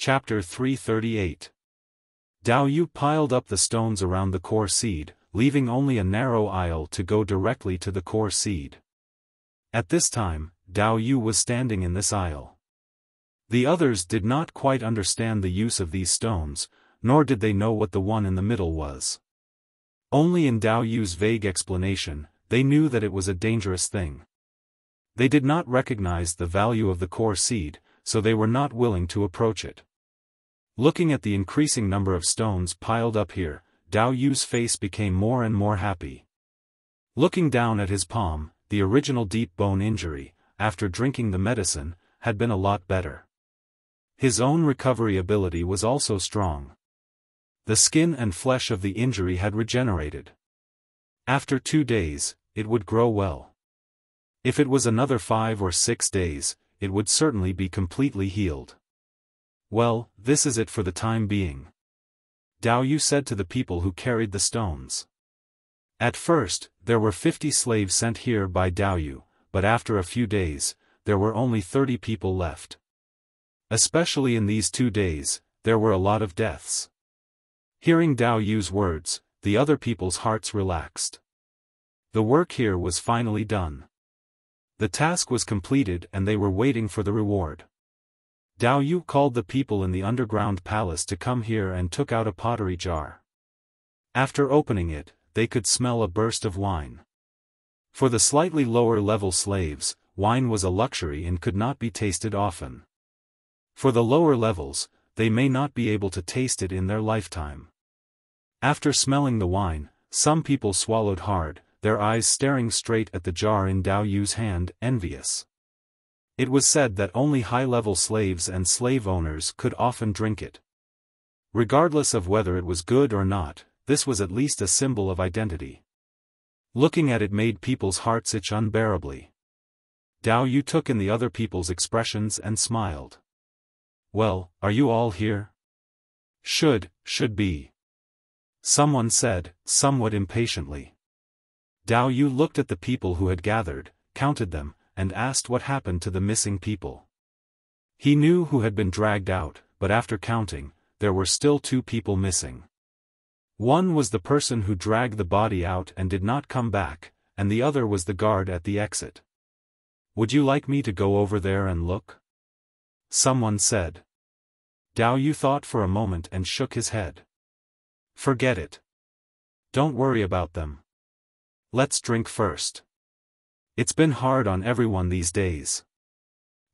Chapter 338. Dao Yu piled up the stones around the core seed, leaving only a narrow aisle to go directly to the core seed. At this time, Dao Yu was standing in this aisle. The others did not quite understand the use of these stones, nor did they know what the one in the middle was. Only in Dao Yu's vague explanation, they knew that it was a dangerous thing. They did not recognize the value of the core seed, so they were not willing to approach it. Looking at the increasing number of stones piled up here, Dao Yu's face became more and more happy. Looking down at his palm, the original deep bone injury, after drinking the medicine, had been a lot better. His own recovery ability was also strong. The skin and flesh of the injury had regenerated. After 2 days, it would grow well. If it was another 5 or 6 days, it would certainly be completely healed. Well, this is it for the time being, Dao Yu said to the people who carried the stones. At first, there were 50 slaves sent here by Dao Yu, but after a few days, there were only 30 people left. Especially in these 2 days, there were a lot of deaths. Hearing Dao Yu's words, the other people's hearts relaxed. The work here was finally done. The task was completed and they were waiting for the reward. Dao Yu called the people in the underground palace to come here and took out a pottery jar. After opening it, they could smell a burst of wine. For the slightly lower level slaves, wine was a luxury and could not be tasted often. For the lower levels, they may not be able to taste it in their lifetime. After smelling the wine, some people swallowed hard, their eyes staring straight at the jar in Dao Yu's hand, envious. It was said that only high-level slaves and slave owners could often drink it. Regardless of whether it was good or not, this was at least a symbol of identity. Looking at it made people's hearts itch unbearably. Dao Yu took in the other people's expressions and smiled. Well, are you all here? Should be. Someone said, somewhat impatiently. Dao Yu looked at the people who had gathered, counted them, and asked what happened to the missing people. He knew who had been dragged out, but after counting, there were still 2 people missing. One was the person who dragged the body out and did not come back, and the other was the guard at the exit. Would you like me to go over there and look? Someone said. Dao Yu thought for a moment and shook his head. Forget it. Don't worry about them. Let's drink first. It's been hard on everyone these days.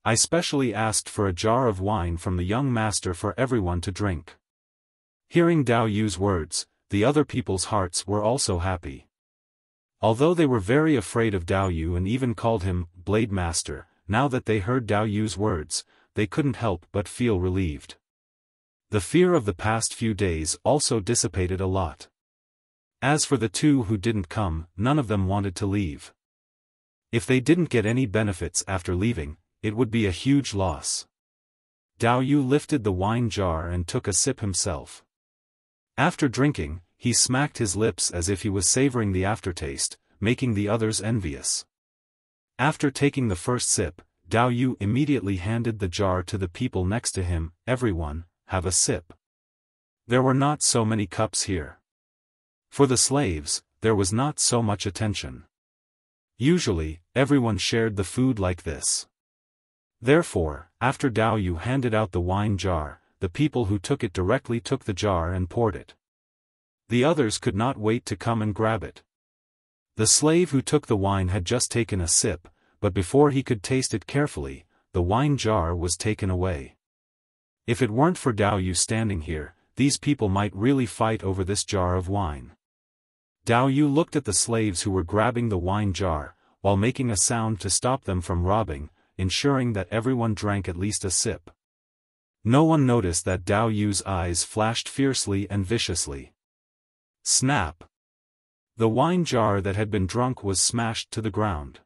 I specially asked for a jar of wine from the young master for everyone to drink. Hearing Dao Yu's words, the other people's hearts were also happy. Although they were very afraid of Dao Yu and even called him Blade Master, now that they heard Dao Yu's words, they couldn't help but feel relieved. The fear of the past few days also dissipated a lot. As for the 2 who didn't come, none of them wanted to leave. If they didn't get any benefits after leaving, it would be a huge loss. Dao Yu lifted the wine jar and took a sip himself. After drinking, he smacked his lips as if he was savoring the aftertaste, making the others envious. After taking the first sip, Dao Yu immediately handed the jar to the people next to him. Everyone, have a sip. There were not so many cups here. For the slaves, there was not so much attention. Usually, everyone shared the food like this. Therefore, after Dao Yu handed out the wine jar, the people who took it directly took the jar and poured it. The others could not wait to come and grab it. The slave who took the wine had just taken a sip, but before he could taste it carefully, the wine jar was taken away. If it weren't for Dao Yu standing here, these people might really fight over this jar of wine. Dao Yu looked at the slaves who were grabbing the wine jar, while making a sound to stop them from robbing, ensuring that everyone drank at least a sip. No one noticed that Dao Yu's eyes flashed fiercely and viciously. Snap! The wine jar that had been drunk was smashed to the ground.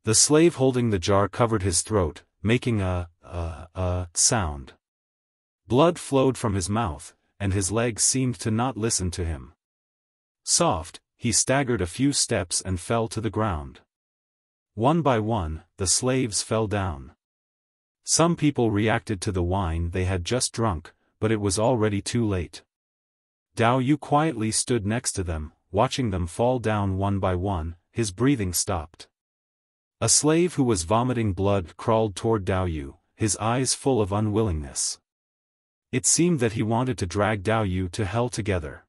The slave holding the jar covered his throat, making a sound. Blood flowed from his mouth, and his legs seemed to not listen to him. Soft, he staggered a few steps and fell to the ground. One by one, the slaves fell down. Some people reacted to the wine they had just drunk, but it was already too late. Dao Yu quietly stood next to them, watching them fall down one by one. His breathing stopped. A slave who was vomiting blood crawled toward Dao Yu, his eyes full of unwillingness. It seemed that he wanted to drag Dao Yu to hell together.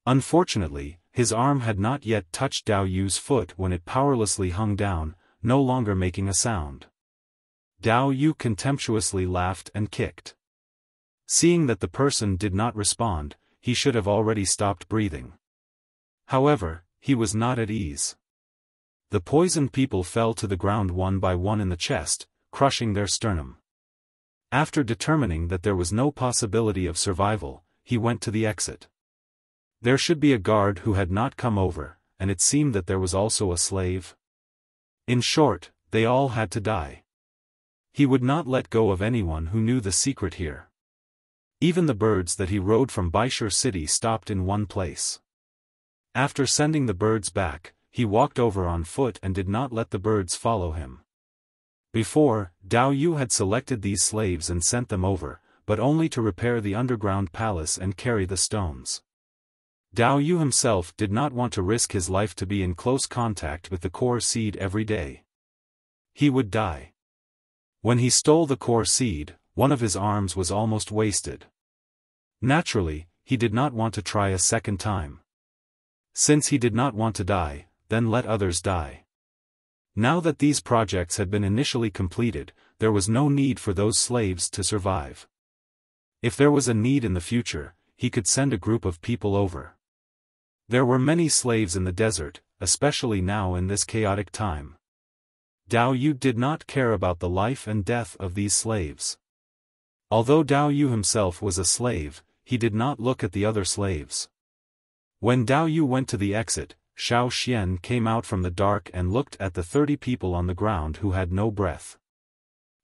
Unfortunately, his arm had not yet touched Dao Yu's foot when it powerlessly hung down, no longer making a sound. Dao Yu contemptuously laughed and kicked. Seeing that the person did not respond, he should have already stopped breathing. However, he was not at ease. The poisoned people fell to the ground one by one in the chest, crushing their sternum. After determining that there was no possibility of survival, he went to the exit. There should be a guard who had not come over, and it seemed that there was also a slave. In short, they all had to die. He would not let go of anyone who knew the secret here. Even the birds that he rode from Baishur city stopped in one place. After sending the birds back, he walked over on foot and did not let the birds follow him. Before, Dao Yu had selected these slaves and sent them over, but only to repair the underground palace and carry the stones. Dao Yu himself did not want to risk his life to be in close contact with the core seed every day. He would die. When he stole the core seed, one of his arms was almost wasted. Naturally, he did not want to try a second time. Since he did not want to die, then let others die. Now that these projects had been initially completed, there was no need for those slaves to survive. If there was a need in the future, he could send a group of people over. There were many slaves in the desert, especially now in this chaotic time. Dao Yu did not care about the life and death of these slaves. Although Dao Yu himself was a slave, he did not look at the other slaves. When Dao Yu went to the exit, Xiao Xian came out from the dark and looked at the 30 people on the ground who had no breath.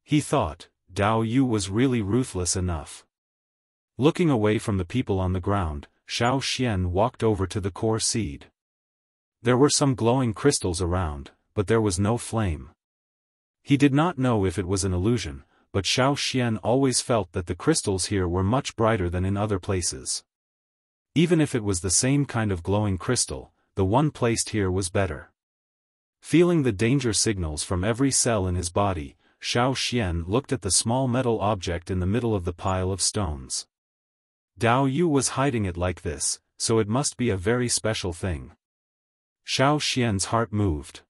He thought, Dao Yu was really ruthless enough. Looking away from the people on the ground, Xiao Xian walked over to the core seed. There were some glowing crystals around, but there was no flame. He did not know if it was an illusion, but Xiao Xian always felt that the crystals here were much brighter than in other places. Even if it was the same kind of glowing crystal, the one placed here was better. Feeling the danger signals from every cell in his body, Xiao Xian looked at the small metal object in the middle of the pile of stones. Dao Yu was hiding it like this, so it must be a very special thing. Xiao Xian's heart moved.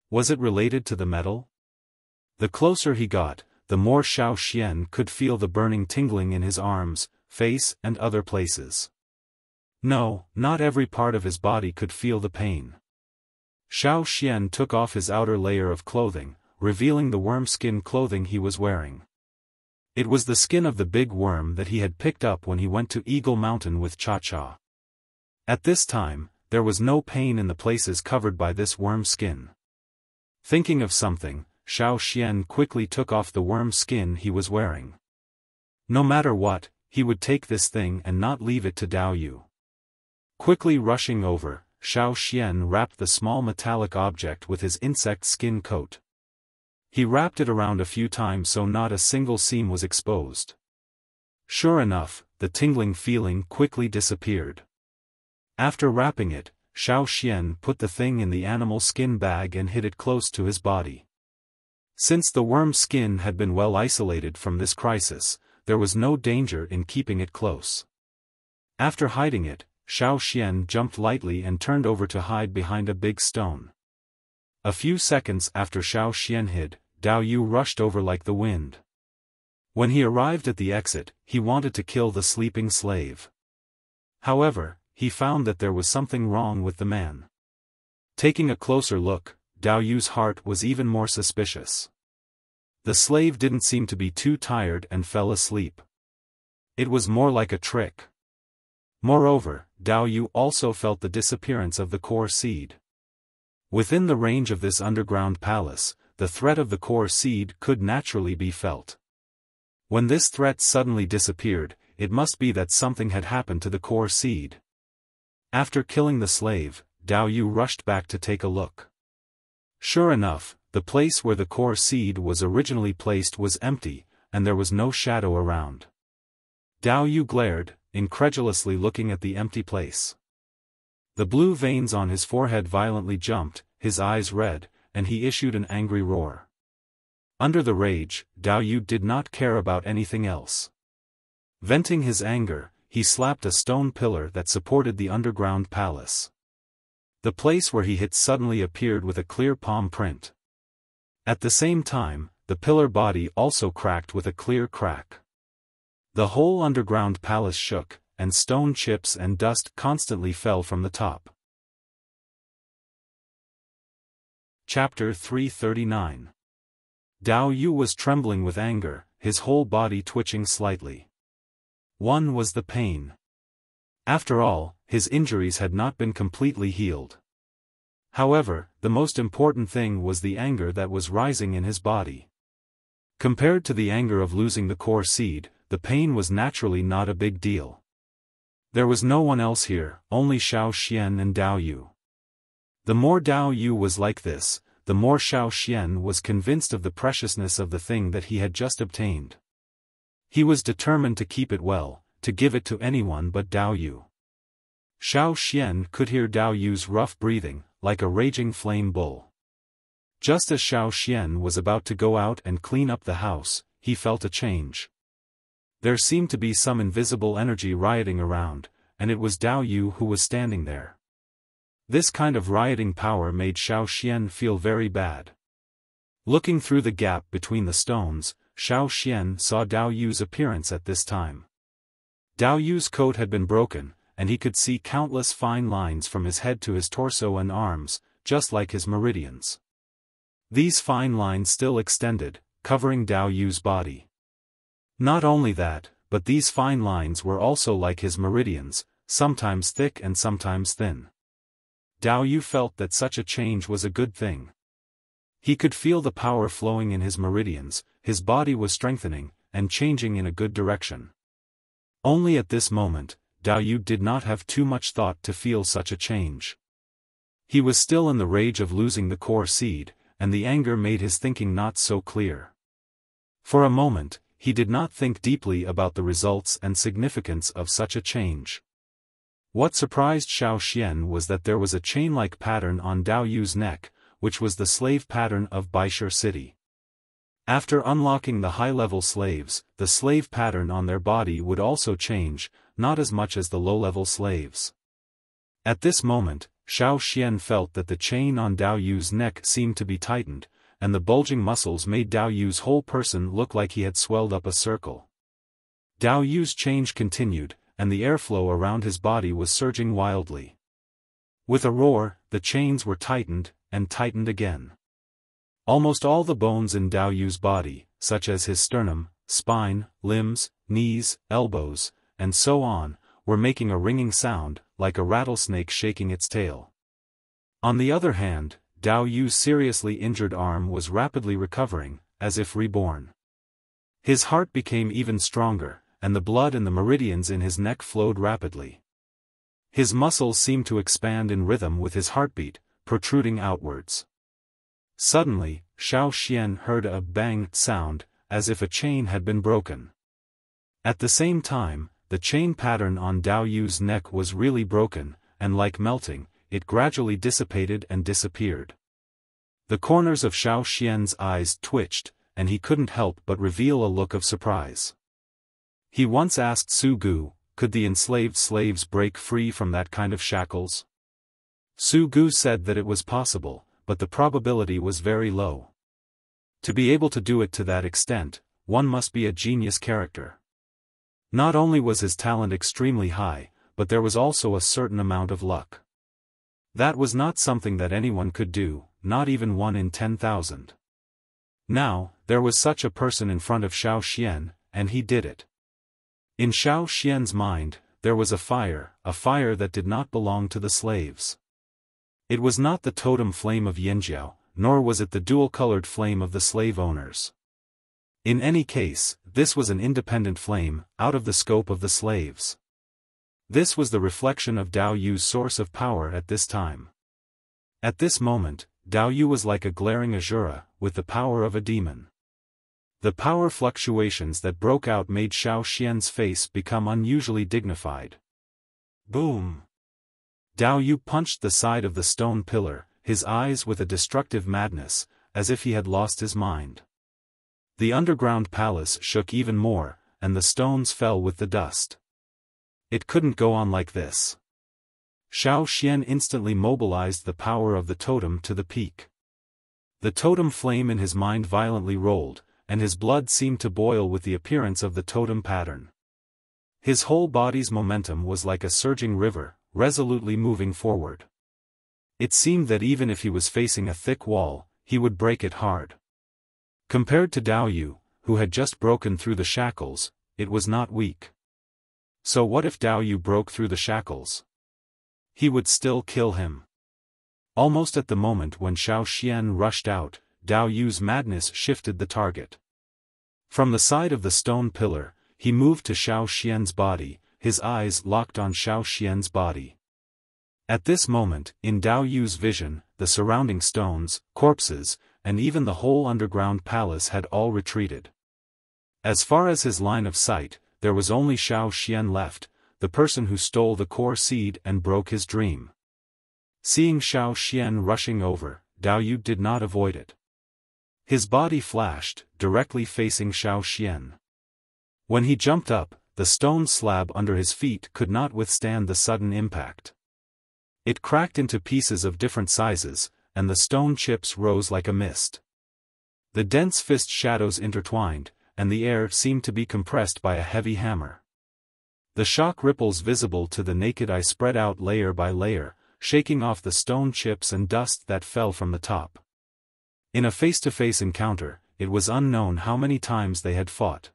Was it related to the metal? The closer he got, the more Xiao Xian could feel the burning tingling in his arms, face and other places. No, not every part of his body could feel the pain. Xiao Xian took off his outer layer of clothing, revealing the worm skin clothing he was wearing. It was the skin of the big worm that he had picked up when he went to Eagle Mountain with Cha-Cha. At this time, there was no pain in the places covered by this worm skin. Thinking of something, Xiao Xian quickly took off the worm skin he was wearing. No matter what, he would take this thing and not leave it to Dao Yu. Quickly rushing over, Xiao Xian wrapped the small metallic object with his insect skin coat. He wrapped it around a few times so not a single seam was exposed. Sure enough, the tingling feeling quickly disappeared. After wrapping it, Xiao Xian put the thing in the animal skin bag and hid it close to his body. Since the worm skin had been well isolated from this crisis, there was no danger in keeping it close. After hiding it, Xiao Xian jumped lightly and turned over to hide behind a big stone. A few seconds after Xiao Xian hid, Dao Yu rushed over like the wind. When he arrived at the exit, he wanted to kill the sleeping slave. However, he found that there was something wrong with the man. Taking a closer look, Dao Yu's heart was even more suspicious. The slave didn't seem to be too tired and fell asleep. It was more like a trick. Moreover, Dao Yu also felt the disappearance of the core seed. Within the range of this underground palace, the threat of the core seed could naturally be felt. When this threat suddenly disappeared, it must be that something had happened to the core seed. After killing the slave, Dao Yu rushed back to take a look. Sure enough, the place where the core seed was originally placed was empty, and there was no shadow around. Dao Yu glared, incredulously looking at the empty place. The blue veins on his forehead violently jumped, his eyes red, and he issued an angry roar. Under the rage, Dao Yu did not care about anything else. Venting his anger, he slapped a stone pillar that supported the underground palace. The place where he hit suddenly appeared with a clear palm print. At the same time, the pillar body also cracked with a clear crack. The whole underground palace shook, and stone chips and dust constantly fell from the top. Chapter 339. Dao Yu was trembling with anger, his whole body twitching slightly. One was the pain. After all, his injuries had not been completely healed. However, the most important thing was the anger that was rising in his body. Compared to the anger of losing the core seed, the pain was naturally not a big deal. There was no one else here, only Xiao Xian and Dao Yu. The more Dao Yu was like this, the more Xiao Xian was convinced of the preciousness of the thing that he had just obtained. He was determined to keep it well, to give it to anyone but Dao Yu. Xiao Xian could hear Dao Yu's rough breathing, like a raging flame bull. Just as Xiao Xian was about to go out and clean up the house, he felt a change. There seemed to be some invisible energy rioting around, and it was Dao Yu who was standing there. This kind of rioting power made Xiao Xian feel very bad. Looking through the gap between the stones, Xiao Xian saw Dao Yu's appearance at this time. Dao Yu's coat had been broken, and he could see countless fine lines from his head to his torso and arms, just like his meridians. These fine lines still extended, covering Dao Yu's body. Not only that, but these fine lines were also like his meridians, sometimes thick and sometimes thin. Dao Yu felt that such a change was a good thing. He could feel the power flowing in his meridians, his body was strengthening, and changing in a good direction. Only at this moment, Dao Yu did not have too much thought to feel such a change. He was still in the rage of losing the core seed, and the anger made his thinking not so clear. For a moment, he did not think deeply about the results and significance of such a change. What surprised Xiao Xian was that there was a chain-like pattern on Dao Yu's neck, which was the slave pattern of Baishur city. After unlocking the high-level slaves, the slave pattern on their body would also change, not as much as the low-level slaves. At this moment, Xiao Xian felt that the chain on Dao Yu's neck seemed to be tightened, and the bulging muscles made Dao Yu's whole person look like he had swelled up a circle. Dao Yu's change continued, and the airflow around his body was surging wildly. With a roar, the chains were tightened, and tightened again. Almost all the bones in Dao Yu's body, such as his sternum, spine, limbs, knees, elbows, and so on, were making a ringing sound, like a rattlesnake shaking its tail. On the other hand, Dao Yu's seriously injured arm was rapidly recovering, as if reborn. His heart became even stronger, and the blood in the meridians in his neck flowed rapidly. His muscles seemed to expand in rhythm with his heartbeat, protruding outwards. Suddenly, Xiao Xian heard a bang sound, as if a chain had been broken. At the same time, the chain pattern on Dao Yu's neck was really broken, and like melting, it gradually dissipated and disappeared. The corners of Xiao Xian's eyes twitched, and he couldn't help but reveal a look of surprise. He once asked Su Gu, could the enslaved slaves break free from that kind of shackles? Su Gu said that it was possible, but the probability was very low. To be able to do it to that extent, one must be a genius character. Not only was his talent extremely high, but there was also a certain amount of luck. That was not something that anyone could do, not even 1 in 10,000. Now, there was such a person in front of Xiao Xian, and he did it. In Xiao Xian's mind, there was a fire that did not belong to the slaves. It was not the totem flame of Yanjiao, nor was it the dual-colored flame of the slave owners. In any case, this was an independent flame, out of the scope of the slaves. This was the reflection of Dao Yu's source of power at this time. At this moment, Dao Yu was like a glaring Azura, with the power of a demon. The power fluctuations that broke out made Xiao Xian's face become unusually dignified. Boom! Dao Yu punched the side of the stone pillar, his eyes with a destructive madness, as if he had lost his mind. The underground palace shook even more, and the stones fell with the dust. It couldn't go on like this. Xiao Xian instantly mobilized the power of the totem to the peak. The totem flame in his mind violently rolled, and his blood seemed to boil with the appearance of the totem pattern. His whole body's momentum was like a surging river, resolutely moving forward. It seemed that even if he was facing a thick wall, he would break it hard. Compared to Dao Yu, who had just broken through the shackles, it was not weak. So what if Dao Yu broke through the shackles? He would still kill him. Almost at the moment when Xiao Xian rushed out, Dao Yu's madness shifted the target. From the side of the stone pillar, he moved to Xiao Xian's body, his eyes locked on Xiao Xian's body. At this moment, in Dao Yu's vision, the surrounding stones, corpses, and even the whole underground palace had all retreated. As far as his line of sight, there was only Xiao Xian left, the person who stole the core seed and broke his dream. Seeing Xiao Xian rushing over, Dao Yu did not avoid it. His body flashed, directly facing Xiao Xian. When he jumped up, the stone slab under his feet could not withstand the sudden impact. It cracked into pieces of different sizes, and the stone chips rose like a mist. The dense fist shadows intertwined, and the air seemed to be compressed by a heavy hammer. The shock ripples visible to the naked eye spread out layer by layer, shaking off the stone chips and dust that fell from the top. In a face-to-face encounter, it was unknown how many times they had fought.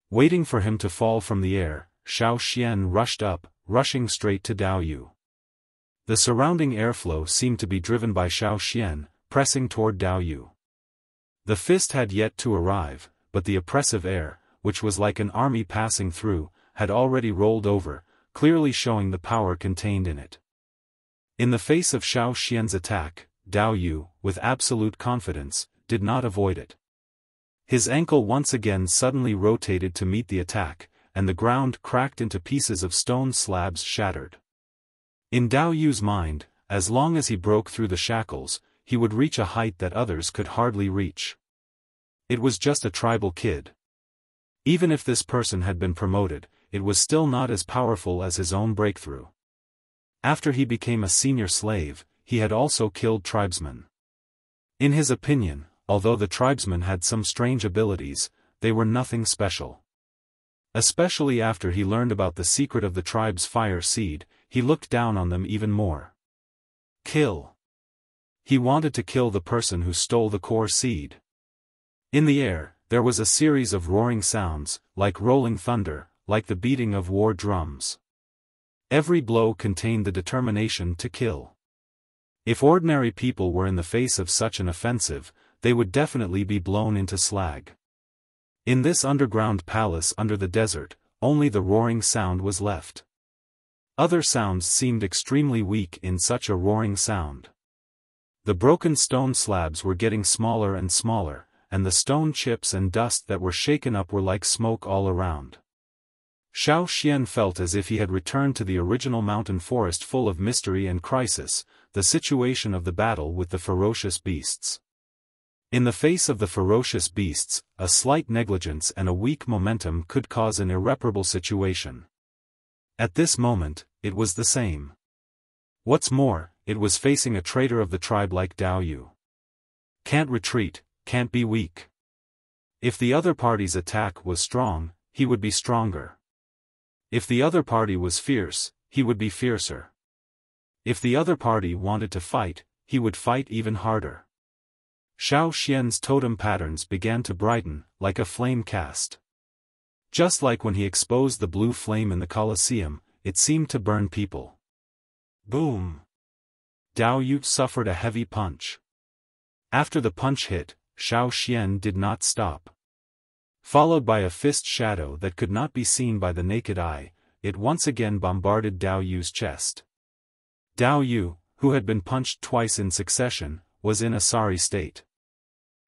Waiting for him to fall from the air, Xiao Xian rushed up, rushing straight to Dao Yu. The surrounding airflow seemed to be driven by Xiao Xian, pressing toward Dao Yu. The fist had yet to arrive, but the oppressive air, which was like an army passing through, had already rolled over, clearly showing the power contained in it. In the face of Xiao Xian's attack, Dao Yu, with absolute confidence, did not avoid it. His ankle once again suddenly rotated to meet the attack, and the ground cracked into pieces of stone slabs shattered. In Dao Yu's mind, as long as he broke through the shackles, he would reach a height that others could hardly reach. It was just a tribal kid. Even if this person had been promoted, it was still not as powerful as his own breakthrough. After he became a senior slave, he had also killed tribesmen. In his opinion, although the tribesmen had some strange abilities, they were nothing special. Especially after he learned about the secret of the tribe's fire seed, he looked down on them even more. Kill. He wanted to kill the person who stole the core seed. In the air, there was a series of roaring sounds, like rolling thunder, like the beating of war drums. Every blow contained the determination to kill. If ordinary people were in the face of such an offensive, they would definitely be blown into slag. In this underground palace under the desert, only the roaring sound was left. Other sounds seemed extremely weak in such a roaring sound. The broken stone slabs were getting smaller and smaller, and the stone chips and dust that were shaken up were like smoke all around. Xiao Xian felt as if he had returned to the original mountain forest full of mystery and crisis, the situation of the battle with the ferocious beasts. In the face of the ferocious beasts, a slight negligence and a weak momentum could cause an irreparable situation. At this moment, it was the same. What's more, it was facing a traitor of the tribe like Dao Yu. Can't retreat, can't be weak. If the other party's attack was strong, he would be stronger. If the other party was fierce, he would be fiercer. If the other party wanted to fight, he would fight even harder. Xiao Xian's totem patterns began to brighten, like a flame cast. Just like when he exposed the blue flame in the Colosseum, it seemed to burn people. Boom! Dao Yu suffered a heavy punch. After the punch hit, Xiao Xian did not stop. Followed by a fist shadow that could not be seen by the naked eye, it once again bombarded Dao Yu's chest. Dao Yu, who had been punched twice in succession, was in a sorry state.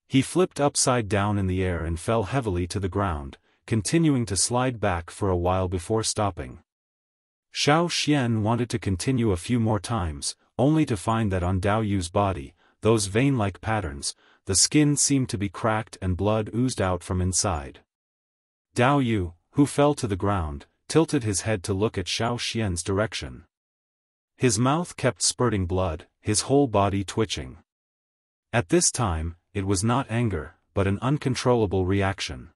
He flipped upside down in the air and fell heavily to the ground, continuing to slide back for a while before stopping. Xiao Xian wanted to continue a few more times, only to find that on Dao Yu's body, those vein-like patterns, the skin seemed to be cracked and blood oozed out from inside. Dao Yu, who fell to the ground, tilted his head to look at Xiao Xian's direction. His mouth kept spurting blood, his whole body twitching. At this time, it was not anger, but an uncontrollable reaction.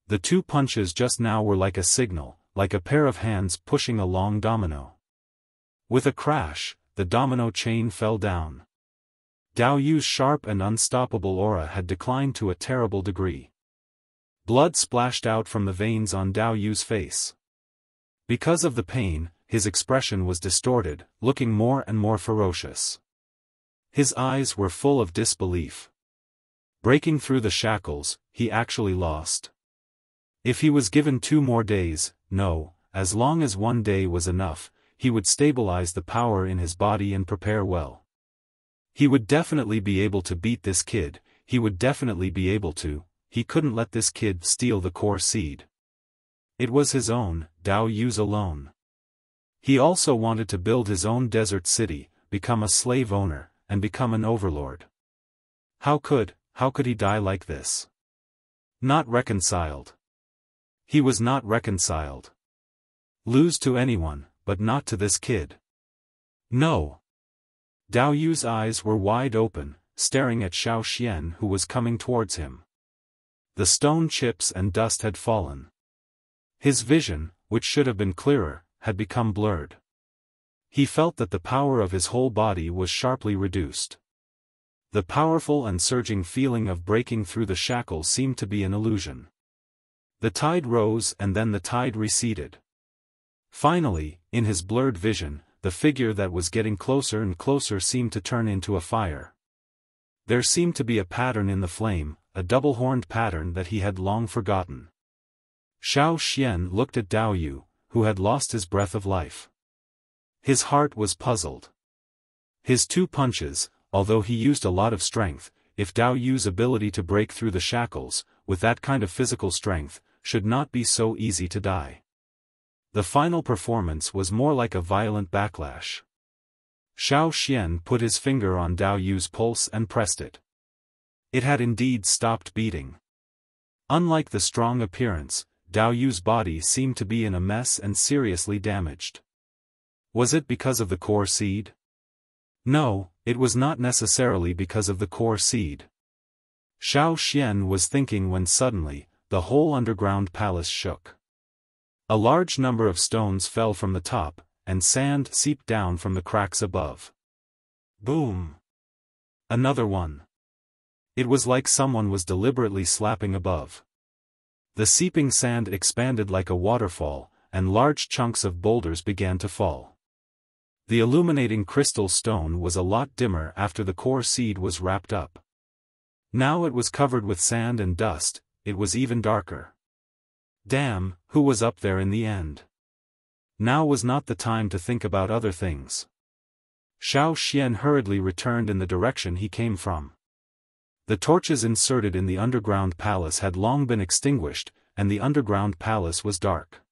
The two punches just now were like a signal, like a pair of hands pushing a long domino. With a crash, the domino chain fell down. Dao Yu's sharp and unstoppable aura had declined to a terrible degree. Blood splashed out from the veins on Dao Yu's face. Because of the pain, his expression was distorted, looking more and more ferocious. His eyes were full of disbelief. Breaking through the shackles, he actually lost. If he was given 2 more days, no, as long as 1 day was enough, he would stabilize the power in his body and prepare well. He would definitely be able to beat this kid, he would definitely be able to, he couldn't let this kid steal the core seed. It was his own, Dao Yu's alone. He also wanted to build his own desert city, become a slave owner, and become an overlord. How could he die like this? Not reconciled. He was not reconciled. Lose to anyone, but not to this kid. No. Dao Yu's eyes were wide open, staring at Xiao Xian who was coming towards him. The stone chips and dust had fallen. His vision, which should have been clearer, had become blurred. He felt that the power of his whole body was sharply reduced. The powerful and surging feeling of breaking through the shackles seemed to be an illusion. The tide rose and then the tide receded. Finally, in his blurred vision, the figure that was getting closer and closer seemed to turn into a fire. There seemed to be a pattern in the flame, a double-horned pattern that he had long forgotten. Xiao Xian looked at Dao Yu, who had lost his breath of life. His heart was puzzled. His 2 punches, although he used a lot of strength, if Dao Yu's ability to break through the shackles, with that kind of physical strength, should not be so easy to die. The final performance was more like a violent backlash. Xiao Xian put his finger on Dao Yu's pulse and pressed it. It had indeed stopped beating. Unlike the strong appearance, Dao Yu's body seemed to be in a mess and seriously damaged. Was it because of the core seed? No, it was not necessarily because of the core seed. Xiao Xian was thinking when suddenly, the whole underground palace shook. A large number of stones fell from the top, and sand seeped down from the cracks above. Boom! Another one. It was like someone was deliberately slapping above. The seeping sand expanded like a waterfall, and large chunks of boulders began to fall. The illuminating crystal stone was a lot dimmer after the core seed was wrapped up. Now it was covered with sand and dust, it was even darker. Damn, who was up there in the end? Now was not the time to think about other things. Xiao Xian hurriedly returned in the direction he came from. The torches inserted in the underground palace had long been extinguished, and the underground palace was dark.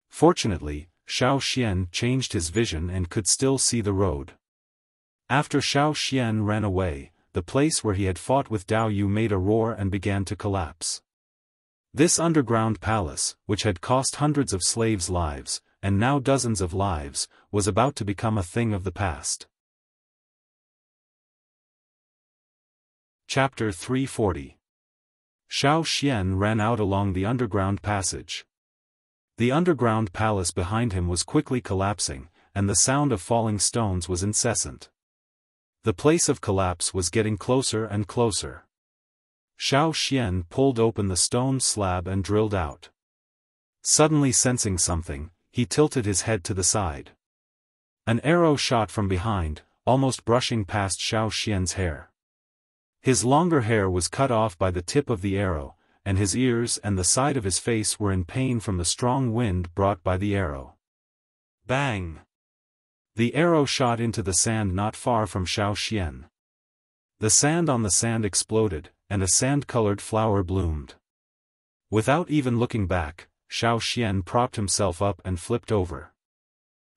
Fortunately, Xiao Xian changed his vision and could still see the road. After Xiao Xian ran away, the place where he had fought with Dao Yu made a roar and began to collapse. This underground palace, which had cost hundreds of slaves' lives, and now dozens of lives, was about to become a thing of the past. Chapter 340. Xiao Xian ran out along the underground passage. The underground palace behind him was quickly collapsing, and the sound of falling stones was incessant. The place of collapse was getting closer and closer. Xiao Xian pulled open the stone slab and drilled out. Suddenly sensing something, he tilted his head to the side. An arrow shot from behind, almost brushing past Xiao Xian's hair. His longer hair was cut off by the tip of the arrow, and his ears and the side of his face were in pain from the strong wind brought by the arrow. Bang! The arrow shot into the sand not far from Xiao Xian. The sand on the sand exploded, and a sand-colored flower bloomed. Without even looking back, Xiao Xian propped himself up and flipped over.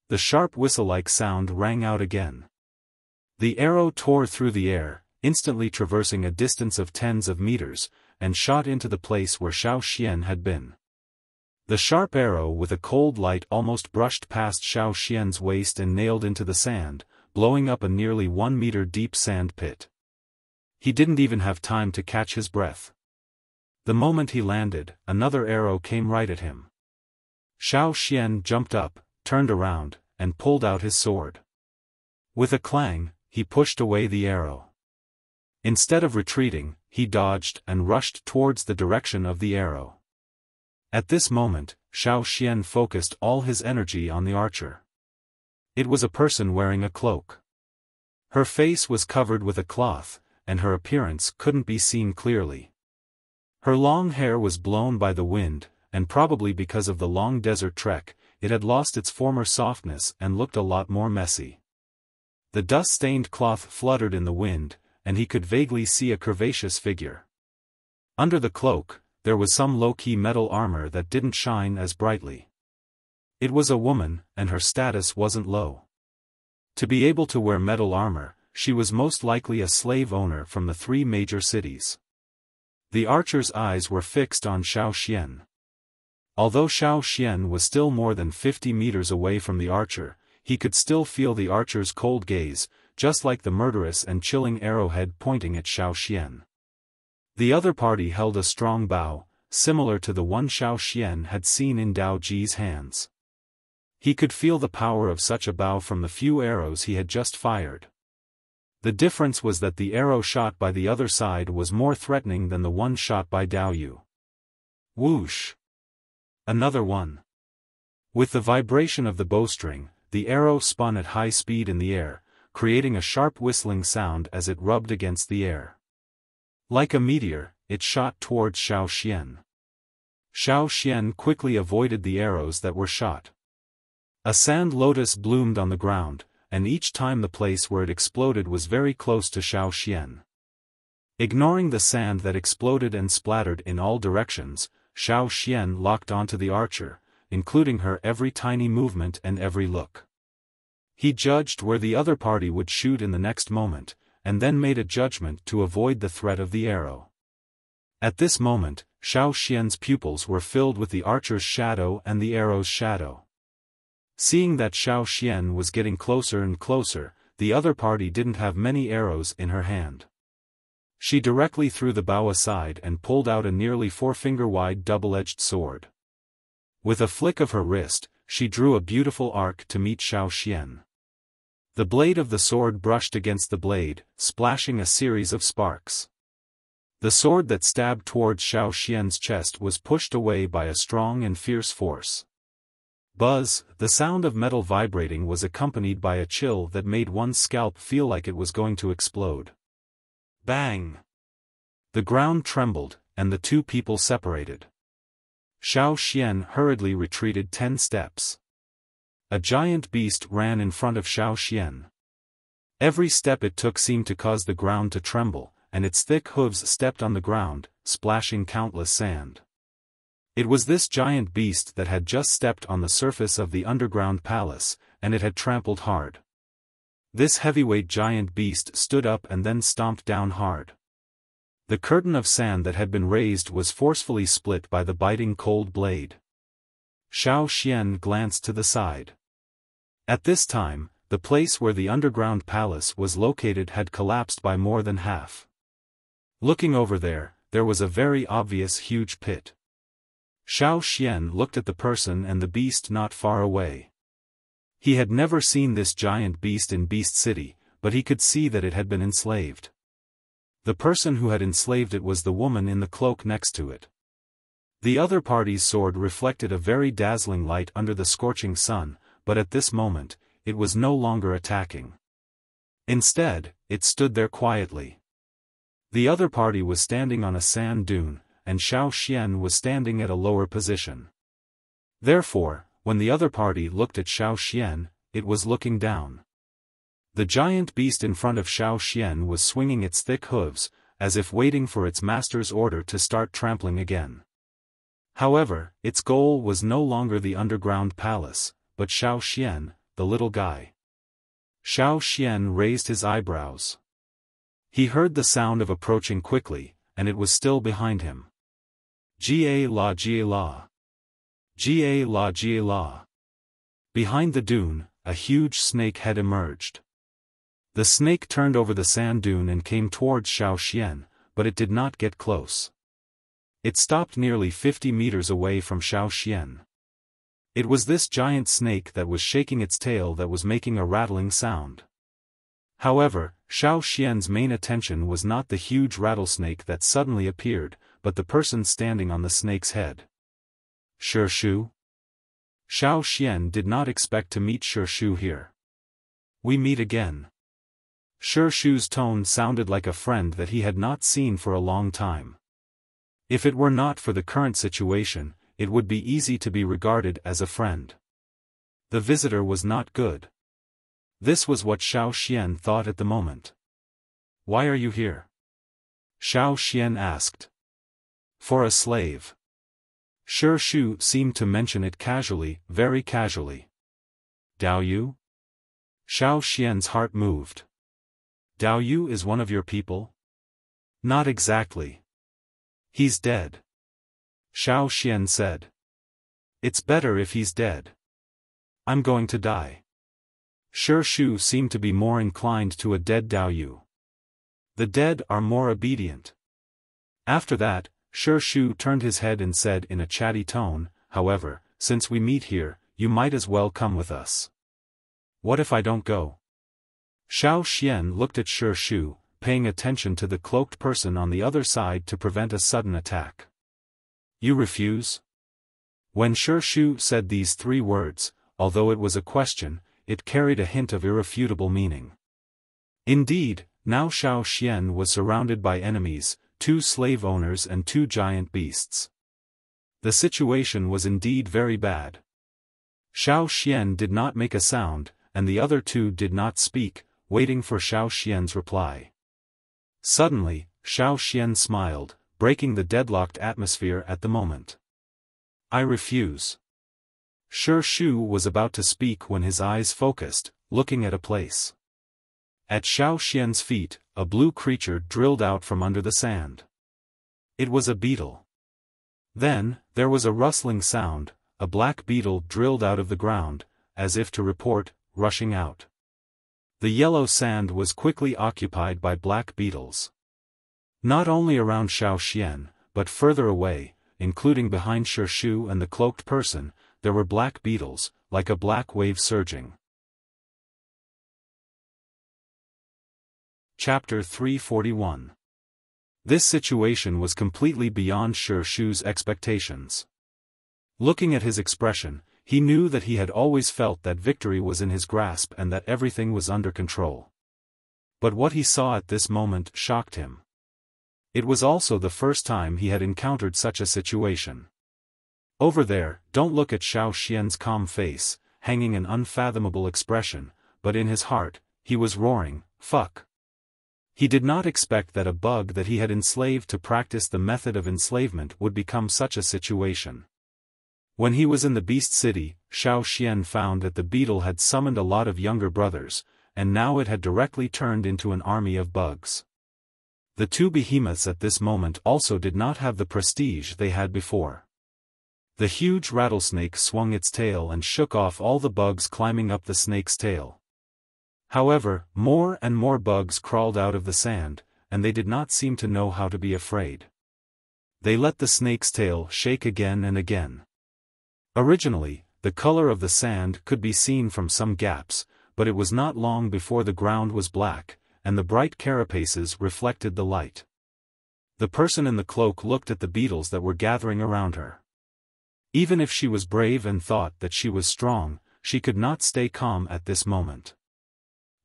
The sharp whistle-like sound rang out again. The arrow tore through the air, instantly traversing a distance of tens of meters, and shot into the place where Xiao Xian had been. The sharp arrow with a cold light almost brushed past Xiao Xian's waist and nailed into the sand, blowing up a nearly 1 meter deep sand pit. He didn't even have time to catch his breath. The moment he landed, another arrow came right at him. Xiao Xian jumped up, turned around, and pulled out his sword. With a clang, he pushed away the arrow. Instead of retreating, he dodged and rushed towards the direction of the arrow. At this moment, Xiao Xian focused all his energy on the archer. It was a person wearing a cloak. Her face was covered with a cloth, and her appearance couldn't be seen clearly. Her long hair was blown by the wind, and probably because of the long desert trek, it had lost its former softness and looked a lot more messy. The dust-stained cloth fluttered in the wind, and he could vaguely see a curvaceous figure. Under the cloak, there was some low-key metal armor that didn't shine as brightly. It was a woman, and her status wasn't low. To be able to wear metal armor, she was most likely a slave owner from the 3 major cities. The archer's eyes were fixed on Xiao Xian. Although Xiao Xian was still more than 50 meters away from the archer, he could still feel the archer's cold gaze, just like the murderous and chilling arrowhead pointing at Xiao Xian. The other party held a strong bow, similar to the one Xiao Xian had seen in Dao Ji's hands. He could feel the power of such a bow from the few arrows he had just fired. The difference was that the arrow shot by the other side was more threatening than the one shot by Dao Yu. Whoosh! Another one. With the vibration of the bowstring, the arrow spun at high speed in the air, creating a sharp whistling sound as it rubbed against the air. Like a meteor, it shot towards Xiao Xian. Xiao Xian quickly avoided the arrows that were shot. A sand lotus bloomed on the ground, and each time the place where it exploded was very close to Xiao Xian. Ignoring the sand that exploded and splattered in all directions, Xiao Xian locked onto the archer, including her every tiny movement and every look. He judged where the other party would shoot in the next moment, and then made a judgment to avoid the threat of the arrow. At this moment, Xiao Xian's pupils were filled with the archer's shadow and the arrow's shadow. Seeing that Xiao Xian was getting closer and closer, the other party didn't have many arrows in her hand. She directly threw the bow aside and pulled out a nearly 4-finger-wide double-edged sword. With a flick of her wrist, she drew a beautiful arc to meet Xiao Xian. The blade of the sword brushed against the blade, splashing a series of sparks. The sword that stabbed towards Xiao Xian's chest was pushed away by a strong and fierce force. Buzz, the sound of metal vibrating was accompanied by a chill that made one's scalp feel like it was going to explode. Bang! The ground trembled, and the two people separated. Xiao Xian hurriedly retreated 10 steps. A giant beast ran in front of Xiao Xian. Every step it took seemed to cause the ground to tremble, and its thick hooves stepped on the ground, splashing countless sand. It was this giant beast that had just stepped on the surface of the underground palace, and it had trampled hard. This heavyweight giant beast stood up and then stomped down hard. The curtain of sand that had been raised was forcefully split by the biting cold blade. Xiao Xian glanced to the side. At this time, the place where the underground palace was located had collapsed by more than half. Looking over there was a very obvious huge pit. Xiao Xian looked at the person and the beast not far away. He had never seen this giant beast in Beast City, but he could see that it had been enslaved. The person who had enslaved it was the woman in the cloak next to it. The other party's sword reflected a very dazzling light under the scorching sun, but at this moment, it was no longer attacking. Instead, it stood there quietly. The other party was standing on a sand dune, and Xiao Xian was standing at a lower position. Therefore, when the other party looked at Xiao Xian, it was looking down. The giant beast in front of Xiao Xian was swinging its thick hooves, as if waiting for its master's order to start trampling again. However, its goal was no longer the underground palace, but Xiao Xian, the little guy. Xiao Xian raised his eyebrows. He heard the sound of approaching quickly, and it was still behind him. Ga la ga la. Ga la ga la. Behind the dune, a huge snake had emerged. The snake turned over the sand dune and came towards Xiao Xian, but it did not get close. It stopped nearly 50 meters away from Xiao Xian. It was this giant snake that was shaking its tail that was making a rattling sound. However, Xiao Xian's main attention was not the huge rattlesnake that suddenly appeared, but the person standing on the snake's head. Shi Shu? Xiao Xian did not expect to meet Shi Shu here. We meet again. Shi Shu's tone sounded like a friend that he had not seen for a long time. If it were not for the current situation, it would be easy to be regarded as a friend. The visitor was not good. This was what Xiao Xian thought at the moment. Why are you here? Xiao Xian asked. For a slave. Shi Shu seemed to mention it casually, very casually. Dao Yu? Xiao Xian's heart moved. Dao Yu is one of your people? Not exactly. He's dead. Xiao Xian said. It's better if he's dead. I'm going to die. Shi Shu seemed to be more inclined to a dead Dao Yu. The dead are more obedient. After that, Shi Shu turned his head and said in a chatty tone, however, since we meet here, you might as well come with us. What if I don't go? Xiao Xian looked at Shi Shu, paying attention to the cloaked person on the other side to prevent a sudden attack. You refuse? When Shi Shu said these three words, although it was a question, it carried a hint of irrefutable meaning. Indeed, now Xiao Xian was surrounded by enemies, 2 slave owners and 2 giant beasts. The situation was indeed very bad. Xiao Xian did not make a sound, and the other 2 did not speak, waiting for Xiao Xian's reply. Suddenly, Xiao Xian smiled, breaking the deadlocked atmosphere at the moment. I refuse. Shi Shu was about to speak when his eyes focused, looking at a place. At Xiao Xian's feet, a blue creature drilled out from under the sand. It was a beetle. Then, there was a rustling sound, a black beetle drilled out of the ground, as if to report, rushing out. The yellow sand was quickly occupied by black beetles. Not only around Xiao Xian, but further away, including behind Shi Shu and the cloaked person, there were black beetles, like a black wave surging. Chapter 341. This situation was completely beyond Shi Shu's expectations. Looking at his expression, he knew that he had always felt that victory was in his grasp and that everything was under control. But what he saw at this moment shocked him. It was also the first time he had encountered such a situation. Over there, don't look at Xiao Xian's calm face, hanging an unfathomable expression, but in his heart, he was roaring, fuck. He did not expect that a bug that he had enslaved to practice the method of enslavement would become such a situation. When he was in the Beast City, Xiao Xian found that the beetle had summoned a lot of younger brothers, and now it had directly turned into an army of bugs. The 2 behemoths at this moment also did not have the prestige they had before. The huge rattlesnake swung its tail and shook off all the bugs climbing up the snake's tail. However, more and more bugs crawled out of the sand, and they did not seem to know how to be afraid. They let the snake's tail shake again and again. Originally, the color of the sand could be seen from some gaps, but it was not long before the ground was black, and the bright carapaces reflected the light. The person in the cloak looked at the beetles that were gathering around her. Even if she was brave and thought that she was strong, she could not stay calm at this moment.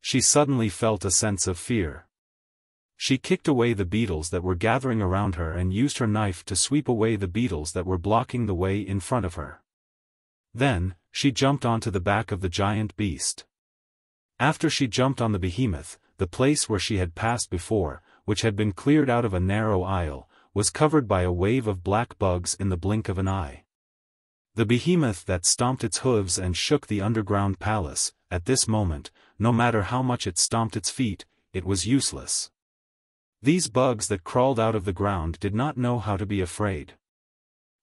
She suddenly felt a sense of fear. She kicked away the beetles that were gathering around her and used her knife to sweep away the beetles that were blocking the way in front of her. Then, she jumped onto the back of the giant beast. After she jumped on the behemoth, the place where she had passed before, which had been cleared out of a narrow aisle, was covered by a wave of black bugs in the blink of an eye. The behemoth that stomped its hooves and shook the underground palace, at this moment, no matter how much it stomped its feet, it was useless. These bugs that crawled out of the ground did not know how to be afraid.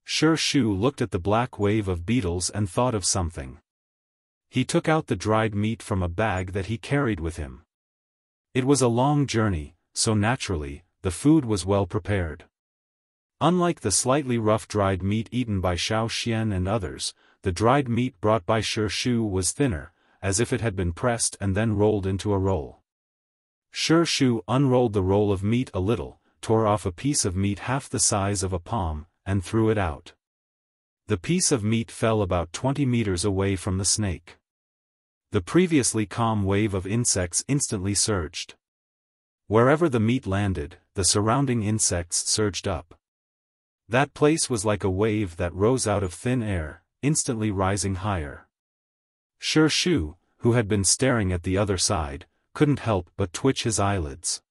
Sure Shu looked at the black wave of beetles and thought of something. He took out the dried meat from a bag that he carried with him. It was a long journey, so naturally, the food was well prepared. Unlike the slightly rough dried meat eaten by Xiao Xian and others, the dried meat brought by Sure Shu was thinner, as if it had been pressed and then rolled into a roll. Sure Shu unrolled the roll of meat a little, tore off a piece of meat half the size of a palm, and threw it out. The piece of meat fell about 20 meters away from the snake. The previously calm wave of insects instantly surged. Wherever the meat landed, the surrounding insects surged up. That place was like a wave that rose out of thin air, instantly rising higher. Sure Shu, who had been staring at the other side, couldn't help but twitch his eyelids.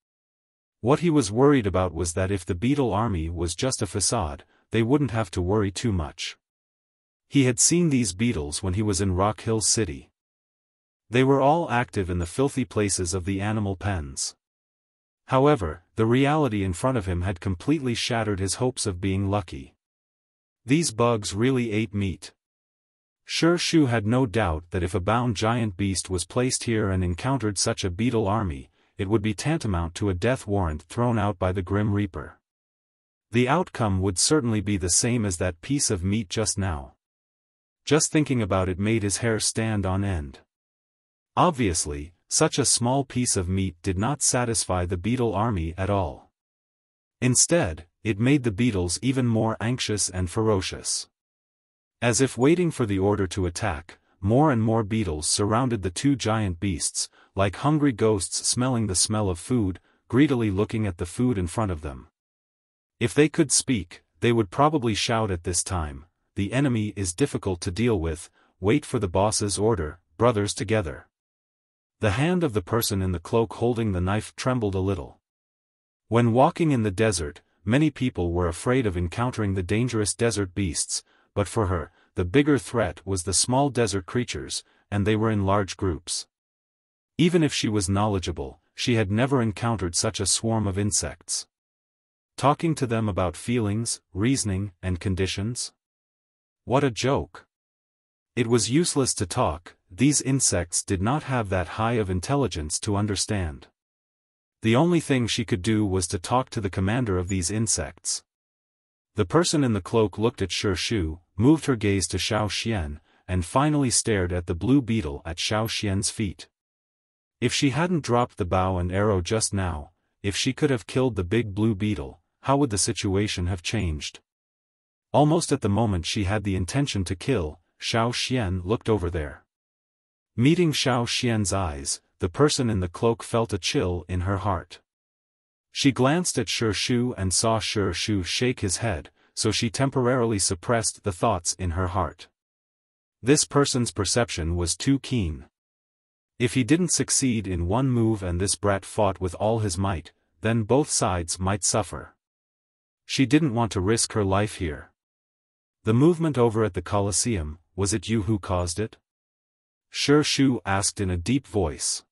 What he was worried about was that if the beetle army was just a facade, they wouldn't have to worry too much. He had seen these beetles when he was in Rock Hill City. They were all active in the filthy places of the animal pens. However, the reality in front of him had completely shattered his hopes of being lucky. These bugs really ate meat. Sure Shu had no doubt that if a bound giant beast was placed here and encountered such a beetle army, it would be tantamount to a death warrant thrown out by the Grim Reaper. The outcome would certainly be the same as that piece of meat just now. Just thinking about it made his hair stand on end. Obviously, such a small piece of meat did not satisfy the beetle army at all. Instead, it made the beetles even more anxious and ferocious. As if waiting for the order to attack, more and more beetles surrounded the two giant beasts, like hungry ghosts smelling the smell of food, greedily looking at the food in front of them. If they could speak, they would probably shout at this time, "The enemy is difficult to deal with, wait for the boss's order, brothers together." The hand of the person in the cloak holding the knife trembled a little. When walking in the desert, many people were afraid of encountering the dangerous desert beasts, but for her, the bigger threat was the small desert creatures, and they were in large groups. Even if she was knowledgeable, she had never encountered such a swarm of insects. Talking to them about feelings, reasoning, and conditions? What a joke! It was useless to talk, these insects did not have that high of intelligence to understand. The only thing she could do was to talk to the commander of these insects. The person in the cloak looked at Sure Shu, moved her gaze to Xiao Xian, and finally stared at the blue beetle at Xiao Xian's feet. If she hadn't dropped the bow and arrow just now, if she could have killed the big blue beetle, how would the situation have changed? Almost at the moment she had the intention to kill, Xiao Xian looked over there. Meeting Xiao Xian's eyes, the person in the cloak felt a chill in her heart. She glanced at Sure Shu and saw Sure Shu shake his head, so she temporarily suppressed the thoughts in her heart. This person's perception was too keen. If he didn't succeed in one move and this brat fought with all his might, then both sides might suffer. She didn't want to risk her life here. The movement over at the Colosseum, was it you who caused it? Sure Shu asked in a deep voice.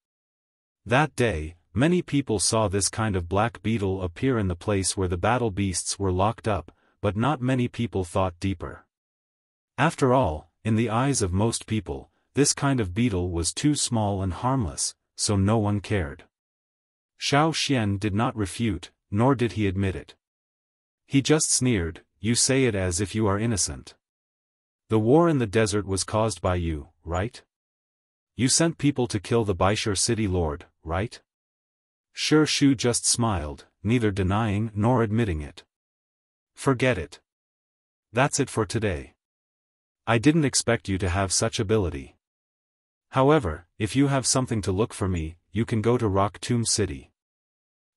That day, many people saw this kind of black beetle appear in the place where the battle beasts were locked up, but not many people thought deeper. After all, in the eyes of most people, this kind of beetle was too small and harmless, so no one cared. Xiao Xian did not refute, nor did he admit it. He just sneered, "You say it as if you are innocent. The war in the desert was caused by you, right? You sent people to kill the Baishur city lord, right?" Sure Shu just smiled, neither denying nor admitting it. "Forget it. That's it for today. I didn't expect you to have such ability. However, if you have something to look for me, you can go to Rock Tomb City,"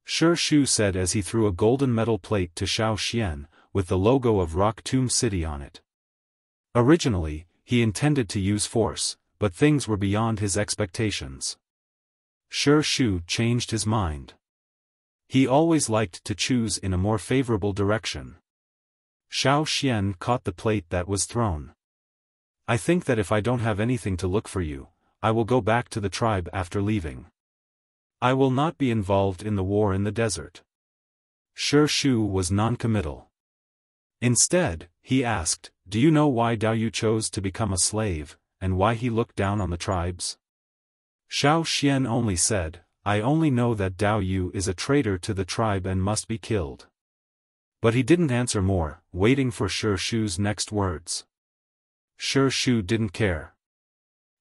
Sure Shu said as he threw a golden metal plate to Xiao Xian, with the logo of Rock Tomb City on it. Originally, he intended to use force, but things were beyond his expectations. Shi Shu changed his mind. He always liked to choose in a more favorable direction. Xiao Xian caught the plate that was thrown. I think that if I don't have anything to look for you, I will go back to the tribe after leaving. I will not be involved in the war in the desert. Shi Shu was non-committal. Instead, he asked, do you know why Dao Yu chose to become a slave, and why he looked down on the tribes? Xiao Xian only said, I only know that Dao Yu is a traitor to the tribe and must be killed. But he didn't answer more, waiting for Shi Shu's next words. Shi Shu didn't care.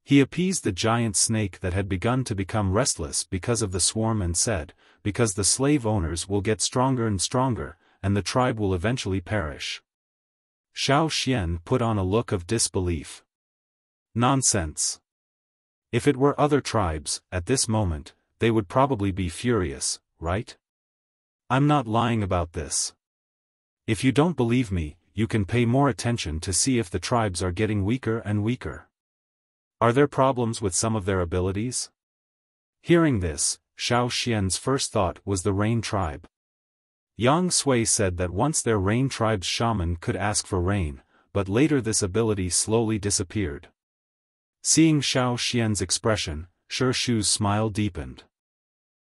He appeased the giant snake that had begun to become restless because of the swarm and said, because the slave owners will get stronger and stronger, and the tribe will eventually perish. Xiao Xian put on a look of disbelief. Nonsense. If it were other tribes, at this moment, they would probably be furious, right? I'm not lying about this. If you don't believe me, you can pay more attention to see if the tribes are getting weaker and weaker. Are there problems with some of their abilities? Hearing this, Xiao Xian's first thought was the Rain tribe. Yang Sui said that once their Rain tribe's shaman could ask for rain, but later this ability slowly disappeared. Seeing Xiao Xian's expression, Shi Shu's smile deepened.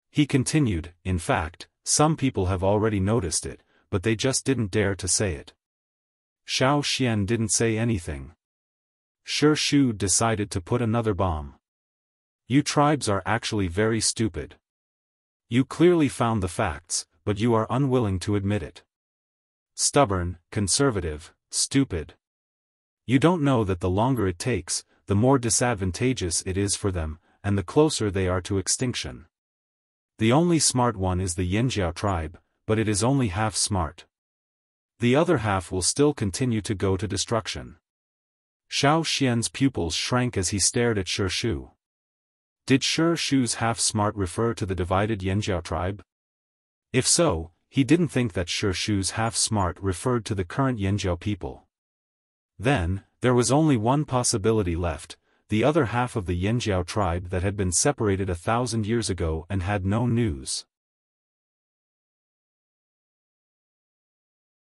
He continued, in fact, some people have already noticed it, but they just didn't dare to say it. Xiao Xian didn't say anything. Shi Shu decided to put another bomb. You tribes are actually very stupid. You clearly found the facts, but you are unwilling to admit it. Stubborn, conservative, stupid. You don't know that the longer it takes, the more disadvantageous it is for them, and the closer they are to extinction. The only smart one is the Yanjiao tribe, but it is only half smart. The other half will still continue to go to destruction. Xiao Xian's pupils shrank as he stared at Shi Shu. Did Shi Shu's half-smart refer to the divided Yanjiao tribe? If so, he didn't think that Shi Shu's half-smart referred to the current Yanjiao people. Then, there was only one possibility left, the other half of the Yanjiao tribe that had been separated 1,000 years ago and had no news.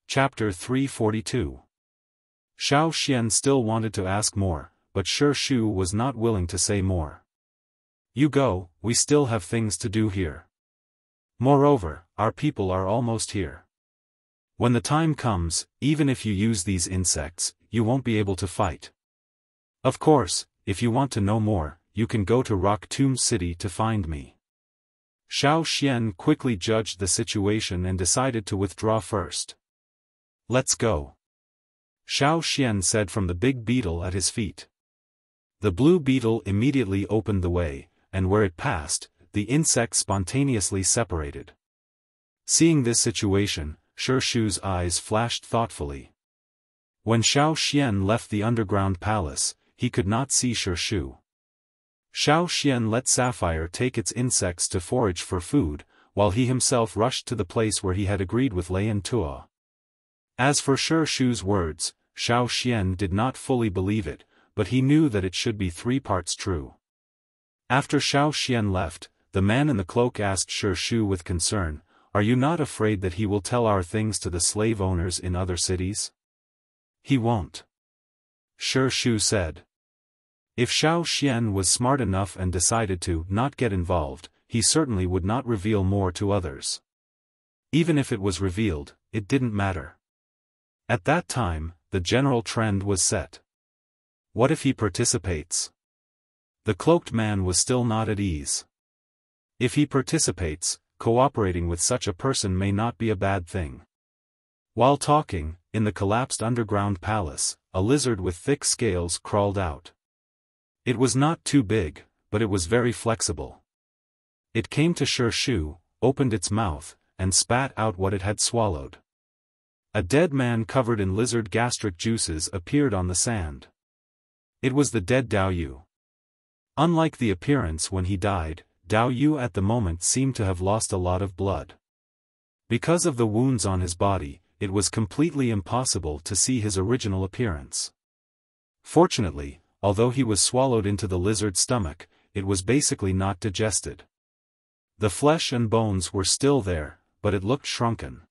Chapter 342. Xiao Xian still wanted to ask more, but Shi Shu was not willing to say more. You go, we still have things to do here. Moreover, our people are almost here. When the time comes, even if you use these insects, you won't be able to fight. Of course, if you want to know more, you can go to Rock Tomb City to find me. Xiao Xian quickly judged the situation and decided to withdraw first. Let's go. Xiao Xian said from the big beetle at his feet. The blue beetle immediately opened the way, and where it passed, the insect spontaneously separated. Seeing this situation, Shi Shu's eyes flashed thoughtfully. When Xiao Xian left the underground palace, he could not see Shi Shu. Xiao Xian let Sapphire take its insects to forage for food, while he himself rushed to the place where he had agreed with Lei and Tua. As for Shi Shu's words, Xiao Xian did not fully believe it, but he knew that it should be 3 parts true. After Xiao Xian left, the man in the cloak asked Shi Shu with concern, "Are you not afraid that he will tell our things to the slave owners in other cities?" "He won't," Shi Shu said. If Xiao Xian was smart enough and decided to not get involved, he certainly would not reveal more to others. Even if it was revealed, it didn't matter. At that time, the general trend was set. What if he participates? The cloaked man was still not at ease. If he participates, cooperating with such a person may not be a bad thing. While talking, in the collapsed underground palace, a lizard with thick scales crawled out. It was not too big, but it was very flexible. It came to Shi Shu, opened its mouth, and spat out what it had swallowed. A dead man covered in lizard gastric juices appeared on the sand. It was the dead Dao Yu. Unlike the appearance when he died, Dao Yu at the moment seemed to have lost a lot of blood. Because of the wounds on his body, it was completely impossible to see his original appearance. Fortunately, although he was swallowed into the lizard's stomach, it was basically not digested. The flesh and bones were still there, but it looked shrunken.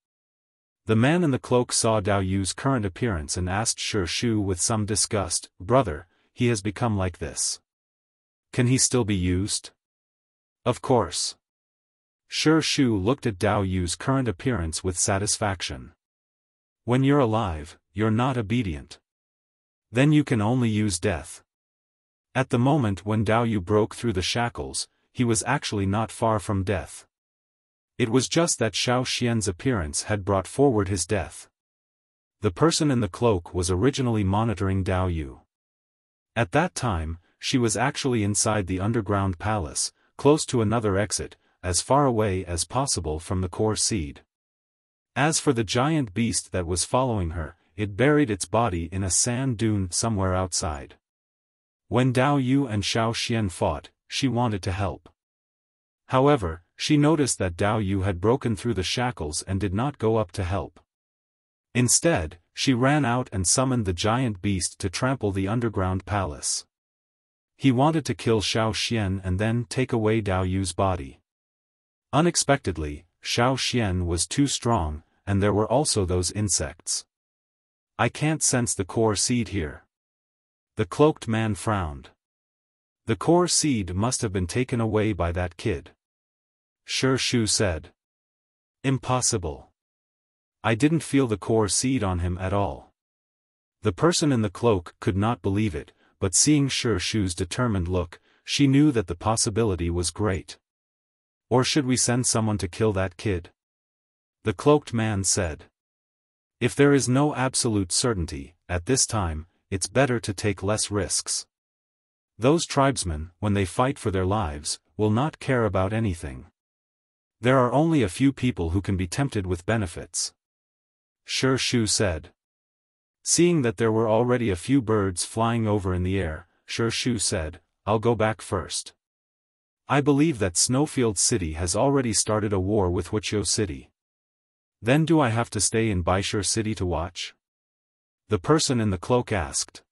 The man in the cloak saw Dao Yu's current appearance and asked Shi Shu with some disgust, "Brother, he has become like this. Can he still be used?" "Of course." Shi Shu looked at Dao Yu's current appearance with satisfaction. "When you're alive, you're not obedient. Then you can only use death." At the moment when Dao Yu broke through the shackles, he was actually not far from death. It was just that Xiao Xian's appearance had brought forward his death. The person in the cloak was originally monitoring Dao Yu. At that time, she was actually inside the underground palace, close to another exit, as far away as possible from the core seed. As for the giant beast that was following her, it buried its body in a sand dune somewhere outside. When Dao Yu and Xiao Xian fought, she wanted to help. However, she noticed that Dao Yu had broken through the shackles and did not go up to help. Instead, she ran out and summoned the giant beast to trample the underground palace. He wanted to kill Xiao Xian and then take away Dao Yu's body. Unexpectedly, Xiao Xian was too strong, and there were also those insects. "I can't sense the core seed here." The cloaked man frowned. "The core seed must have been taken away by that kid." Shi Shu said. "Impossible. I didn't feel the core seed on him at all." The person in the cloak could not believe it, but seeing Shi Shu's determined look, she knew that the possibility was great. "Or should we send someone to kill that kid?" The cloaked man said. "If there is no absolute certainty, at this time, it's better to take less risks. Those tribesmen, when they fight for their lives, will not care about anything. There are only a few people who can be tempted with benefits." Shi Shu said. Seeing that there were already a few birds flying over in the air, Shi Shu said, "I'll go back first. I believe that Snowfield City has already started a war with Huqiu City. Then do I have to stay in Baishur City to watch?" The person in the cloak asked.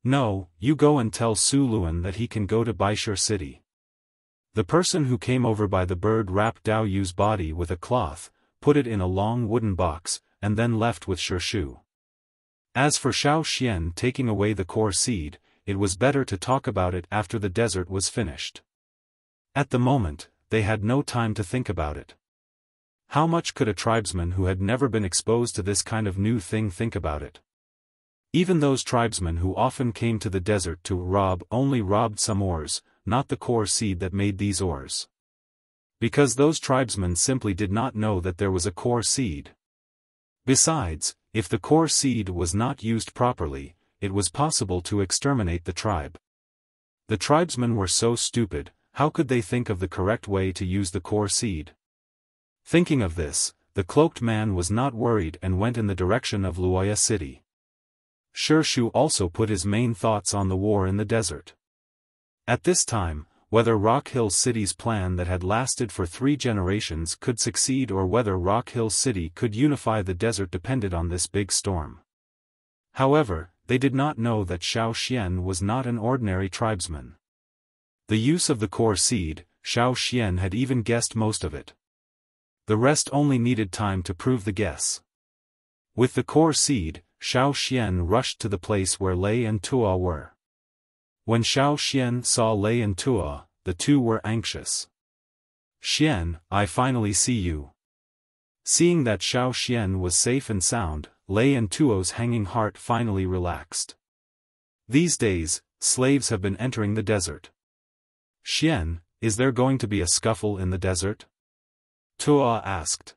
"No, you go and tell Su Luan that he can go to Baishur City." The person who came over by the bird wrapped Dao Yu's body with a cloth, put it in a long wooden box, and then left with Shi Shu. As for Xiao Xian taking away the core seed, it was better to talk about it after the desert was finished. At the moment, they had no time to think about it. How much could a tribesman who had never been exposed to this kind of new thing think about it? Even those tribesmen who often came to the desert to rob only robbed some ores, not the core seed that made these ores. Because those tribesmen simply did not know that there was a core seed. Besides, if the core seed was not used properly, it was possible to exterminate the tribe. The tribesmen were so stupid, how could they think of the correct way to use the core seed? Thinking of this, the cloaked man was not worried and went in the direction of Luoya City. Shi Shu also put his main thoughts on the war in the desert. At this time, whether Rock Hill City's plan that had lasted for 3 generations could succeed or whether Rock Hill City could unify the desert depended on this big storm. However, they did not know that Xiao Xian was not an ordinary tribesman. The use of the core seed, Xiao Xian had even guessed most of it. The rest only needed time to prove the guess. With the core seed, Xiao Xian rushed to the place where Lei and Tua were. When Xiao Xian saw Lei and Tua, the two were anxious. "Xian, I finally see you." Seeing that Xiao Xian was safe and sound, Lei and Tuo's hanging heart finally relaxed. These days, slaves have been entering the desert. "Xian, is there going to be a scuffle in the desert?" Tua asked.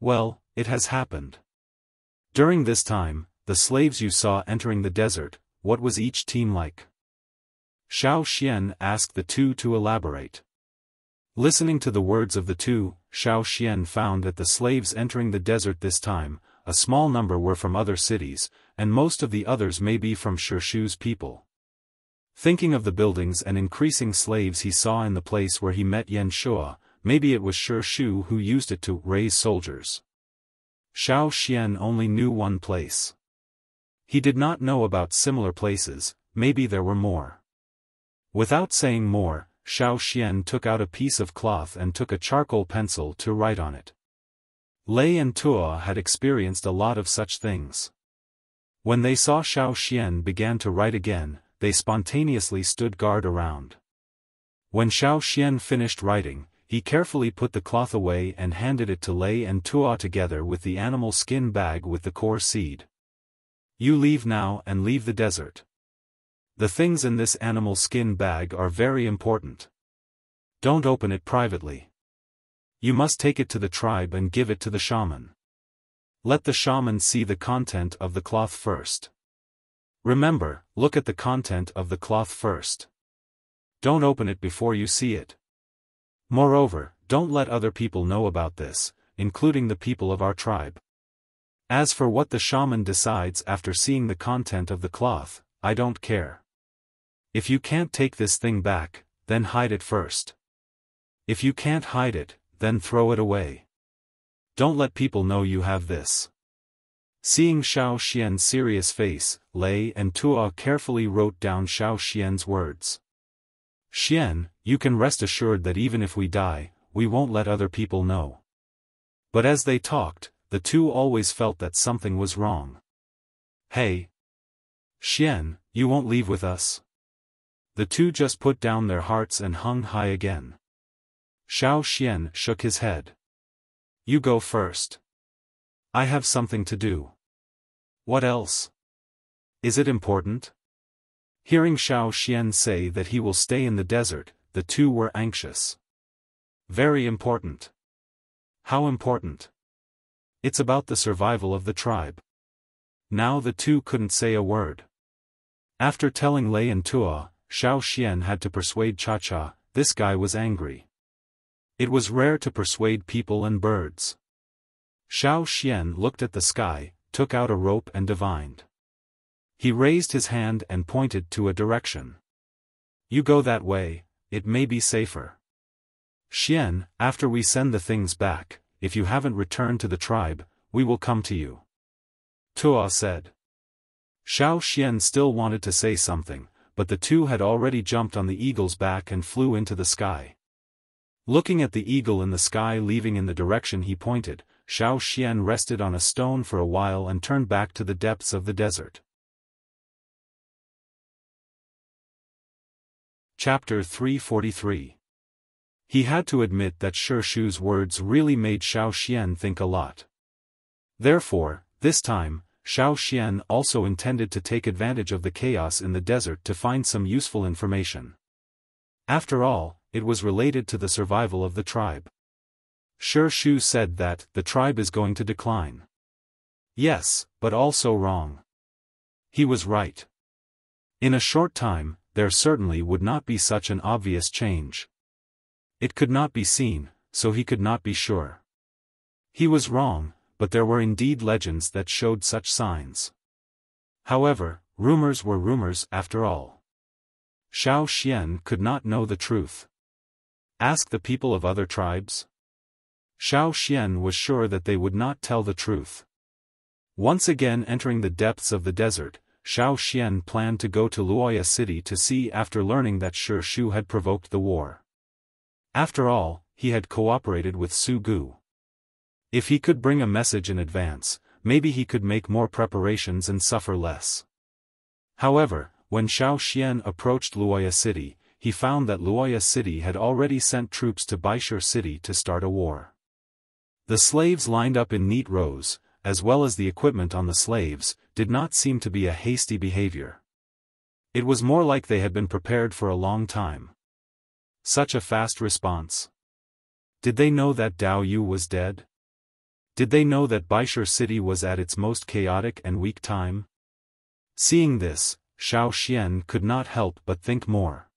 "Well, it has happened. During this time, the slaves you saw entering the desert, what was each team like?" Xiao Xian asked the two to elaborate. Listening to the words of the two, Xiao Xian found that the slaves entering the desert this time, a small number were from other cities, and most of the others may be from Shi Shu's people. Thinking of the buildings and increasing slaves he saw in the place where he met Yan Shua, maybe it was Shi Shu who used it to raise soldiers. Xiao Xian only knew one place. He did not know about similar places, maybe there were more. Without saying more, Xiao Xian took out a piece of cloth and took a charcoal pencil to write on it. Lei and Tuo had experienced a lot of such things. When they saw Xiao Xian began to write again, they spontaneously stood guard around. When Xiao Xian finished writing, he carefully put the cloth away and handed it to Lei and Tuo together with the animal skin bag with the core seed. You leave now and leave the desert. The things in this animal skin bag are very important. Don't open it privately. You must take it to the tribe and give it to the shaman. Let the shaman see the content of the cloth first. Remember, look at the content of the cloth first. Don't open it before you see it. Moreover, don't let other people know about this, including the people of our tribe. As for what the shaman decides after seeing the content of the cloth, I don't care. If you can't take this thing back, then hide it first. If you can't hide it, then throw it away. Don't let people know you have this. Seeing Xiao Xian's serious face, Lei and Tuo carefully wrote down Xiao Xian's words. Xian, you can rest assured that even if we die, we won't let other people know. But as they talked, the two always felt that something was wrong. Hey! Xian, you won't leave with us? The two just put down their hearts and hung high again. Xiao Xian shook his head. You go first. I have something to do. What else? Is it important? Hearing Xiao Xian say that he will stay in the desert, the two were anxious. Very important. How important? It's about the survival of the tribe. Now the two couldn't say a word. After telling Lei and Tuo, Xiao Xian had to persuade Cha-Cha. This guy was angry. It was rare to persuade people and birds. Xiao Xian looked at the sky, took out a rope and divined. He raised his hand and pointed to a direction. You go that way, it may be safer. Xian, after we send the things back, if you haven't returned to the tribe, we will come to you. Tuo said. Xiao Xian still wanted to say something, but the two had already jumped on the eagle's back and flew into the sky. Looking at the eagle in the sky leaving in the direction he pointed, Xiao Xian rested on a stone for a while and turned back to the depths of the desert. Chapter 343. He had to admit that Shi Shu's words really made Xiao Xian think a lot. Therefore, this time, Xiao Xian also intended to take advantage of the chaos in the desert to find some useful information. After all, it was related to the survival of the tribe. Shi Shu said that the tribe is going to decline. Yes, but also wrong. He was right. In a short time, there certainly would not be such an obvious change. It could not be seen, so he could not be sure. He was wrong, but there were indeed legends that showed such signs. However, rumors were rumors after all. Xiao Xian could not know the truth. Ask the people of other tribes? Xiao Xian was sure that they would not tell the truth. Once again entering the depths of the desert, Xiao Xian planned to go to Luoya City to see after learning that Shi Shu had provoked the war. After all, he had cooperated with Su Gu. If he could bring a message in advance, maybe he could make more preparations and suffer less. However, when Xiao Xian approached Luoya City, he found that Luoya City had already sent troops to Baishur City to start a war. The slaves lined up in neat rows, as well as the equipment on the slaves, did not seem to be a hasty behavior. It was more like they had been prepared for a long time. Such a fast response. Did they know that Dao Yu was dead? Did they know that Baishur City was at its most chaotic and weak time? Seeing this, Xiao Xian could not help but think more.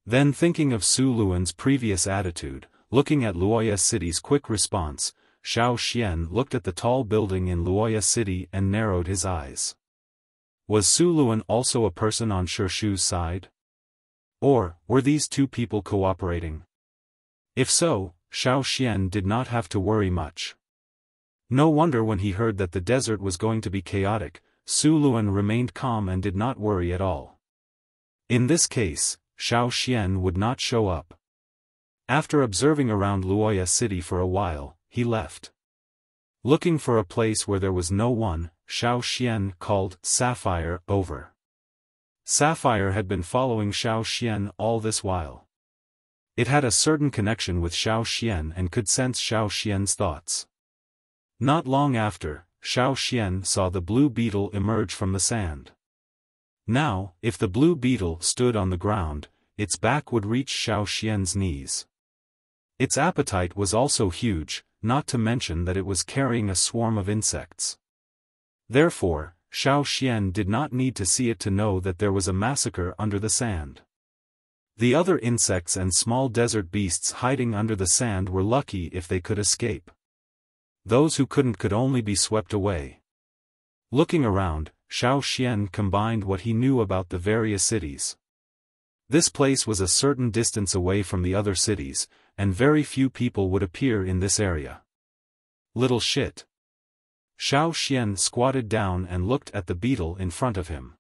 Then thinking of Su Luan's previous attitude, looking at Luoya City's quick response, Xiao Xian looked at the tall building in Luoya City and narrowed his eyes. Was Su Luan also a person on Shi Shu's side? Or, were these two people cooperating? If so, Xiao Xian did not have to worry much. No wonder when he heard that the desert was going to be chaotic, Su Luan remained calm and did not worry at all. In this case, Xiao Xian would not show up. After observing around Luoya city for a while, he left. Looking for a place where there was no one, Xiao Xian called Sapphire over. Sapphire had been following Xiao Xian all this while. It had a certain connection with Xiao Xian and could sense Xiao Xian's thoughts. Not long after, Xiao Xian saw the blue beetle emerge from the sand. Now, if the blue beetle stood on the ground, its back would reach Xiao Xian's knees. Its appetite was also huge, not to mention that it was carrying a swarm of insects. Therefore, Xiao Xian did not need to see it to know that there was a massacre under the sand. The other insects and small desert beasts hiding under the sand were lucky if they could escape. Those who couldn't could only be swept away. Looking around, Xiao Xian combined what he knew about the various cities. This place was a certain distance away from the other cities, and very few people would appear in this area. Little shit. Xiao Xian squatted down and looked at the beetle in front of him.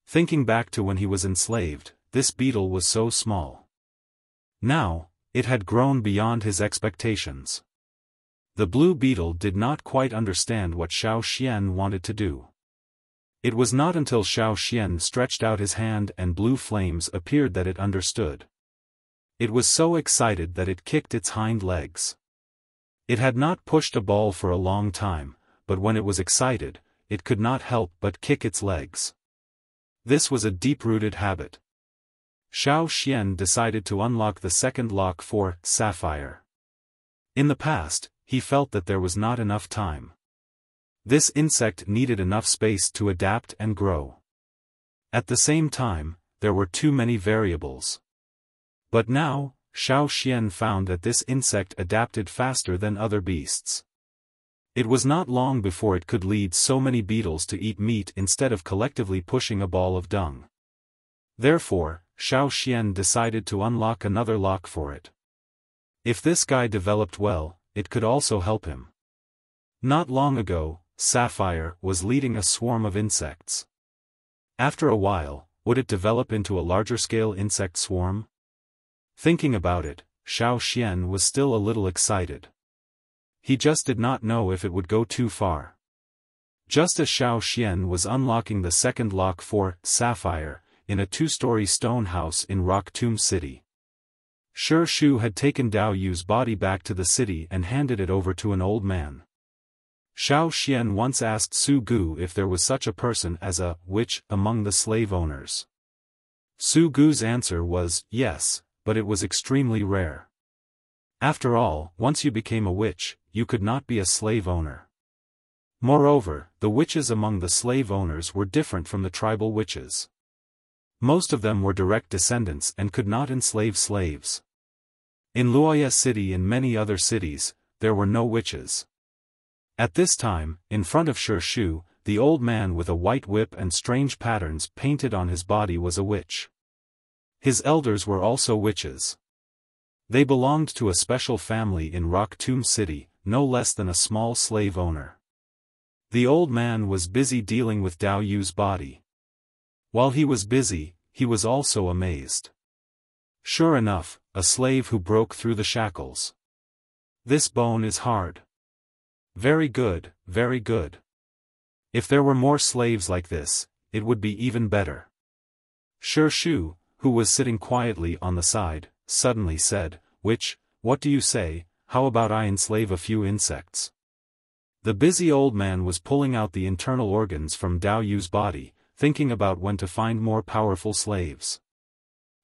Thinking back to when he was enslaved, this beetle was so small. Now, it had grown beyond his expectations. The blue beetle did not quite understand what Xiao Xian wanted to do. It was not until Xiao Xian stretched out his hand and blue flames appeared that it understood. It was so excited that it kicked its hind legs. It had not pushed a ball for a long time, but when it was excited, it could not help but kick its legs. This was a deep-rooted habit. Xiao Xian decided to unlock the second lock for Sapphire. In the past, he felt that there was not enough time. This insect needed enough space to adapt and grow. At the same time, there were too many variables. But now, Xiao Xian found that this insect adapted faster than other beasts. It was not long before it could lead so many beetles to eat meat instead of collectively pushing a ball of dung. Therefore, Xiao Xian decided to unlock another lock for it. If this guy developed well, it could also help him. Not long ago, Sapphire was leading a swarm of insects. After a while, would it develop into a larger-scale insect swarm? Thinking about it, Xiao Xian was still a little excited. He just did not know if it would go too far. Just as Xiao Xian was unlocking the second lock for Sapphire, in a two-story stone house in Rock Tomb City. Shi Shu had taken Dao Yu's body back to the city and handed it over to an old man. Xiao Xian once asked Su Gu if there was such a person as a witch among the slave owners. Su Gu's answer was yes, but it was extremely rare. After all, once you became a witch, you could not be a slave owner. Moreover, the witches among the slave owners were different from the tribal witches. Most of them were direct descendants and could not enslave slaves. In Luoya City and many other cities, there were no witches. At this time, in front of Shi Shu, the old man with a white whip and strange patterns painted on his body was a witch. His elders were also witches. They belonged to a special family in Rock Tomb City, no less than a small slave owner. The old man was busy dealing with Dao Yu's body. While he was busy, he was also amazed. Sure enough, a slave who broke through the shackles. This bone is hard. Very good, very good. If there were more slaves like this, it would be even better. Shi Shu, who was sitting quietly on the side, suddenly said, "Witch, what do you say, how about I enslave a few insects?" The busy old man was pulling out the internal organs from Dao Yu's body, thinking about when to find more powerful slaves.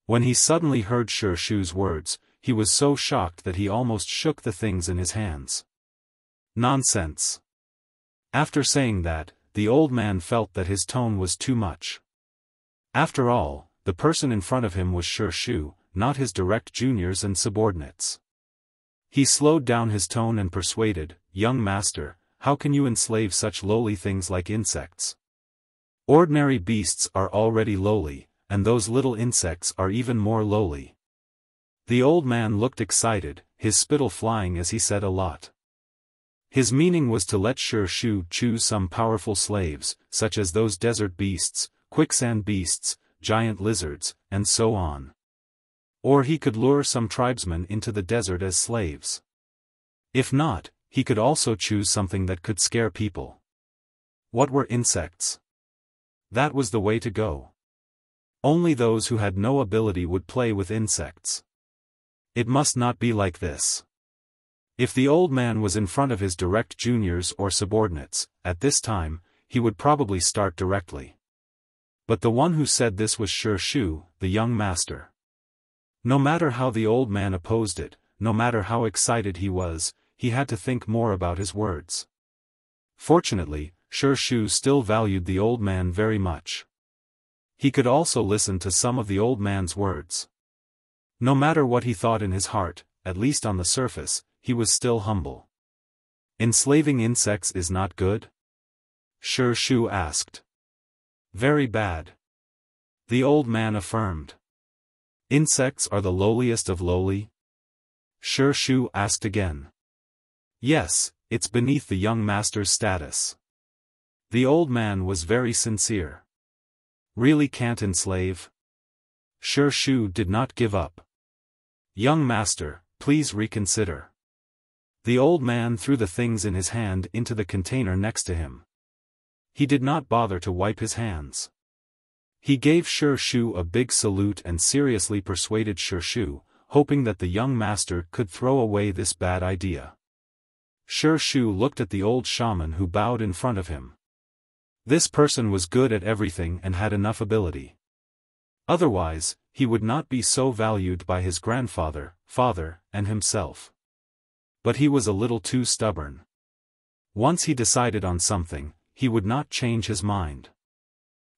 When he suddenly heard Shi Shu's words, he was so shocked that he almost shook the things in his hands. Nonsense. After saying that, the old man felt that his tone was too much. After all, the person in front of him was Shi Shu, not his direct juniors and subordinates. He slowed down his tone and persuaded, "Young master, how can you enslave such lowly things like insects? Ordinary beasts are already lowly, and those little insects are even more lowly." The old man looked excited, his spittle flying as he said a lot. His meaning was to let Shi Shu choose some powerful slaves, such as those desert beasts, quicksand beasts, giant lizards, and so on. Or he could lure some tribesmen into the desert as slaves. If not, he could also choose something that could scare people. What were insects? That was the way to go. Only those who had no ability would play with insects. It must not be like this. If the old man was in front of his direct juniors or subordinates, at this time, he would probably start directly. But the one who said this was Shi Shu, the young master. No matter how the old man opposed it, no matter how excited he was, he had to think more about his words. Fortunately, Shi Shu still valued the old man very much. He could also listen to some of the old man's words. No matter what he thought in his heart, at least on the surface, he was still humble. Enslaving insects is not good? Shi Shu asked. Very bad. The old man affirmed. Insects are the lowliest of lowly? Shi Shu asked again. Yes, it's beneath the young master's status. The old man was very sincere. Really can't enslave? Shi Shu did not give up. Young master, please reconsider. The old man threw the things in his hand into the container next to him. He did not bother to wipe his hands. He gave Shi Shu a big salute and seriously persuaded Shi Shu, hoping that the young master could throw away this bad idea. Shi Shu looked at the old shaman who bowed in front of him. This person was good at everything and had enough ability. Otherwise, he would not be so valued by his grandfather, father, and himself. But he was a little too stubborn. Once he decided on something, he would not change his mind.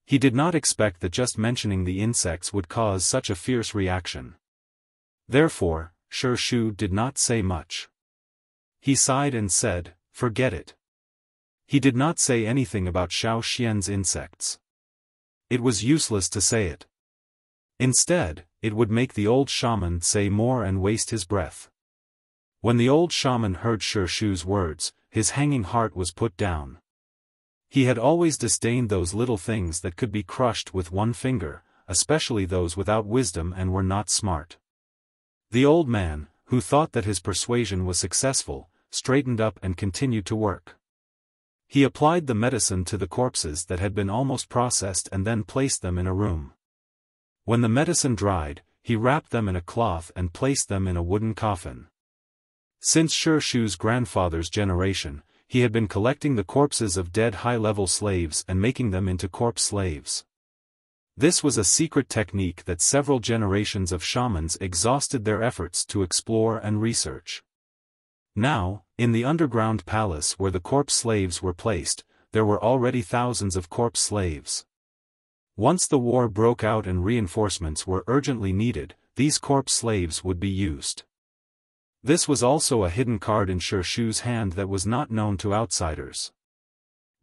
He did not expect that just mentioning the insects would cause such a fierce reaction. Therefore, Shi Shu did not say much. He sighed and said, "Forget it." He did not say anything about Xiao Xian's insects. It was useless to say it. Instead, it would make the old shaman say more and waste his breath. When the old shaman heard Shi Shu's words, his hanging heart was put down. He had always disdained those little things that could be crushed with one finger, especially those without wisdom and were not smart. The old man, who thought that his persuasion was successful, straightened up and continued to work. He applied the medicine to the corpses that had been almost processed and then placed them in a room. When the medicine dried, he wrapped them in a cloth and placed them in a wooden coffin. Since Shi Shu's grandfather's generation, he had been collecting the corpses of dead high-level slaves and making them into corpse slaves. This was a secret technique that several generations of shamans exhausted their efforts to explore and research. Now, in the underground palace where the corpse slaves were placed, there were already thousands of corpse slaves. Once the war broke out and reinforcements were urgently needed, these corpse slaves would be used. This was also a hidden card in Shi Shu's hand that was not known to outsiders.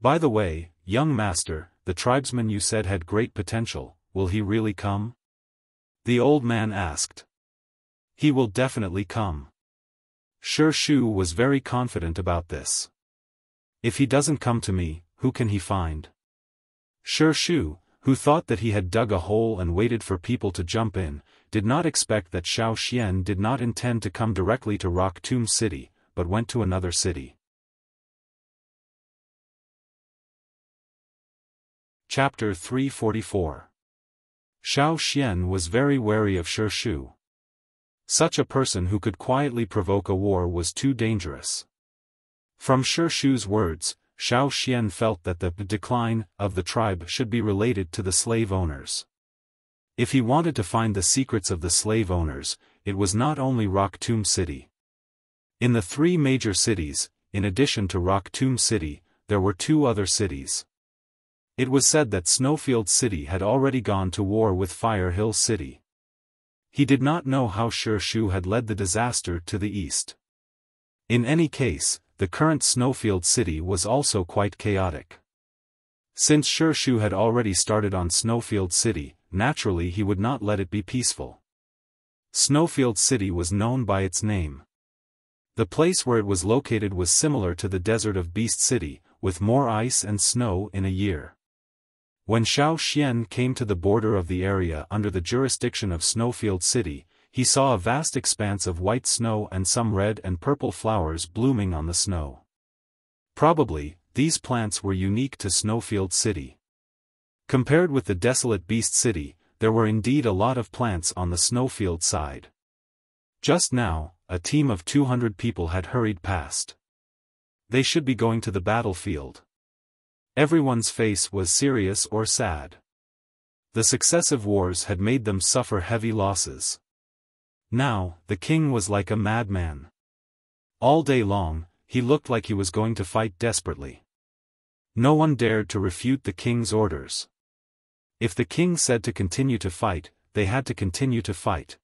By the way, young master, the tribesman you said had great potential, will he really come? The old man asked. He will definitely come. Shi Shu was very confident about this. If he doesn't come to me, who can he find? Shi Shu, who thought that he had dug a hole and waited for people to jump in, did not expect that Xiao Xian did not intend to come directly to Rock Tomb City, but went to another city. Chapter 344. Xiao Xian was very wary of Shi Shu. Such a person who could quietly provoke a war was too dangerous. From Shi Shu's words, Xiao Xian felt that the decline of the tribe should be related to the slave owners. If he wanted to find the secrets of the slave owners, it was not only Rock Tomb City. In the three major cities, in addition to Rock Tomb City, there were two other cities. It was said that Snowfield City had already gone to war with Fire Hill City. He did not know how Shi Shu had led the disaster to the east. In any case, the current Snowfield City was also quite chaotic. Since Shi Shu had already started on Snowfield City, naturally he would not let it be peaceful. Snowfield City was known by its name. The place where it was located was similar to the desert of Beast City, with more ice and snow in a year. When Xiao Xian came to the border of the area under the jurisdiction of Snowfield City, he saw a vast expanse of white snow and some red and purple flowers blooming on the snow. Probably, these plants were unique to Snowfield City. Compared with the desolate Beast City, there were indeed a lot of plants on the Snowfield side. Just now, a team of 200 people had hurried past. They should be going to the battlefield. Everyone's face was serious or sad. The successive wars had made them suffer heavy losses. Now, the king was like a madman. All day long, he looked like he was going to fight desperately. No one dared to refute the king's orders. If the king said to continue to fight, they had to continue to fight.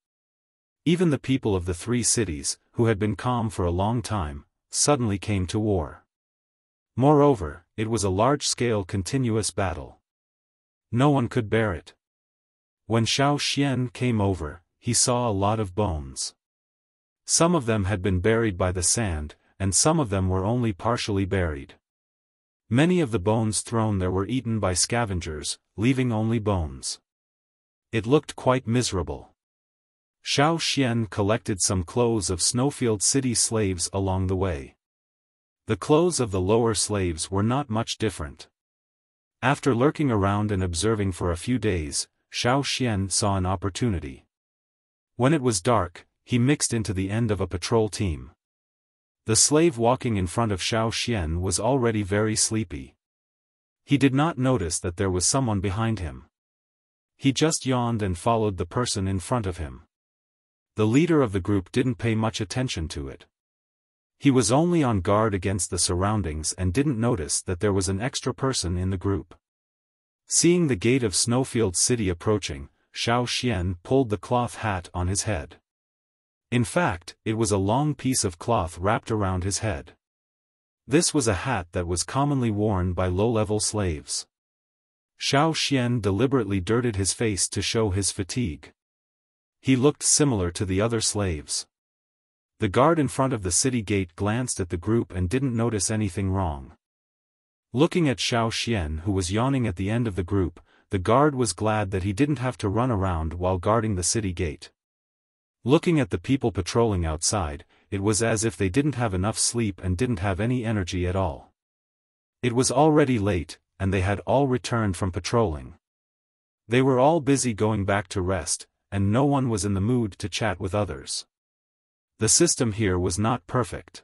Even the people of the three cities, who had been calm for a long time, suddenly came to war. Moreover, it was a large-scale continuous battle. No one could bear it. When Xiao Xian came over, he saw a lot of bones. Some of them had been buried by the sand, and some of them were only partially buried. Many of the bones thrown there were eaten by scavengers, leaving only bones. It looked quite miserable. Xiao Xian collected some clothes of Snowfield City slaves along the way. The clothes of the lower slaves were not much different. After lurking around and observing for a few days, Xiao Xian saw an opportunity. When it was dark, he mixed into the end of a patrol team. The slave walking in front of Xiao Xian was already very sleepy. He did not notice that there was someone behind him. He just yawned and followed the person in front of him. The leader of the group didn't pay much attention to it. He was only on guard against the surroundings and didn't notice that there was an extra person in the group. Seeing the gate of Snowfield City approaching, Xiao Xian pulled the cloth hat on his head. In fact, it was a long piece of cloth wrapped around his head. This was a hat that was commonly worn by low-level slaves. Xiao Xian deliberately dirted his face to show his fatigue. He looked similar to the other slaves. The guard in front of the city gate glanced at the group and didn't notice anything wrong. Looking at Xiao Xian, who was yawning at the end of the group, the guard was glad that he didn't have to run around while guarding the city gate. Looking at the people patrolling outside, it was as if they didn't have enough sleep and didn't have any energy at all. It was already late, and they had all returned from patrolling. They were all busy going back to rest, and no one was in the mood to chat with others. The system here was not perfect.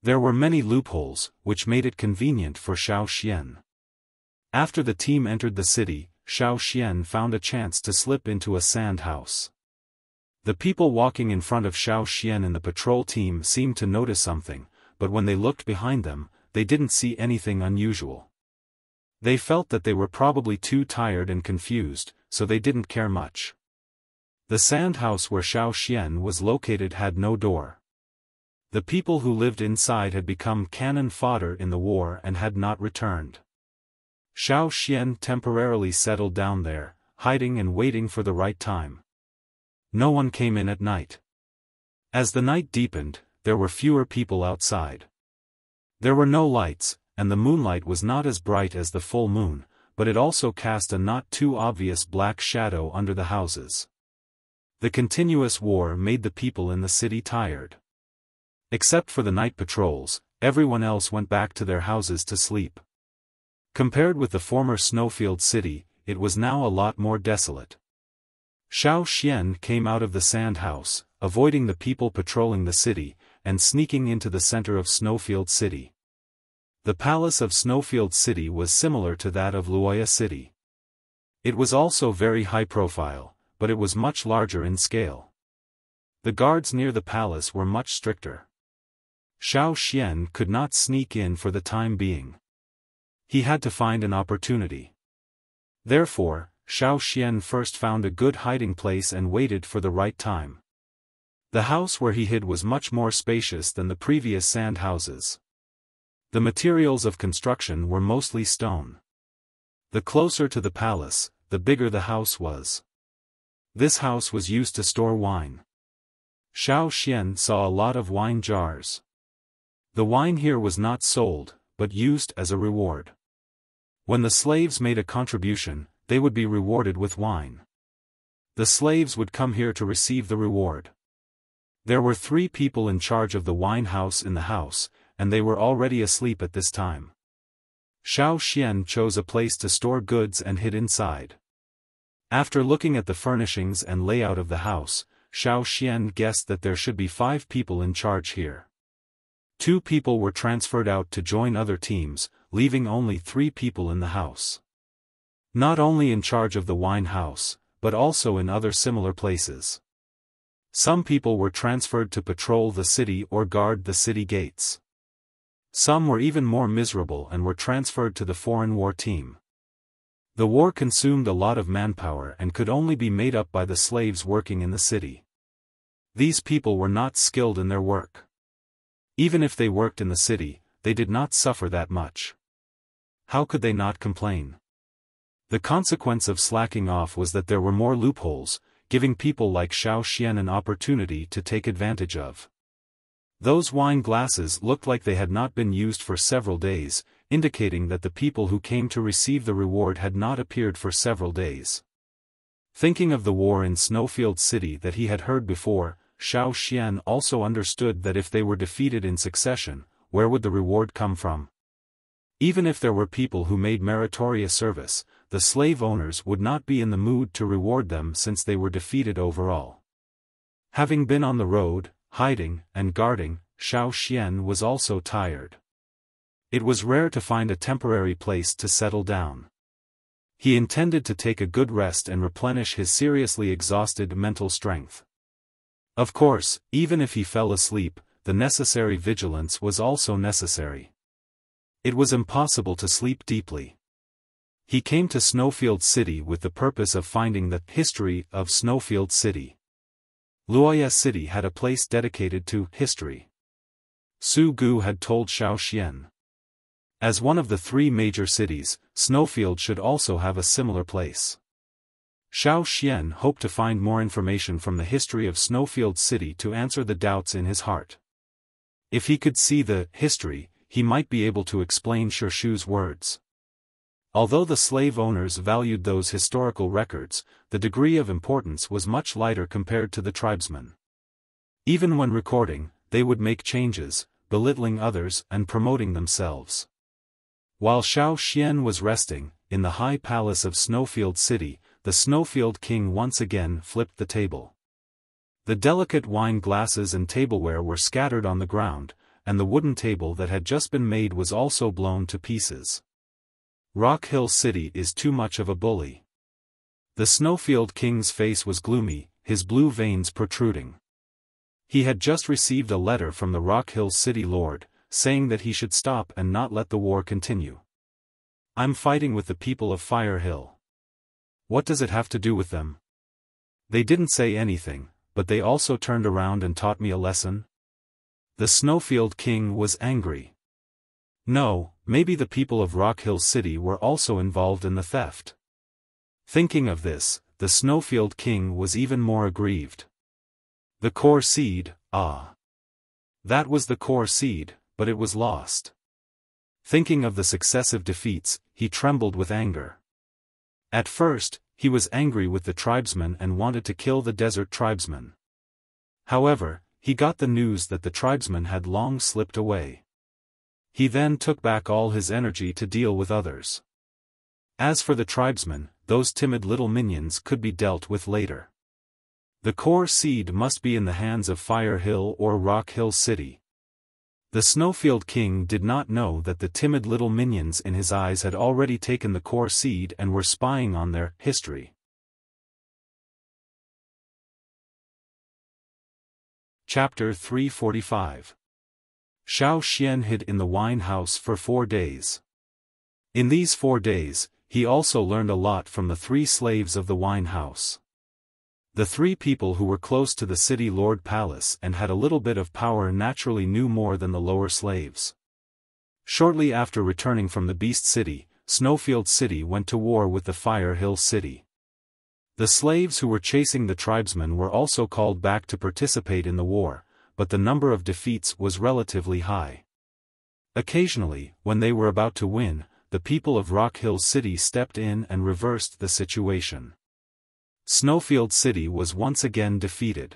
There were many loopholes, which made it convenient for Xiao Xian. After the team entered the city, Xiao Xian found a chance to slip into a sand house. The people walking in front of Xiao Xian in the patrol team seemed to notice something, but when they looked behind them, they didn't see anything unusual. They felt that they were probably too tired and confused, so they didn't care much. The sand house where Xiao Xian was located had no door. The people who lived inside had become cannon fodder in the war and had not returned. Xiao Xian temporarily settled down there, hiding and waiting for the right time. No one came in at night. As the night deepened, there were fewer people outside. There were no lights, and the moonlight was not as bright as the full moon, but it also cast a not too obvious black shadow under the houses. The continuous war made the people in the city tired. Except for the night patrols, everyone else went back to their houses to sleep. Compared with the former Snowfield City, it was now a lot more desolate. Xiao Xian came out of the sand house, avoiding the people patrolling the city, and sneaking into the center of Snowfield City. The palace of Snowfield City was similar to that of Luoya City. It was also very high profile, but it was much larger in scale. The guards near the palace were much stricter. Xiao Xian could not sneak in for the time being. He had to find an opportunity. Therefore, Xiao Xian first found a good hiding place and waited for the right time. The house where he hid was much more spacious than the previous sand houses. The materials of construction were mostly stone. The closer to the palace, the bigger the house was. This house was used to store wine. Xiao Xian saw a lot of wine jars. The wine here was not sold, but used as a reward. When the slaves made a contribution, they would be rewarded with wine. The slaves would come here to receive the reward. There were 3 people in charge of the wine house in the house, and they were already asleep at this time. Xiao Xian chose a place to store goods and hid inside. After looking at the furnishings and layout of the house, Xiao Xian guessed that there should be 5 people in charge here. 2 people were transferred out to join other teams, leaving only 3 people in the house. Not only in charge of the wine house, but also in other similar places. Some people were transferred to patrol the city or guard the city gates. Some were even more miserable and were transferred to the foreign war team. The war consumed a lot of manpower and could only be made up by the slaves working in the city. These people were not skilled in their work. Even if they worked in the city, they did not suffer that much. How could they not complain? The consequence of slacking off was that there were more loopholes, giving people like Xiao Xian an opportunity to take advantage of. Those wine glasses looked like they had not been used for several days, indicating that the people who came to receive the reward had not appeared for several days. Thinking of the war in Snowfield City that he had heard before, Xiao Xian also understood that if they were defeated in succession, where would the reward come from? Even if there were people who made meritorious service, the slave owners would not be in the mood to reward them since they were defeated overall. Having been on the road, hiding, and guarding, Xiao Xian was also tired. It was rare to find a temporary place to settle down. He intended to take a good rest and replenish his seriously exhausted mental strength. Of course, even if he fell asleep, the necessary vigilance was also necessary. It was impossible to sleep deeply. He came to Snowfield City with the purpose of finding the history of Snowfield City. Luoyang City had a place dedicated to history. Su Gu had told Xiao Xian. As one of the 3 major cities, Snowfield should also have a similar place. Xiao Xian hoped to find more information from the history of Snowfield City to answer the doubts in his heart. If he could see the history, he might be able to explain Shishu's words. Although the slave owners valued those historical records, the degree of importance was much lighter compared to the tribesmen. Even when recording, they would make changes, belittling others and promoting themselves. While Xiao Xian was resting, in the high palace of Snowfield City, the Snowfield King once again flipped the table. The delicate wine glasses and tableware were scattered on the ground, and the wooden table that had just been made was also blown to pieces. Rock Hill City is too much of a bully. The Snowfield King's face was gloomy, his blue veins protruding. He had just received a letter from the Rock Hill City Lord, saying that he should stop and not let the war continue. I'm fighting with the people of Fire Hill. What does it have to do with them? They didn't say anything, but they also turned around and taught me a lesson. The Snowfield King was angry. No, maybe the people of Rock Hill City were also involved in the theft. Thinking of this, the Snowfield King was even more aggrieved. The core seed, ah. That was the core seed, but it was lost. Thinking of the successive defeats, he trembled with anger. At first, he was angry with the tribesmen and wanted to kill the desert tribesmen. However, he got the news that the tribesmen had long slipped away. He then took back all his energy to deal with others. As for the tribesmen, those timid little minions could be dealt with later. The core seed must be in the hands of Fire Hill or Rock Hill City. The Snowfield King did not know that the timid little minions in his eyes had already taken the core seed and were spying on their history. Chapter 345. Xiao Xian hid in the wine house for 4 days. In these 4 days, he also learned a lot from the 3 slaves of the wine house. The 3 people who were close to the city lord palace and had a little bit of power naturally knew more than the lower slaves. Shortly after returning from the Beast City, Snowfield City went to war with the Fire Hill City. The slaves who were chasing the tribesmen were also called back to participate in the war, but the number of defeats was relatively high. Occasionally, when they were about to win, the people of Rock Hill City stepped in and reversed the situation. Snowfield City was once again defeated.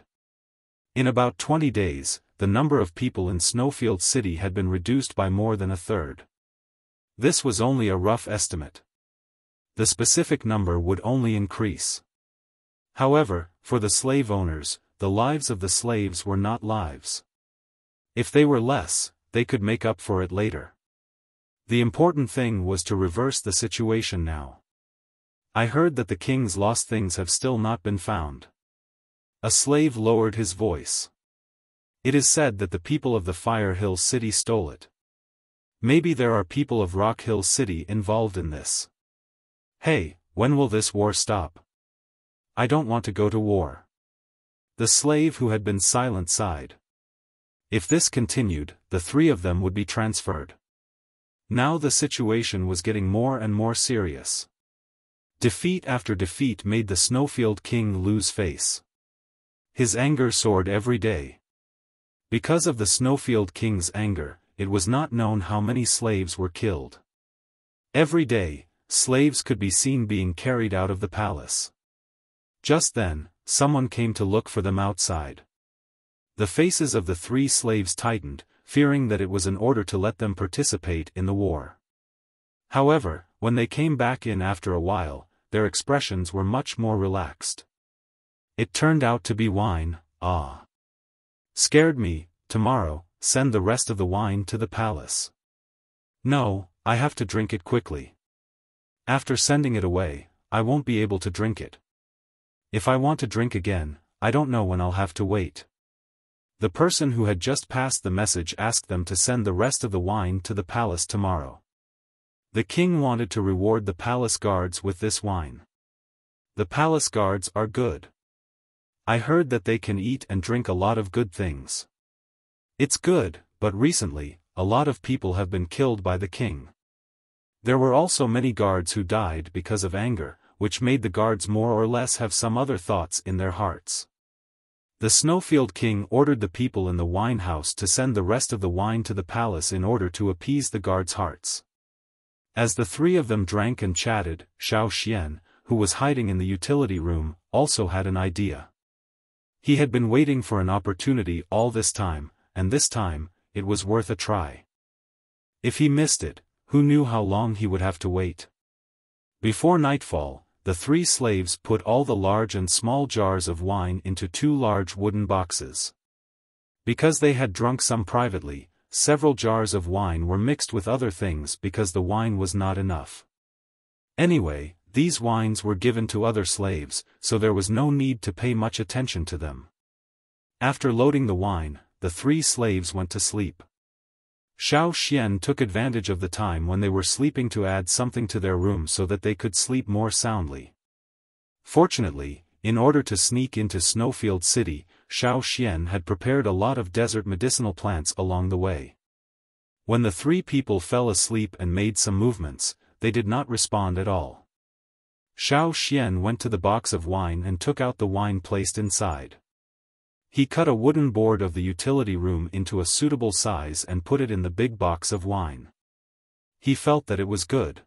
In about 20 days, the number of people in Snowfield City had been reduced by more than a third. This was only a rough estimate. The specific number would only increase. However, for the slave owners, the lives of the slaves were not lives. If they were less, they could make up for it later. The important thing was to reverse the situation now. I heard that the king's lost things have still not been found. A slave lowered his voice. It is said that the people of the Fire Hill City stole it. Maybe there are people of Rock Hill City involved in this. Hey, when will this war stop? I don't want to go to war. The slave who had been silent sighed. If this continued, the three of them would be transferred. Now the situation was getting more and more serious. Defeat after defeat made the Snowfield King lose face. His anger soared every day. Because of the Snowfield King's anger, it was not known how many slaves were killed. Every day, slaves could be seen being carried out of the palace. Just then, someone came to look for them outside. The faces of the three slaves tightened, fearing that it was an order to let them participate in the war. However, when they came back in after a while, their expressions were much more relaxed. It turned out to be wine. Ah. Scared me. Tomorrow, send the rest of the wine to the palace. No, I have to drink it quickly. After sending it away, I won't be able to drink it. If I want to drink again, I don't know when I'll have to wait. The person who had just passed the message asked them to send the rest of the wine to the palace tomorrow. The king wanted to reward the palace guards with this wine. The palace guards are good. I heard that they can eat and drink a lot of good things. It's good, but recently, a lot of people have been killed by the king. There were also many guards who died because of anger, which made the guards more or less have some other thoughts in their hearts. The Snowfield King ordered the people in the wine house to send the rest of the wine to the palace in order to appease the guards' hearts. As the three of them drank and chatted, Xiao Xian, who was hiding in the utility room, also had an idea. He had been waiting for an opportunity all this time, and this time, it was worth a try. If he missed it, who knew how long he would have to wait? Before nightfall, the three slaves put all the large and small jars of wine into 2 large wooden boxes. Because they had drunk some privately, several jars of wine were mixed with other things because the wine was not enough. Anyway, these wines were given to other slaves, so there was no need to pay much attention to them. After loading the wine, the 3 slaves went to sleep. Xiao Xian took advantage of the time when they were sleeping to add something to their room so that they could sleep more soundly. Fortunately, in order to sneak into Snowfield City, Xiao Xian had prepared a lot of desert medicinal plants along the way. When the 3 people fell asleep and made some movements, they did not respond at all. Xiao Xian went to the box of wine and took out the wine placed inside. He cut a wooden board of the utility room into a suitable size and put it in the big box of wine. He felt that it was good.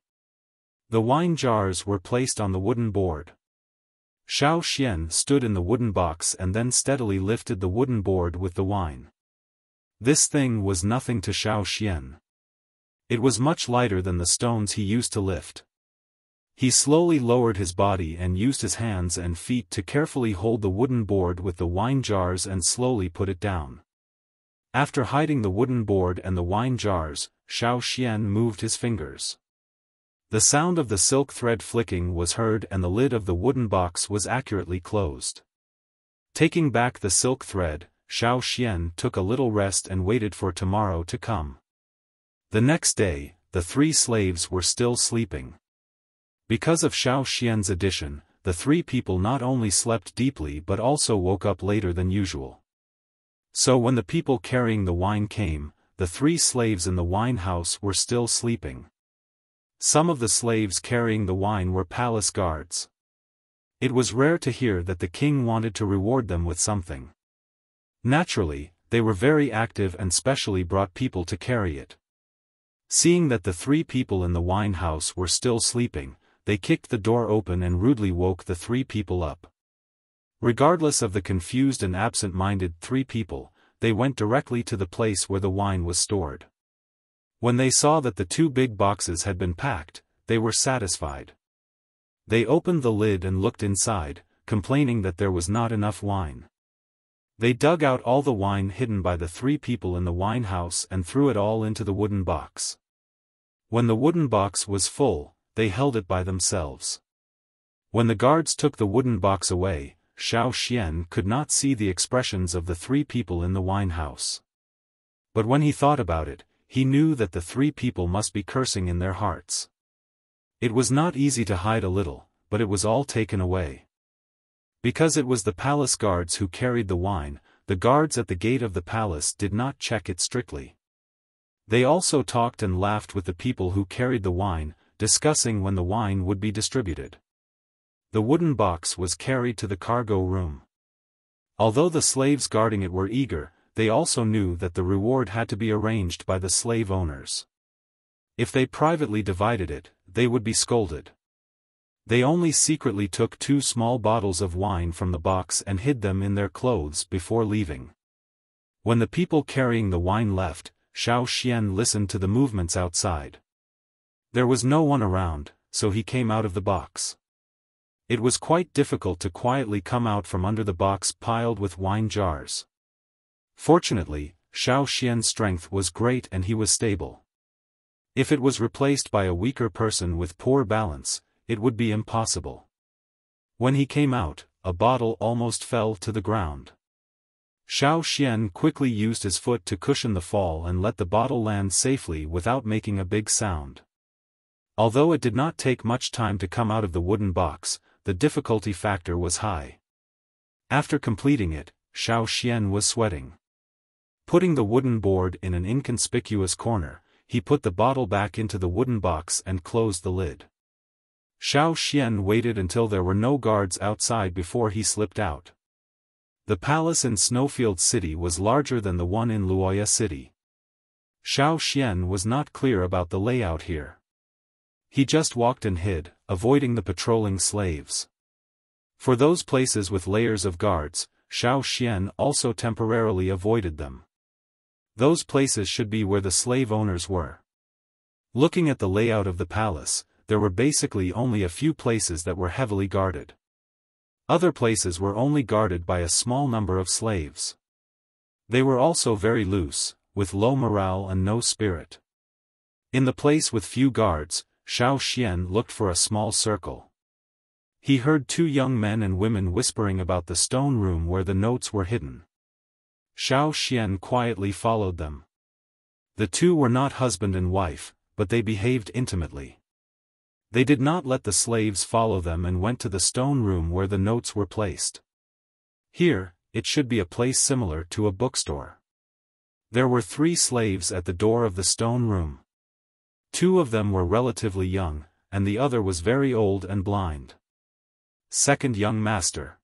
The wine jars were placed on the wooden board. Xiao Xian stood in the wooden box and then steadily lifted the wooden board with the wine. This thing was nothing to Xiao Xian. It was much lighter than the stones he used to lift. He slowly lowered his body and used his hands and feet to carefully hold the wooden board with the wine jars and slowly put it down. After hiding the wooden board and the wine jars, Xiao Xian moved his fingers. The sound of the silk thread flicking was heard and the lid of the wooden box was accurately closed. Taking back the silk thread, Xiao Xian took a little rest and waited for tomorrow to come. The next day, the 3 slaves were still sleeping. Because of Xiao Xian's addition, the 3 people not only slept deeply but also woke up later than usual. So when the people carrying the wine came, the 3 slaves in the wine house were still sleeping. Some of the slaves carrying the wine were palace guards. It was rare to hear that the king wanted to reward them with something. Naturally, they were very active and specially brought people to carry it. Seeing that the three people in the wine house were still sleeping, they kicked the door open and rudely woke the three people up. Regardless of the confused and absent-minded three people, they went directly to the place where the wine was stored. When they saw that the two big boxes had been packed, they were satisfied. They opened the lid and looked inside, complaining that there was not enough wine. They dug out all the wine hidden by the three people in the wine house and threw it all into the wooden box. When the wooden box was full, they held it by themselves. When the guards took the wooden box away, Xiao Xian could not see the expressions of the three people in the wine house. But when he thought about it, he knew that the three people must be cursing in their hearts. It was not easy to hide a little, but it was all taken away. Because it was the palace guards who carried the wine, the guards at the gate of the palace did not check it strictly. They also talked and laughed with the people who carried the wine, discussing when the wine would be distributed. The wooden box was carried to the cargo room. Although the slaves guarding it were eager, they also knew that the reward had to be arranged by the slave owners. If they privately divided it, they would be scolded. They only secretly took 2 small bottles of wine from the box and hid them in their clothes before leaving. When the people carrying the wine left, Xiao Xian listened to the movements outside. There was no one around, so he came out of the box. It was quite difficult to quietly come out from under the box piled with wine jars. Fortunately, Xiao Xian's strength was great and he was stable. If it was replaced by a weaker person with poor balance, it would be impossible. When he came out, a bottle almost fell to the ground. Xiao Xian quickly used his foot to cushion the fall and let the bottle land safely without making a big sound. Although it did not take much time to come out of the wooden box, the difficulty factor was high. After completing it, Xiao Xian was sweating. Putting the wooden board in an inconspicuous corner, he put the bottle back into the wooden box and closed the lid. Xiao Xian waited until there were no guards outside before he slipped out. The palace in Snowfield City was larger than the one in Luoya City. Xiao Xian was not clear about the layout here. He just walked and hid, avoiding the patrolling slaves. For those places with layers of guards, Xiao Xian also temporarily avoided them. Those places should be where the slave owners were. Looking at the layout of the palace, there were basically only a few places that were heavily guarded. Other places were only guarded by a small number of slaves. They were also very loose, with low morale and no spirit. In the place with few guards, Xiao Xian looked for a small circle. He heard 2 young men and women whispering about the stone room where the notes were hidden. Xiao Xian quietly followed them. The 2 were not husband and wife, but they behaved intimately. They did not let the slaves follow them and went to the stone room where the notes were placed. Here, it should be a place similar to a bookstore. There were 3 slaves at the door of the stone room. 2 of them were relatively young, and the other was very old and blind. Second young master.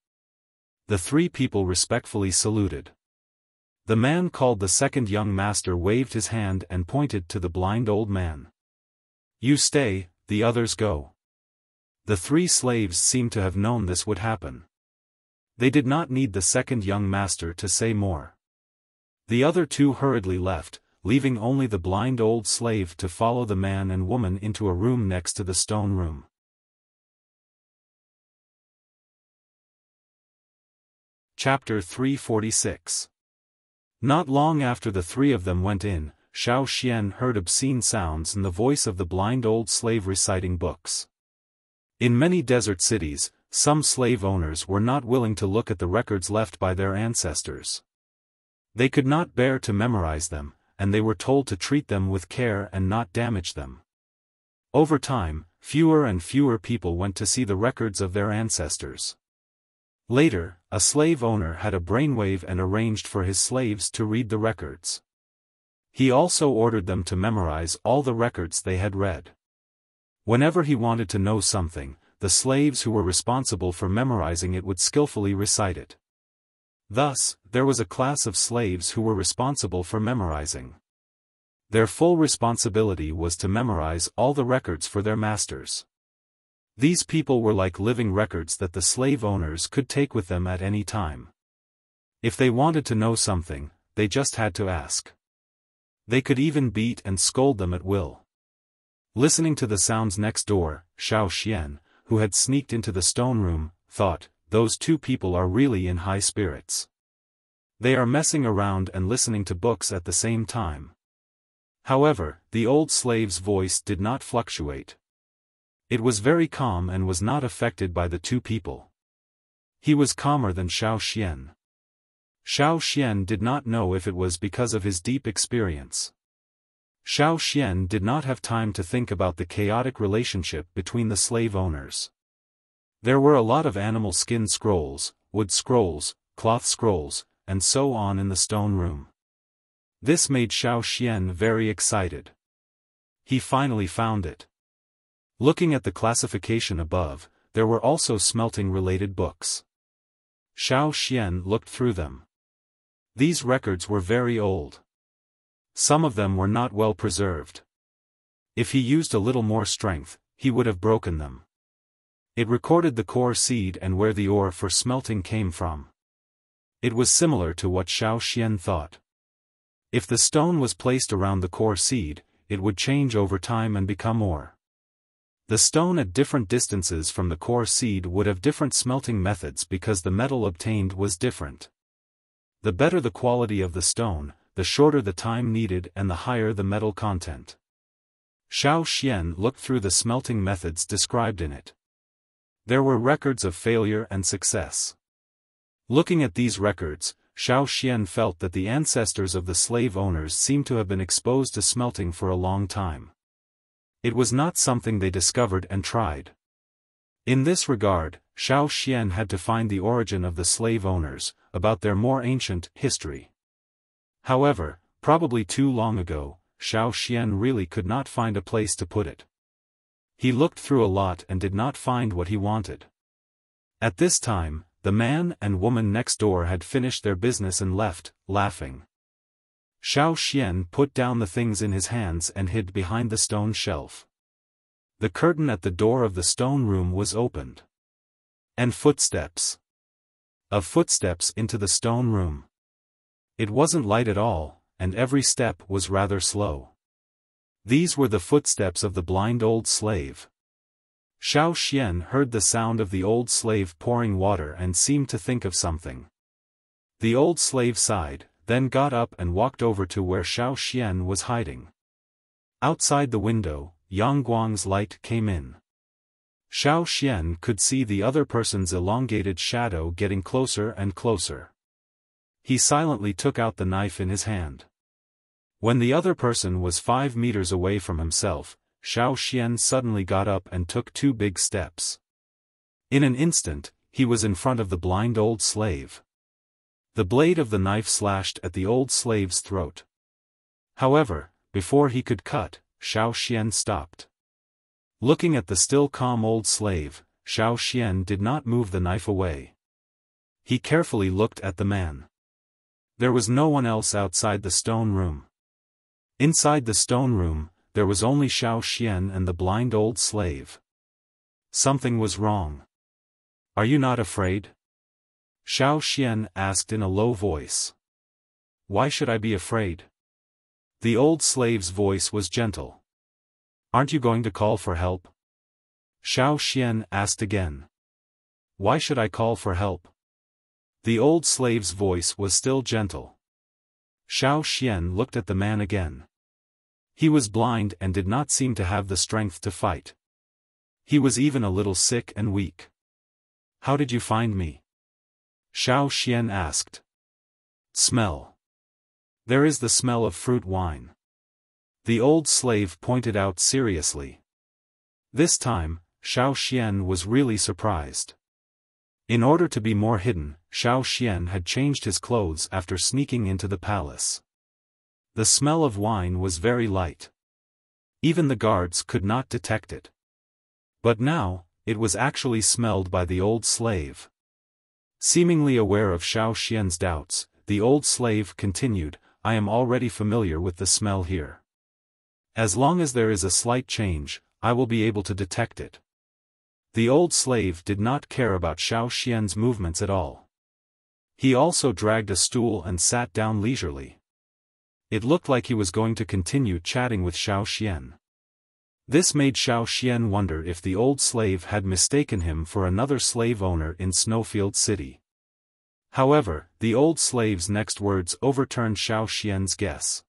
The 3 people respectfully saluted. The man called the second young master waved his hand and pointed to the blind old man. You stay, the others go. The 3 slaves seemed to have known this would happen. They did not need the second young master to say more. The other 2 hurriedly left, leaving only the blind old slave to follow the man and woman into a room next to the stone room. Chapter 346. Not long after the 3 of them went in, Xiao Xian heard obscene sounds and the voice of the blind old slave reciting books. In many desert cities, some slave owners were not willing to look at the records left by their ancestors. They could not bear to memorize them, and they were told to treat them with care and not damage them. Over time, fewer and fewer people went to see the records of their ancestors. Later, a slave owner had a brainwave and arranged for his slaves to read the records. He also ordered them to memorize all the records they had read. Whenever he wanted to know something, the slaves who were responsible for memorizing it would skillfully recite it. Thus, there was a class of slaves who were responsible for memorizing. Their full responsibility was to memorize all the records for their masters. These people were like living records that the slave owners could take with them at any time. If they wanted to know something, they just had to ask. They could even beat and scold them at will. Listening to the sounds next door, Xiao Xian, who had sneaked into the stone room, thought, "Those two people are really in high spirits. They are messing around and listening to books at the same time." However, the old slave's voice did not fluctuate. It was very calm and was not affected by the two people. He was calmer than Xiao Xian. Xiao Xian did not know if it was because of his deep experience. Xiao Xian did not have time to think about the chaotic relationship between the slave owners. There were a lot of animal skin scrolls, wood scrolls, cloth scrolls, and so on in the stone room. This made Xiao Xian very excited. He finally found it. Looking at the classification above, there were also smelting-related books. Xiao Xian looked through them. These records were very old. Some of them were not well preserved. If he used a little more strength, he would have broken them. It recorded the core seed and where the ore for smelting came from. It was similar to what Xiao Xian thought. If the stone was placed around the core seed, it would change over time and become ore. The stone at different distances from the core seed would have different smelting methods because the metal obtained was different. The better the quality of the stone, the shorter the time needed and the higher the metal content. Xiao Xian looked through the smelting methods described in it. There were records of failure and success. Looking at these records, Xiao Xian felt that the ancestors of the slave owners seemed to have been exposed to smelting for a long time. It was not something they discovered and tried. In this regard, Xiao Xian had to find the origin of the slave owners, about their more ancient history. However, probably too long ago, Xiao Xian really could not find a place to put it. He looked through a lot and did not find what he wanted. At this time, the man and woman next door had finished their business and left, laughing. Xiao Xian put down the things in his hands and hid behind the stone shelf. The curtain at the door of the stone room was opened. And footsteps. Of footsteps into the stone room. It wasn't light at all, and every step was rather slow. These were the footsteps of the blind old slave. Xiao Xian heard the sound of the old slave pouring water and seemed to think of something. The old slave sighed, then got up and walked over to where Xiao Xian was hiding. Outside the window, Yang Guang's light came in. Xiao Xian could see the other person's elongated shadow getting closer and closer. He silently took out the knife in his hand. When the other person was 5 meters away from himself, Xiao Xian suddenly got up and took 2 big steps. In an instant, he was in front of the blind old slave. The blade of the knife slashed at the old slave's throat. However, before he could cut, Xiao Xian stopped. Looking at the still calm old slave, Xiao Xian did not move the knife away. He carefully looked at the man. There was no one else outside the stone room. Inside the stone room, there was only Xiao Xian and the blind old slave. Something was wrong. "Are you not afraid?" Xiao Xian asked in a low voice. "Why should I be afraid?" The old slave's voice was gentle. "Aren't you going to call for help?" Xiao Xian asked again. "Why should I call for help?" The old slave's voice was still gentle. Xiao Xian looked at the man again. He was blind and did not seem to have the strength to fight. He was even a little sick and weak. "How did you find me?" Xiao Xian asked. "Smell. There is the smell of fruit wine." The old slave pointed out seriously. This time, Xiao Xian was really surprised. In order to be more hidden, Xiao Xian had changed his clothes after sneaking into the palace. The smell of wine was very light. Even the guards could not detect it. But now, it was actually smelled by the old slave. Seemingly aware of Xiao Xian's doubts, the old slave continued, "I am already familiar with the smell here. As long as there is a slight change, I will be able to detect it. The old slave did not care about Xiao Xian's movements at all. He also dragged a stool and sat down leisurely. It looked like he was going to continue chatting with Xiao Xian. This made Xiao Xian wonder if the old slave had mistaken him for another slave owner in Snowfield City. However, the old slave's next words overturned Xiao Xian's guess.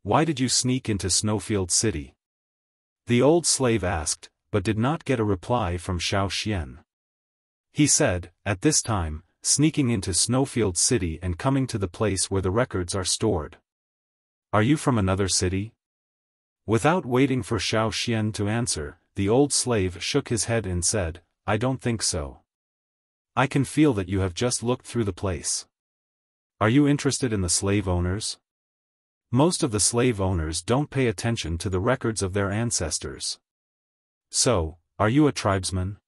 "Why did you sneak into Snowfield City?" the old slave asked, but did not get a reply from Xiao Xian. He said, "At this time, sneaking into Snowfield City and coming to the place where the records are stored." "Are you from another city?" Without waiting for Xiao Xian to answer, the old slave shook his head and said, "I don't think so. I can feel that you have just looked through the place. Are you interested in the slave owners? Most of the slave owners don't pay attention to the records of their ancestors. So, are you a tribesman?"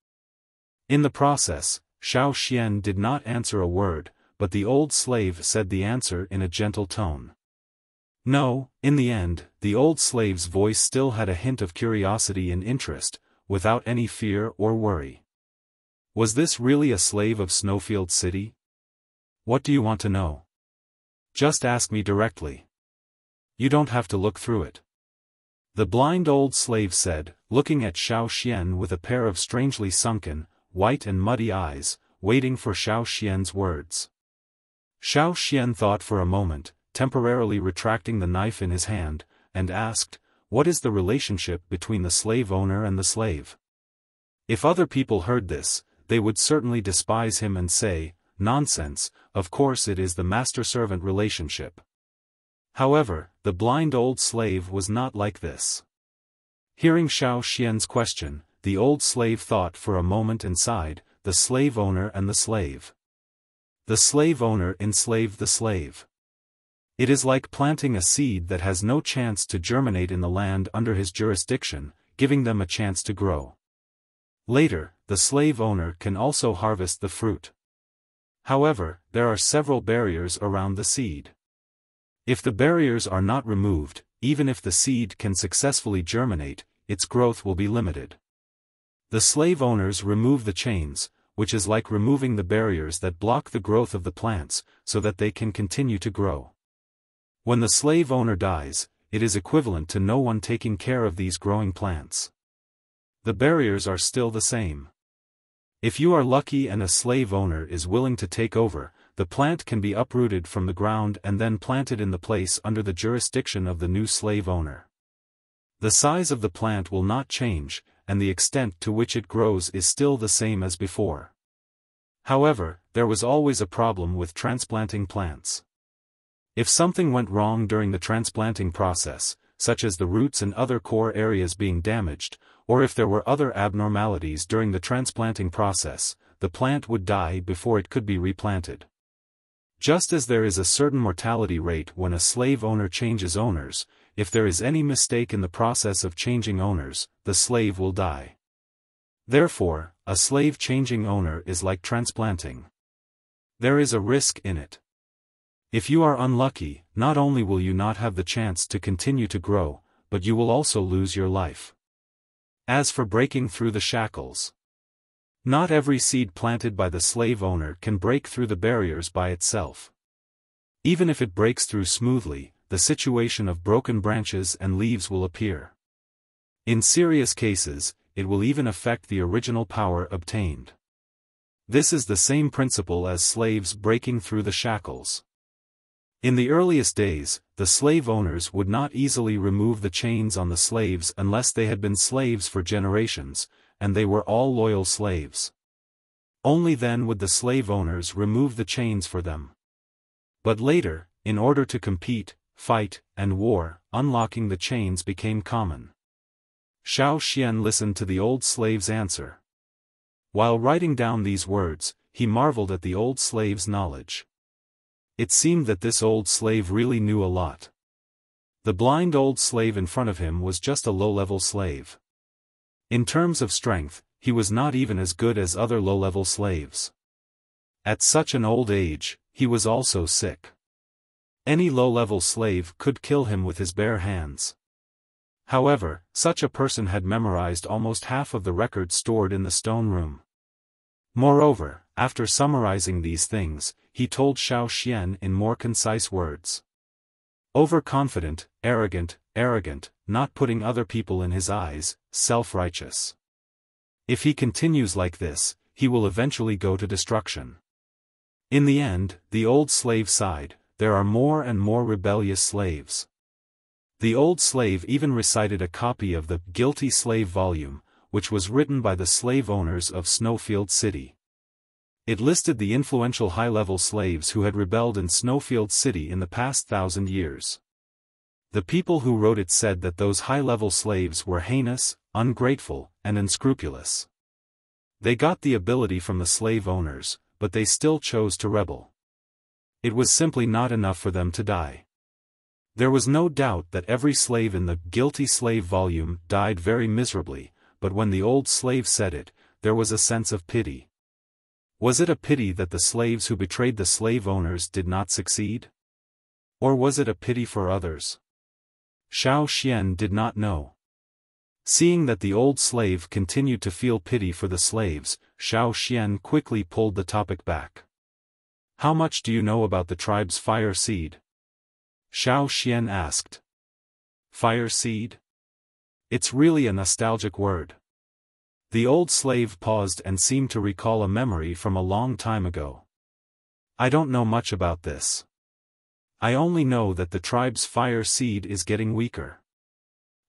In the process, Xiao Xian did not answer a word, but the old slave said the answer in a gentle tone. No, in the end, the old slave's voice still had a hint of curiosity and interest, without any fear or worry. Was this really a slave of Snowfield City? What do you want to know? Just ask me directly. You don't have to look through it. The blind old slave said, looking at Xiao Xian with a pair of strangely sunken, white and muddy eyes, waiting for Xiao Xian's words. Xiao Xian thought for a moment, temporarily retracting the knife in his hand, and asked, "What is the relationship between the slave owner and the slave?" If other people heard this, they would certainly despise him and say, "Nonsense, of course it is the master-servant relationship." However, the blind old slave was not like this. Hearing Xiao Xian's question, the old slave thought for a moment and sighed, "The slave owner and the slave. The slave owner enslaved the slave. It is like planting a seed that has no chance to germinate in the land under his jurisdiction, giving them a chance to grow. Later, the slave owner can also harvest the fruit. However, there are several barriers around the seed. If the barriers are not removed, even if the seed can successfully germinate, its growth will be limited. The slave owners remove the chains, which is like removing the barriers that block the growth of the plants, so that they can continue to grow. When the slave owner dies, it is equivalent to no one taking care of these growing plants. The barriers are still the same. If you are lucky and a slave owner is willing to take over, the plant can be uprooted from the ground and then planted in the place under the jurisdiction of the new slave owner. The size of the plant will not change, and the extent to which it grows is still the same as before. However, there was always a problem with transplanting plants. If something went wrong during the transplanting process, such as the roots and other core areas being damaged, or if there were other abnormalities during the transplanting process, the plant would die before it could be replanted. Just as there is a certain mortality rate when a slave owner changes owners, if there is any mistake in the process of changing owners, the slave will die. Therefore, a slave changing owner is like transplanting. There is a risk in it. If you are unlucky, not only will you not have the chance to continue to grow, but you will also lose your life. As for breaking through the shackles, not every seed planted by the slave owner can break through the barriers by itself. Even if it breaks through smoothly, the situation of broken branches and leaves will appear. In serious cases, it will even affect the original power obtained. This is the same principle as slaves breaking through the shackles. In the earliest days, the slave owners would not easily remove the chains on the slaves unless they had been slaves for generations, and they were all loyal slaves. Only then would the slave owners remove the chains for them. But later, in order to compete, fight, and war, unlocking the chains became common. Xiao Xian listened to the old slave's answer. While writing down these words, he marveled at the old slave's knowledge. It seemed that this old slave really knew a lot. The blind old slave in front of him was just a low-level slave. In terms of strength, he was not even as good as other low-level slaves. At such an old age, he was also sick. Any low-level slave could kill him with his bare hands. However, such a person had memorized almost half of the records stored in the stone room. Moreover, after summarizing these things, he told Xiao Xian in more concise words. Overconfident, arrogant, not putting other people in his eyes, self-righteous. If he continues like this, he will eventually go to destruction. In the end, the old slave sighed, there are more and more rebellious slaves. The old slave even recited a copy of the Guilty Slave volume, which was written by the slave owners of Snowfield City. It listed the influential high-level slaves who had rebelled in Snowfield City in the past 1,000 years. The people who wrote it said that those high-level slaves were heinous, ungrateful, and unscrupulous. They got the ability from the slave owners, but they still chose to rebel. It was simply not enough for them to die. There was no doubt that every slave in the Guilty Slave volume died very miserably, but when the old slave said it, there was a sense of pity. Was it a pity that the slaves who betrayed the slave owners did not succeed? Or was it a pity for others? Xiao Xian did not know. Seeing that the old slave continued to feel pity for the slaves, Xiao Xian quickly pulled the topic back. How much do you know about the tribe's fire seed? Xiao Xian asked. Fire seed? It's really a nostalgic word. The old slave paused and seemed to recall a memory from a long time ago. I don't know much about this. I only know that the tribe's fire seed is getting weaker.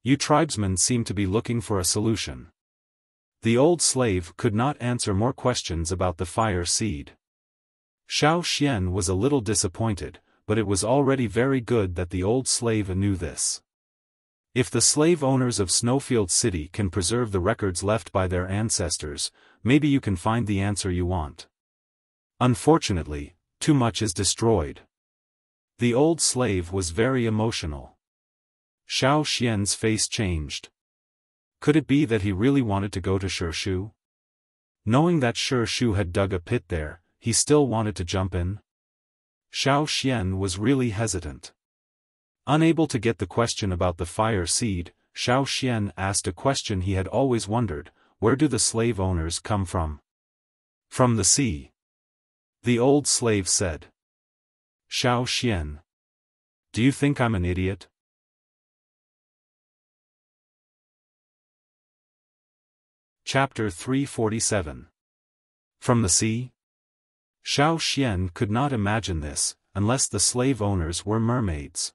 You tribesmen seem to be looking for a solution. The old slave could not answer more questions about the fire seed. Xiao Xian was a little disappointed, but it was already very good that the old slave knew this. If the slave owners of Snowfield City can preserve the records left by their ancestors, maybe you can find the answer you want. Unfortunately, too much is destroyed. The old slave was very emotional. Xiao Xian's face changed. Could it be that he really wanted to go to Shishu? Knowing that Shishu had dug a pit there, he still wanted to jump in? Xiao Xian was really hesitant. Unable to get the question about the fire seed, Xiao Xian asked a question he had always wondered, where do the slave owners come from? From the sea. The old slave said. Xiao Xian. Do you think I'm an idiot? Chapter 347. From the sea? Xiao Xian could not imagine this, unless the slave owners were mermaids.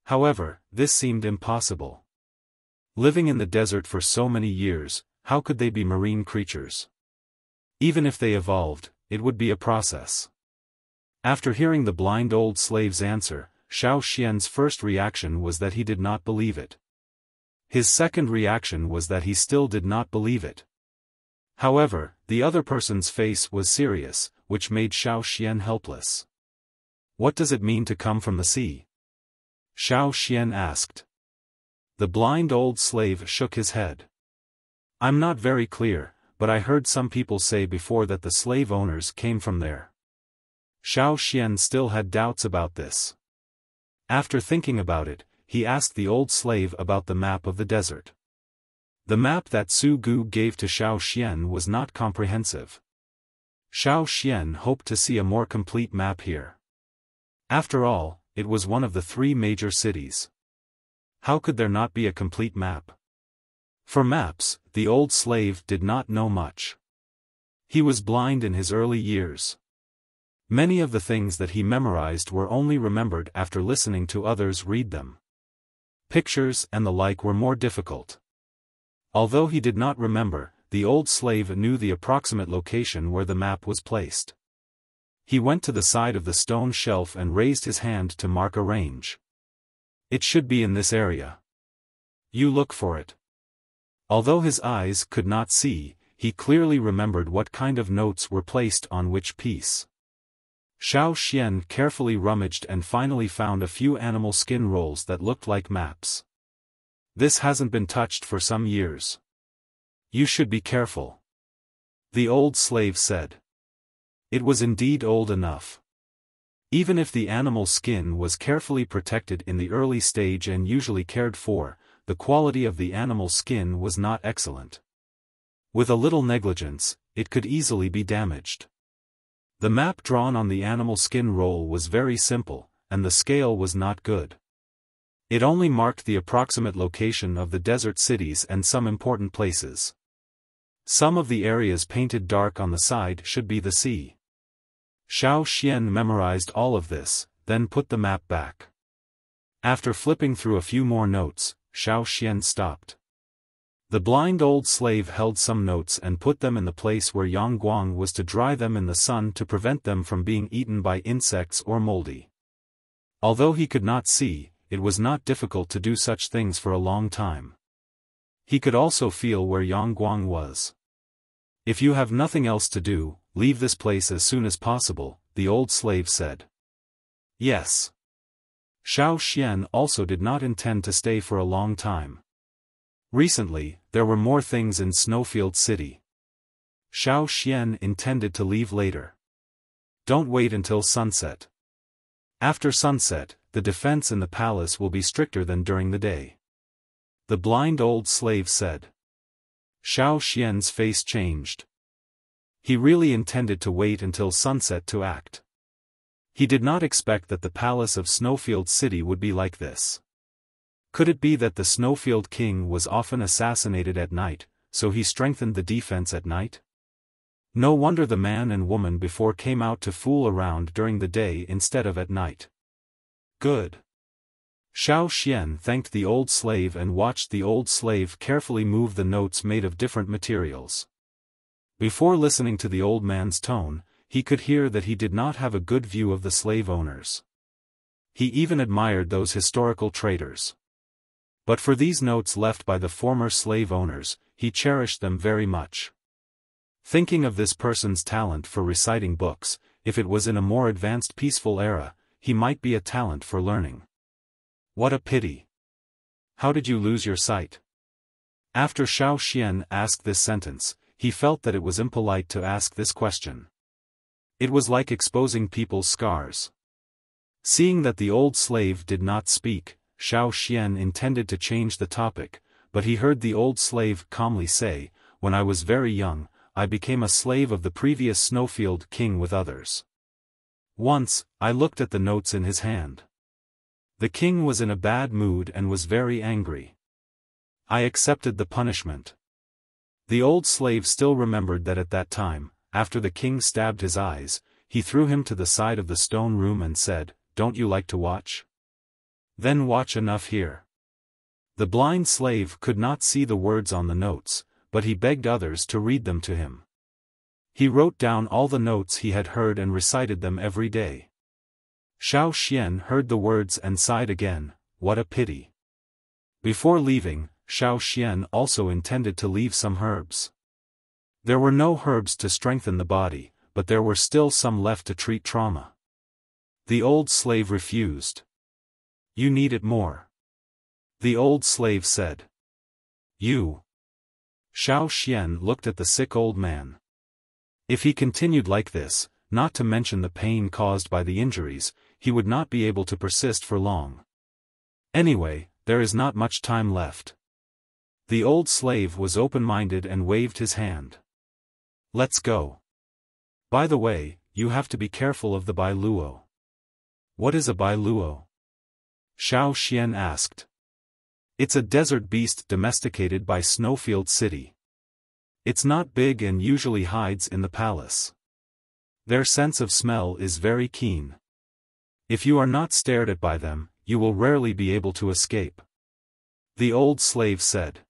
However, this seemed impossible. Living in the desert for so many years, how could they be marine creatures? Even if they evolved, it would be a process. After hearing the blind old slave's answer, Xiao Xian's first reaction was that he did not believe it. His second reaction was that he still did not believe it. However, the other person's face was serious, which made Xiao Xian helpless. What does it mean to come from the sea? Xiao Xian asked. The blind old slave shook his head. I'm not very clear, but I heard some people say before that the slave owners came from there. Xiao Xian still had doubts about this. After thinking about it, he asked the old slave about the map of the desert. The map that Su Gu gave to Xiao Xian was not comprehensive. Xiao Xian hoped to see a more complete map here. After all, it was one of the 3 major cities. How could there not be a complete map? For maps, the old slave did not know much. He was blind in his early years. Many of the things that he memorized were only remembered after listening to others read them. Pictures and the like were more difficult. Although he did not remember, the old slave knew the approximate location where the map was placed. He went to the side of the stone shelf and raised his hand to mark a range. It should be in this area. You look for it. Although his eyes could not see, he clearly remembered what kind of notes were placed on which piece. Xiao Xian carefully rummaged and finally found a few animal skin rolls that looked like maps. This hasn't been touched for some years. You should be careful. The old slave said. It was indeed old enough. Even if the animal skin was carefully protected in the early stage and usually cared for, the quality of the animal skin was not excellent. With a little negligence, it could easily be damaged. The map drawn on the animal skin roll was very simple, and the scale was not good. It only marked the approximate location of the desert cities and some important places. Some of the areas painted dark on the side should be the sea. Xiao Xian memorized all of this, then put the map back. After flipping through a few more notes, Xiao Xian stopped. The blind old slave held some notes and put them in the place where Yang Guang was to dry them in the sun to prevent them from being eaten by insects or moldy. Although he could not see, it was not difficult to do such things for a long time. He could also feel where Yang Guang was. If you have nothing else to do, leave this place as soon as possible, the old slave said. Yes. Xiao Xian also did not intend to stay for a long time. Recently, there were more things in Snowfield City. Xiao Xian intended to leave later. Don't wait until sunset. After sunset, the defense in the palace will be stricter than during the day. The blind old slave said. Xiao Xian's face changed. He really intended to wait until sunset to act. He did not expect that the palace of Snowfield City would be like this. Could it be that the Snowfield King was often assassinated at night, so he strengthened the defense at night? No wonder the man and woman before came out to fool around during the day instead of at night. Good. Xiao Xian thanked the old slave and watched the old slave carefully move the notes made of different materials. Before listening to the old man's tone, he could hear that he did not have a good view of the slave owners. He even admired those historical traders. But for these notes left by the former slave owners, he cherished them very much. Thinking of this person's talent for reciting books, if it was in a more advanced peaceful era, he might be a talent for learning. What a pity. How did you lose your sight? After Xiao Xian asked this sentence, he felt that it was impolite to ask this question. It was like exposing people's scars. Seeing that the old slave did not speak, Xiao Xian intended to change the topic, but he heard the old slave calmly say, "When I was very young, I became a slave of the previous Snowfield King with others. Once, I looked at the notes in his hand. The king was in a bad mood and was very angry. I accepted the punishment." The old slave still remembered that at that time, after the king stabbed his eyes, he threw him to the side of the stone room and said, "Don't you like to watch? Then watch enough here." The blind slave could not see the words on the notes, but he begged others to read them to him. He wrote down all the notes he had heard and recited them every day. Xiao Xian heard the words and sighed again, "What a pity." Before leaving, Xiao Xian also intended to leave some herbs. There were no herbs to strengthen the body, but there were still some left to treat trauma. The old slave refused. "You need it more." The old slave said. "You." Xiao Xian looked at the sick old man. If he continued like this, not to mention the pain caused by the injuries, he would not be able to persist for long. Anyway, there is not much time left. The old slave was open-minded and waved his hand. "Let's go. By the way, you have to be careful of the Bai Luo." "What is a Bai Luo?" Xiao Xian asked. "It's a desert beast domesticated by Snowfield City. It's not big and usually hides in the palace. Their sense of smell is very keen. If you are not stared at by them, you will rarely be able to escape." The old slave said.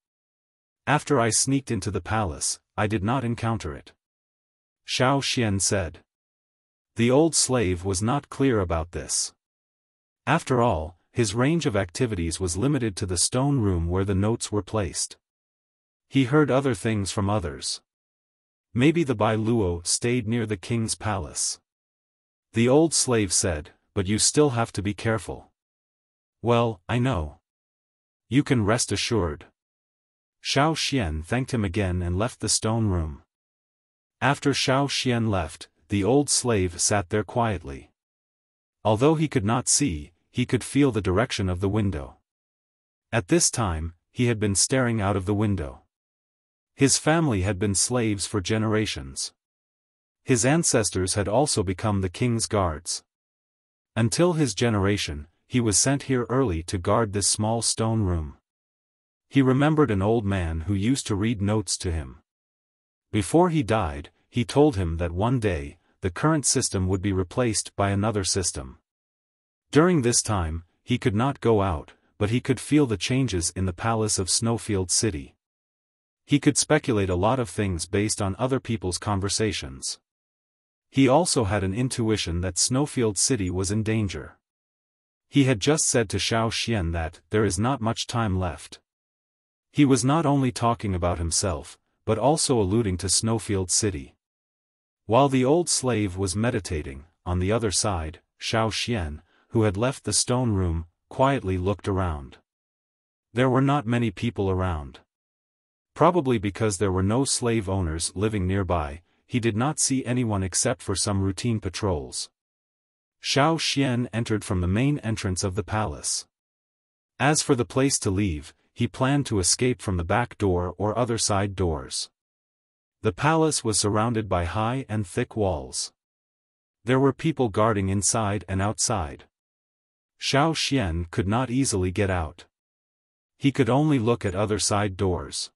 "After I sneaked into the palace, I did not encounter it." Xiao Xian said. The old slave was not clear about this. After all, his range of activities was limited to the stone room where the notes were placed. He heard other things from others. Maybe the Bai Luo stayed near the king's palace. The old slave said, "But you still have to be careful." "Well, I know. You can rest assured." Xiao Xian thanked him again and left the stone room. After Xiao Xian left, the old slave sat there quietly. Although he could not see, he could feel the direction of the window. At this time, he had been staring out of the window. His family had been slaves for generations. His ancestors had also become the king's guards. Until his generation, he was sent here early to guard this small stone room. He remembered an old man who used to read notes to him. Before he died, he told him that one day, the current system would be replaced by another system. During this time, he could not go out, but he could feel the changes in the palace of Snowfield City. He could speculate a lot of things based on other people's conversations. He also had an intuition that Snowfield City was in danger. He had just said to Xiao Xian that there is not much time left. He was not only talking about himself, but also alluding to Snowfield City. While the old slave was meditating, on the other side, Xiao Xian, who had left the stone room, quietly looked around. There were not many people around. Probably because there were no slave owners living nearby, he did not see anyone except for some routine patrols. Xiao Xian entered from the main entrance of the palace. As for the place to leave, he planned to escape from the back door or other side doors. The palace was surrounded by high and thick walls. There were people guarding inside and outside. Xiao Xian could not easily get out. He could only look at other side doors.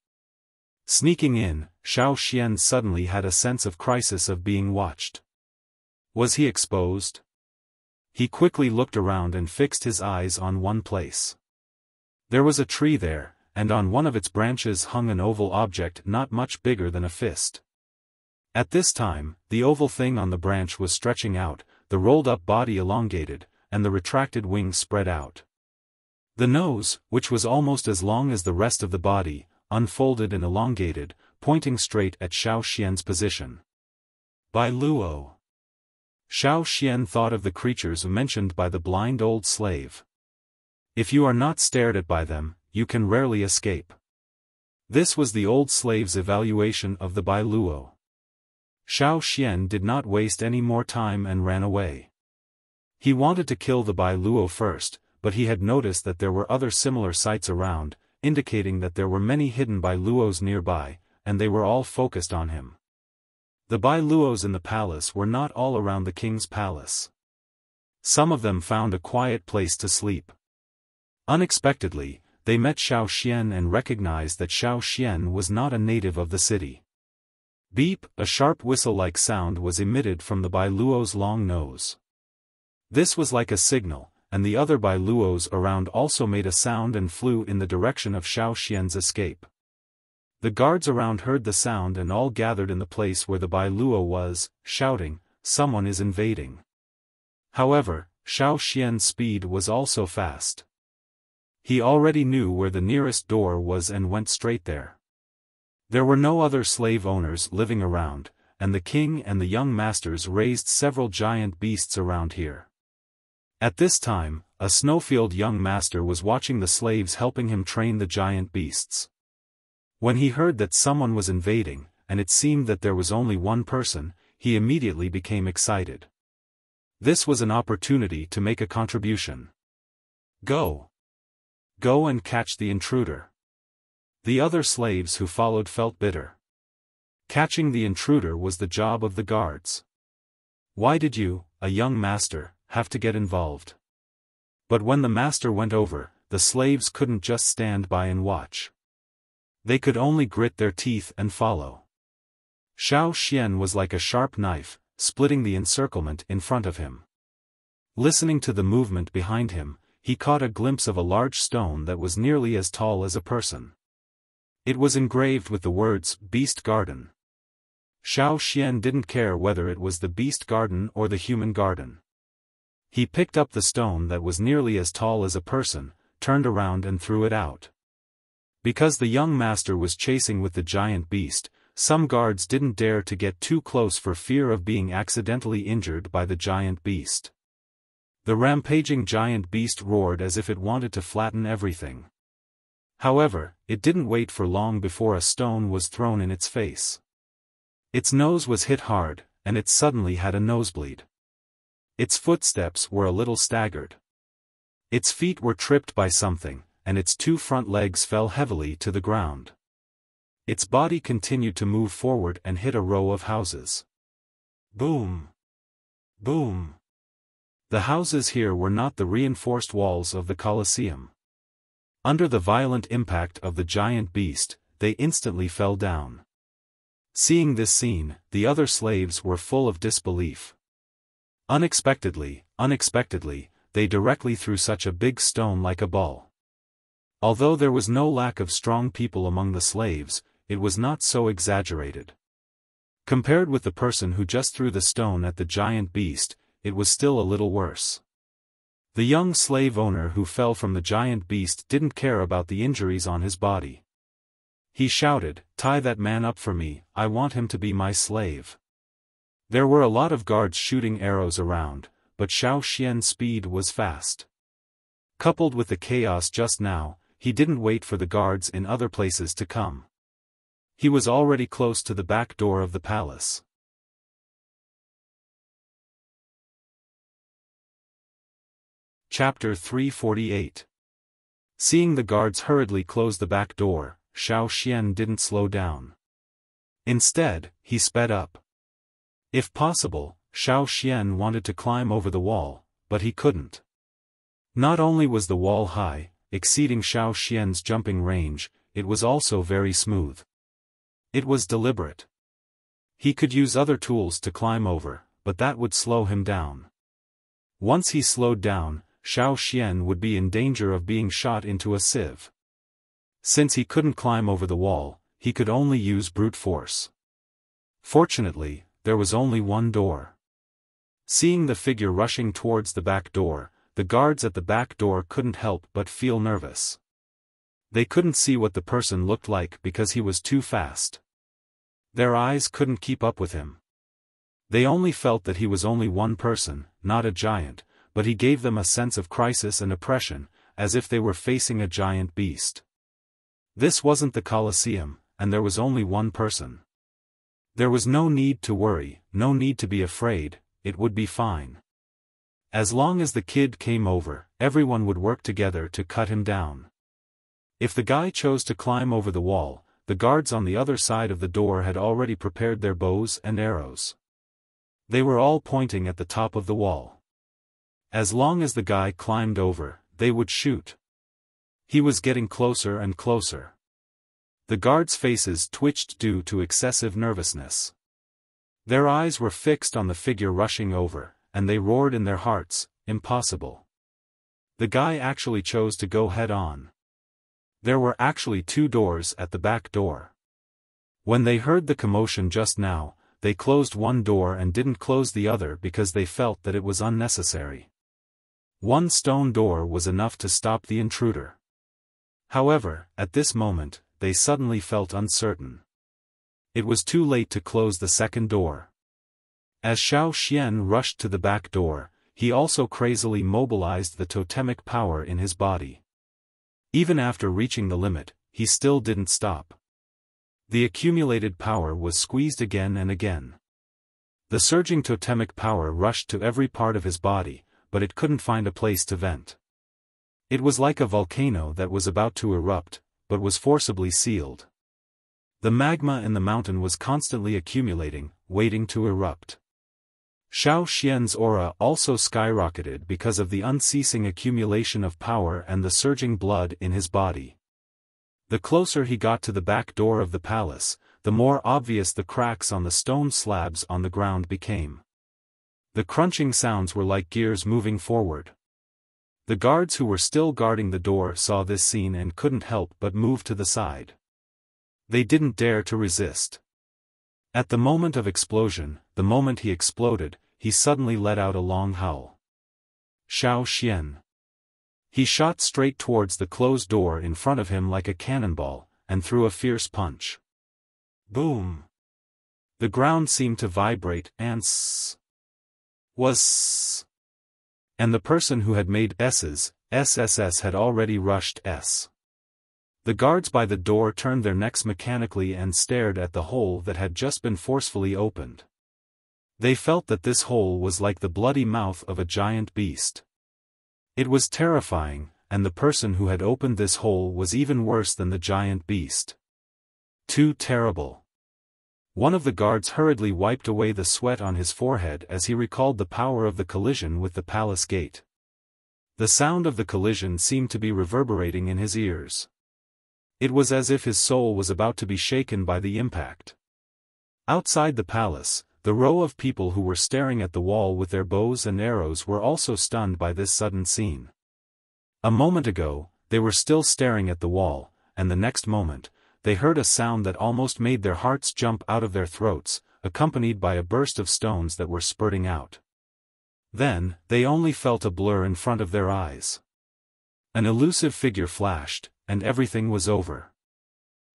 Sneaking in, Xiao Xian suddenly had a sense of crisis of being watched. Was he exposed? He quickly looked around and fixed his eyes on one place. There was a tree there, and on one of its branches hung an oval object not much bigger than a fist. At this time, the oval thing on the branch was stretching out, the rolled-up body elongated, and the retracted wings spread out. The nose, which was almost as long as the rest of the body, unfolded and elongated, pointing straight at Xiao Xian's position. Bai Luo. Xiao Xian thought of the creatures mentioned by the blind old slave. If you are not stared at by them, you can rarely escape. This was the old slave's evaluation of the Bai Luo. Xiao Xian did not waste any more time and ran away. He wanted to kill the Bai Luo first, but he had noticed that there were other similar sites around, indicating that there were many hidden Bai Luos nearby, and they were all focused on him. The Bai Luos in the palace were not all around the king's palace. Some of them found a quiet place to sleep. Unexpectedly, they met Xiao Xian and recognized that Xiao Xian was not a native of the city. Beep, a sharp whistle-like sound was emitted from the Bai Luo's long nose. This was like a signal, and the other Bai Luos around also made a sound and flew in the direction of Xiao Xian's escape. The guards around heard the sound and all gathered in the place where the Bai Luo was, shouting, "Someone is invading." However, Xiao Xian's speed was also fast. He already knew where the nearest door was and went straight there. There were no other slave owners living around, and the king and the young masters raised several giant beasts around here. At this time, a Snowfield young master was watching the slaves helping him train the giant beasts. When he heard that someone was invading, and it seemed that there was only one person, he immediately became excited. This was an opportunity to make a contribution. Go! Go and catch the intruder. The other slaves who followed felt bitter. Catching the intruder was the job of the guards. Why did you, a young master, have to get involved? But when the master went over, the slaves couldn't just stand by and watch. They could only grit their teeth and follow. Xiao Xian was like a sharp knife, splitting the encirclement in front of him. Listening to the movement behind him, he caught a glimpse of a large stone that was nearly as tall as a person. It was engraved with the words, "Beast Garden." Xiao Xian didn't care whether it was the beast garden or the human garden. He picked up the stone that was nearly as tall as a person, turned around and threw it out. Because the young master was chasing with the giant beast, some guards didn't dare to get too close for fear of being accidentally injured by the giant beast. The rampaging giant beast roared as if it wanted to flatten everything. However, it didn't wait for long before a stone was thrown in its face. Its nose was hit hard, and it suddenly had a nosebleed. Its footsteps were a little staggered. Its feet were tripped by something, and its two front legs fell heavily to the ground. Its body continued to move forward and hit a row of houses. Boom! Boom! The houses here were not the reinforced walls of the Colosseum. Under the violent impact of the giant beast, they instantly fell down. Seeing this scene, the other slaves were full of disbelief. Unexpectedly, they directly threw such a big stone like a ball. Although there was no lack of strong people among the slaves, it was not so exaggerated. Compared with the person who just threw the stone at the giant beast, it was still a little worse. The young slave owner who fell from the giant beast didn't care about the injuries on his body. He shouted, "Tie that man up for me, I want him to be my slave." There were a lot of guards shooting arrows around, but Xiao Xian's speed was fast. Coupled with the chaos just now, he didn't wait for the guards in other places to come. He was already close to the back door of the palace. Chapter 348. Seeing the guards hurriedly close the back door, Xiao Xian didn't slow down. Instead, he sped up. If possible, Xiao Xian wanted to climb over the wall, but he couldn't. Not only was the wall high, exceeding Xiao Xian's jumping range, it was also very smooth. It was deliberate. He could use other tools to climb over, but that would slow him down. Once he slowed down, Xiao Xian would be in danger of being shot into a sieve. Since he couldn't climb over the wall, he could only use brute force. Fortunately, there was only one door. Seeing the figure rushing towards the back door, the guards at the back door couldn't help but feel nervous. They couldn't see what the person looked like because he was too fast. Their eyes couldn't keep up with him. They only felt that he was only one person, not a giant, but he gave them a sense of crisis and oppression, as if they were facing a giant beast. This wasn't the Colosseum, and there was only one person. There was no need to worry, no need to be afraid, it would be fine. As long as the kid came over, everyone would work together to cut him down. If the guy chose to climb over the wall, the guards on the other side of the door had already prepared their bows and arrows. They were all pointing at the top of the wall. As long as the guy climbed over, they would shoot. He was getting closer and closer. The guards' faces twitched due to excessive nervousness. Their eyes were fixed on the figure rushing over, and they roared in their hearts, "Impossible." The guy actually chose to go head-on. There were actually two doors at the back door. When they heard the commotion just now, they closed one door and didn't close the other because they felt that it was unnecessary. One stone door was enough to stop the intruder. However, at this moment, they suddenly felt uncertain. It was too late to close the second door. As Xiao Xian rushed to the back door, he also crazily mobilized the totemic power in his body. Even after reaching the limit, he still didn't stop. The accumulated power was squeezed again and again. The surging totemic power rushed to every part of his body, but it couldn't find a place to vent. It was like a volcano that was about to erupt, but was forcibly sealed. The magma in the mountain was constantly accumulating, waiting to erupt. Xiao Xian's aura also skyrocketed because of the unceasing accumulation of power and the surging blood in his body. The closer he got to the back door of the palace, the more obvious the cracks on the stone slabs on the ground became. The crunching sounds were like gears moving forward. The guards who were still guarding the door saw this scene and couldn't help but move to the side. They didn't dare to resist. At the moment of explosion, the moment he exploded, he suddenly let out a long howl. Xiao Xian. He shot straight towards the closed door in front of him like a cannonball, and threw a fierce punch. Boom! The ground seemed to vibrate and and the person who had made SSS had already rushed S. The guards by the door turned their necks mechanically and stared at the hole that had just been forcefully opened. They felt that this hole was like the bloody mouth of a giant beast. It was terrifying, and the person who had opened this hole was even worse than the giant beast. Too terrible. One of the guards hurriedly wiped away the sweat on his forehead as he recalled the power of the collision with the palace gate. The sound of the collision seemed to be reverberating in his ears. It was as if his soul was about to be shaken by the impact. Outside the palace, the row of people who were staring at the wall with their bows and arrows were also stunned by this sudden scene. A moment ago, they were still staring at the wall, and the next moment, they heard a sound that almost made their hearts jump out of their throats, accompanied by a burst of stones that were spurting out. Then, they only felt a blur in front of their eyes. An elusive figure flashed, and everything was over.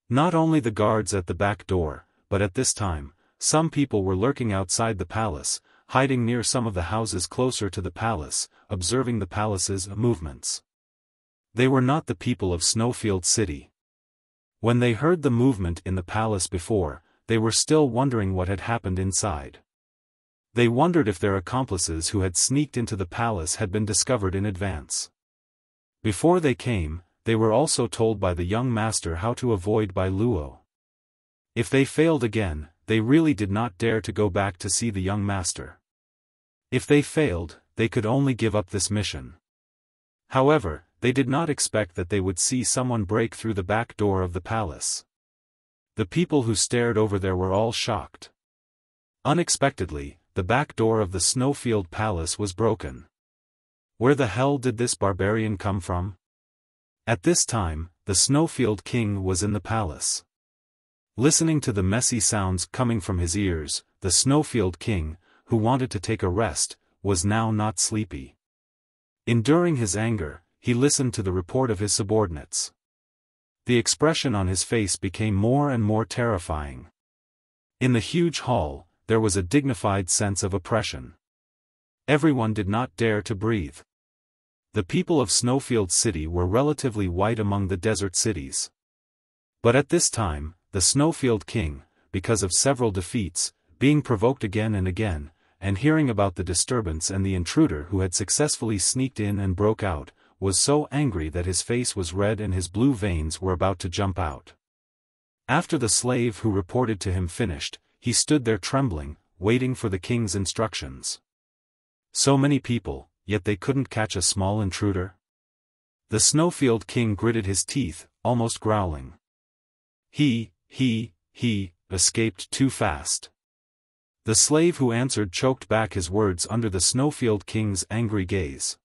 Not only the guards at the back door, but at this time, some people were lurking outside the palace, hiding near some of the houses closer to the palace, observing the palace's movements. They were not the people of Snowfield City. When they heard the movement in the palace before, they were still wondering what had happened inside. They wondered if their accomplices who had sneaked into the palace had been discovered in advance. Before they came, they were also told by the young master how to avoid Bai Luo. If they failed again, they really did not dare to go back to see the young master. If they failed, they could only give up this mission. However, they did not expect that they would see someone break through the back door of the palace. The people who stared over there were all shocked. Unexpectedly, the back door of the Snowfield Palace was broken. Where the hell did this barbarian come from? At this time, the Snowfield King was in the palace. Listening to the messy sounds coming from his ears, the Snowfield King, who wanted to take a rest, was now not sleepy. Enduring his anger, he listened to the report of his subordinates. The expression on his face became more and more terrifying. In the huge hall, there was a dignified sense of oppression. Everyone did not dare to breathe. The people of Snowfield City were relatively white among the desert cities. But at this time, the Snowfield King, because of several defeats, being provoked again and again, and hearing about the disturbance and the intruder who had successfully sneaked in and broke out, was so angry that his face was red and his blue veins were about to jump out. After the slave who reported to him finished, he stood there trembling, waiting for the king's instructions. So many people, yet they couldn't catch a small intruder? The Snowfield King gritted his teeth, almost growling. He escaped too fast. The slave who answered choked back his words under the Snowfield King's angry gaze.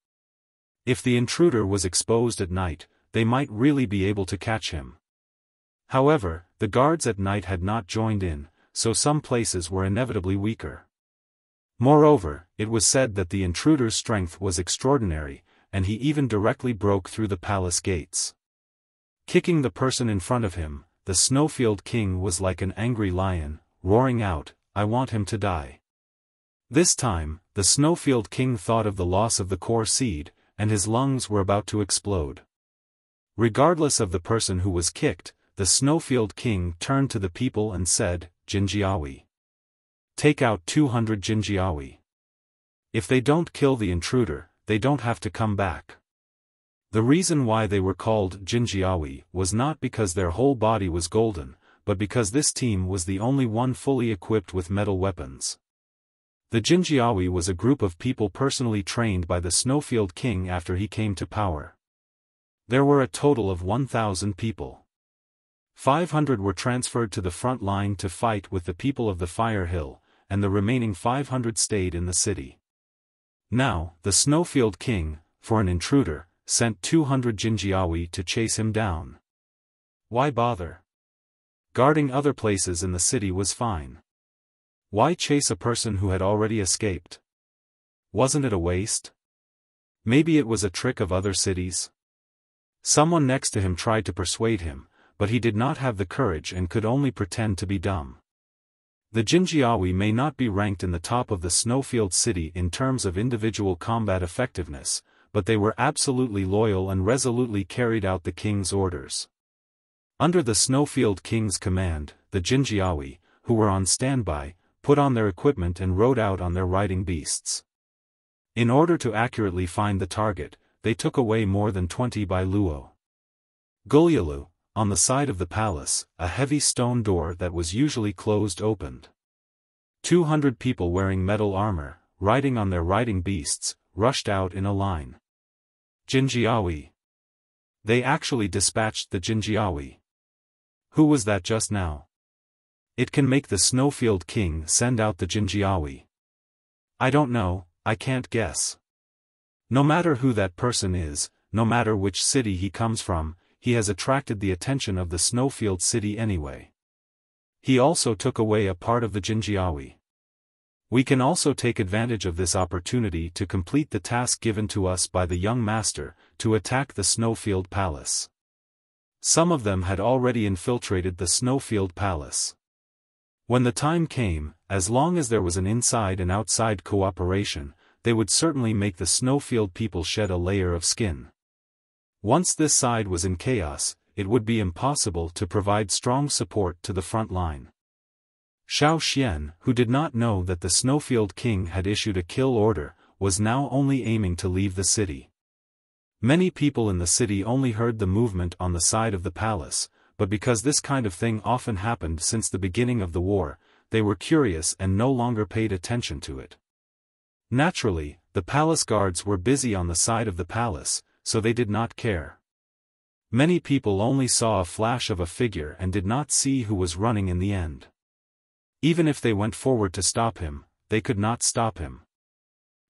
If the intruder was exposed at night, they might really be able to catch him. However, the guards at night had not joined in, so some places were inevitably weaker. Moreover, it was said that the intruder's strength was extraordinary, and he even directly broke through the palace gates. Kicking the person in front of him, the Snowfield King was like an angry lion, roaring out, "I want him to die." This time, the Snowfield King thought of the loss of the core seed, and his lungs were about to explode. Regardless of the person who was kicked, the Snowfield King turned to the people and said, "Jinjiawi. Take out 200 Jinjiawi. If they don't kill the intruder, they don't have to come back." The reason why they were called Jinjiawi was not because their whole body was golden, but because this team was the only one fully equipped with metal weapons. The Jinjiawi was a group of people personally trained by the Snowfield King after he came to power. There were a total of 1,000 people. 500 were transferred to the front line to fight with the people of the Fire Hill, and the remaining 500 stayed in the city. Now, the Snowfield King, for an intruder, sent 200 Jinjiawi to chase him down. Why bother? Guarding other places in the city was fine. Why chase a person who had already escaped? Wasn't it a waste? Maybe it was a trick of other cities? Someone next to him tried to persuade him, but he did not have the courage and could only pretend to be dumb. The Jinjiawi may not be ranked in the top of the Snowfield City in terms of individual combat effectiveness, but they were absolutely loyal and resolutely carried out the king's orders. Under the Snowfield King's command, the Jinjiawi, who were on standby, put on their equipment and rode out on their riding beasts. In order to accurately find the target, they took away more than 20 by Luo. Gulyalu, on the side of the palace, a heavy stone door that was usually closed opened. 200 people wearing metal armor, riding on their riding beasts, rushed out in a line. Jinjiawi. They actually dispatched the Jinjiawi. Who was that just now? It can make the Snowfield King send out the Jinjiawi. I don't know, I can't guess. No matter who that person is, no matter which city he comes from, he has attracted the attention of the Snowfield city anyway. He also took away a part of the Jinjiawi. We can also take advantage of this opportunity to complete the task given to us by the young master, to attack the Snowfield Palace. Some of them had already infiltrated the Snowfield Palace. When the time came, as long as there was an inside and outside cooperation, they would certainly make the Snowfield people shed a layer of skin. Once this side was in chaos, it would be impossible to provide strong support to the front line. Xiao Xian, who did not know that the Snowfield King had issued a kill order, was now only aiming to leave the city. Many people in the city only heard the movement on the side of the palace, but because this kind of thing often happened since the beginning of the war, they were curious and no longer paid attention to it. Naturally, the palace guards were busy on the side of the palace, so they did not care. Many people only saw a flash of a figure and did not see who was running in the end. Even if they went forward to stop him, they could not stop him.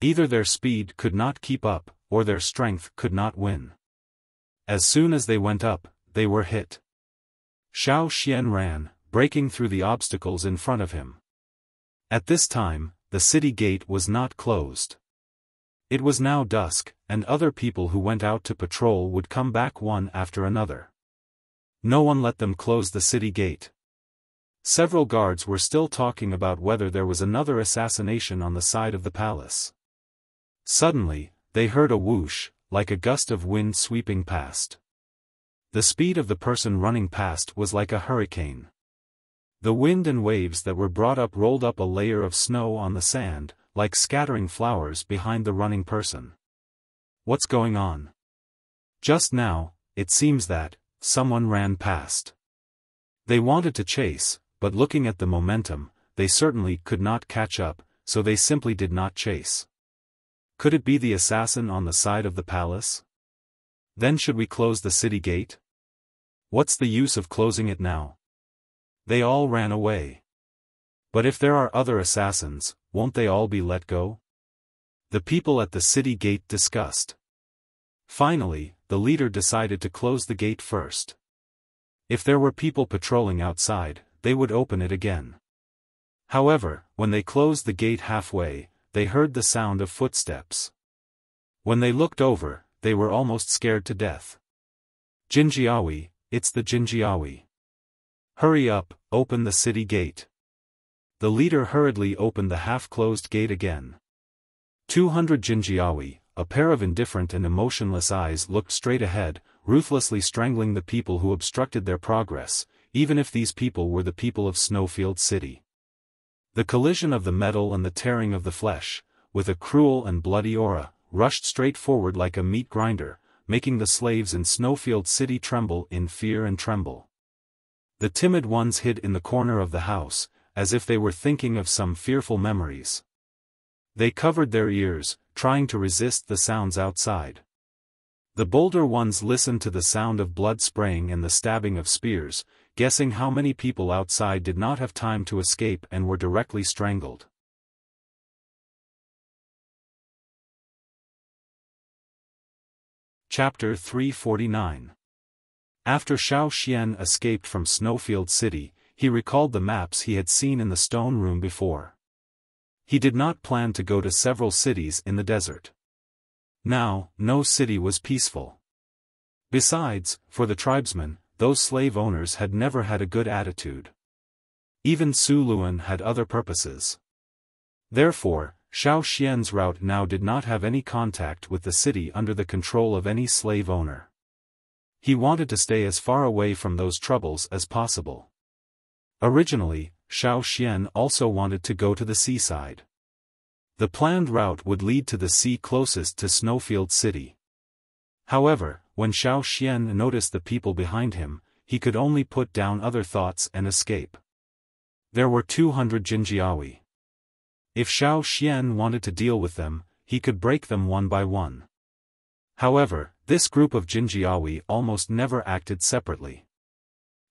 Either their speed could not keep up, or their strength could not win. As soon as they went up, they were hit. Xiao Xian ran, breaking through the obstacles in front of him. At this time, the city gate was not closed. It was now dusk, and other people who went out to patrol would come back one after another. No one let them close the city gate. Several guards were still talking about whether there was another assassination on the side of the palace. Suddenly, they heard a whoosh, like a gust of wind sweeping past. The speed of the person running past was like a hurricane. The wind and waves that were brought up rolled up a layer of snow on the sand, like scattering flowers behind the running person. What's going on? Just now, it seems that someone ran past. They wanted to chase, but looking at the momentum, they certainly could not catch up, so they simply did not chase. Could it be the assassin on the side of the palace? Then should we close the city gate? What's the use of closing it now? They all ran away. But if there are other assassins, won't they all be let go? The people at the city gate discussed. Finally, the leader decided to close the gate first. If there were people patrolling outside, they would open it again. However, when they closed the gate halfway, they heard the sound of footsteps. When they looked over, they were almost scared to death. Jinjiawi, it's the Jinjiawi. Hurry up, open the city gate. The leader hurriedly opened the half-closed gate again. 200 Jinjiawi, a pair of indifferent and emotionless eyes, looked straight ahead, ruthlessly strangling the people who obstructed their progress, even if these people were the people of Snowfield City. The collision of the metal and the tearing of the flesh, with a cruel and bloody aura, rushed straight forward like a meat grinder, making the slaves in Snowfield City tremble in fear and tremble. The timid ones hid in the corner of the house, as if they were thinking of some fearful memories. They covered their ears, trying to resist the sounds outside. The bolder ones listened to the sound of blood spraying and the stabbing of spears, guessing how many people outside did not have time to escape and were directly strangled. Chapter 349. After Xiao Xian escaped from Snowfield City, he recalled the maps he had seen in the stone room before. He did not plan to go to several cities in the desert. Now, no city was peaceful. Besides, for the tribesmen, those slave owners had never had a good attitude. Even Su Luan had other purposes. Therefore, Xiao Xian's route now did not have any contact with the city under the control of any slave owner. He wanted to stay as far away from those troubles as possible. Originally, Xiao Xian also wanted to go to the seaside. The planned route would lead to the sea closest to Snowfield City. However, when Xiao Xian noticed the people behind him, he could only put down other thoughts and escape. There were 200 Jinjiawi. If Xiao Xian wanted to deal with them, he could break them one by one. However, this group of Jinjiawi almost never acted separately.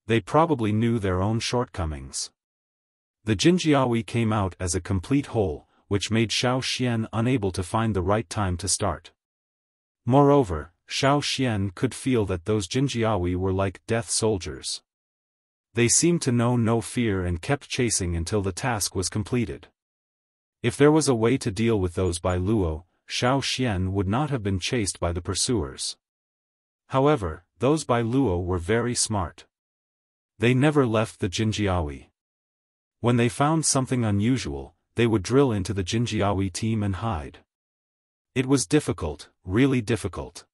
They probably knew their own shortcomings. The Jinjiawi came out as a complete whole, which made Xiao Xian unable to find the right time to start. Moreover, Xiao Xian could feel that those Jinjiawi were like death soldiers. They seemed to know no fear and kept chasing until the task was completed. If there was a way to deal with those Bai Luo, Xiao Xian would not have been chased by the pursuers. However, those Bai Luo were very smart. They never left the Jinjiawi. When they found something unusual, they would drill into the Jinjiawi team and hide. It was difficult, really difficult.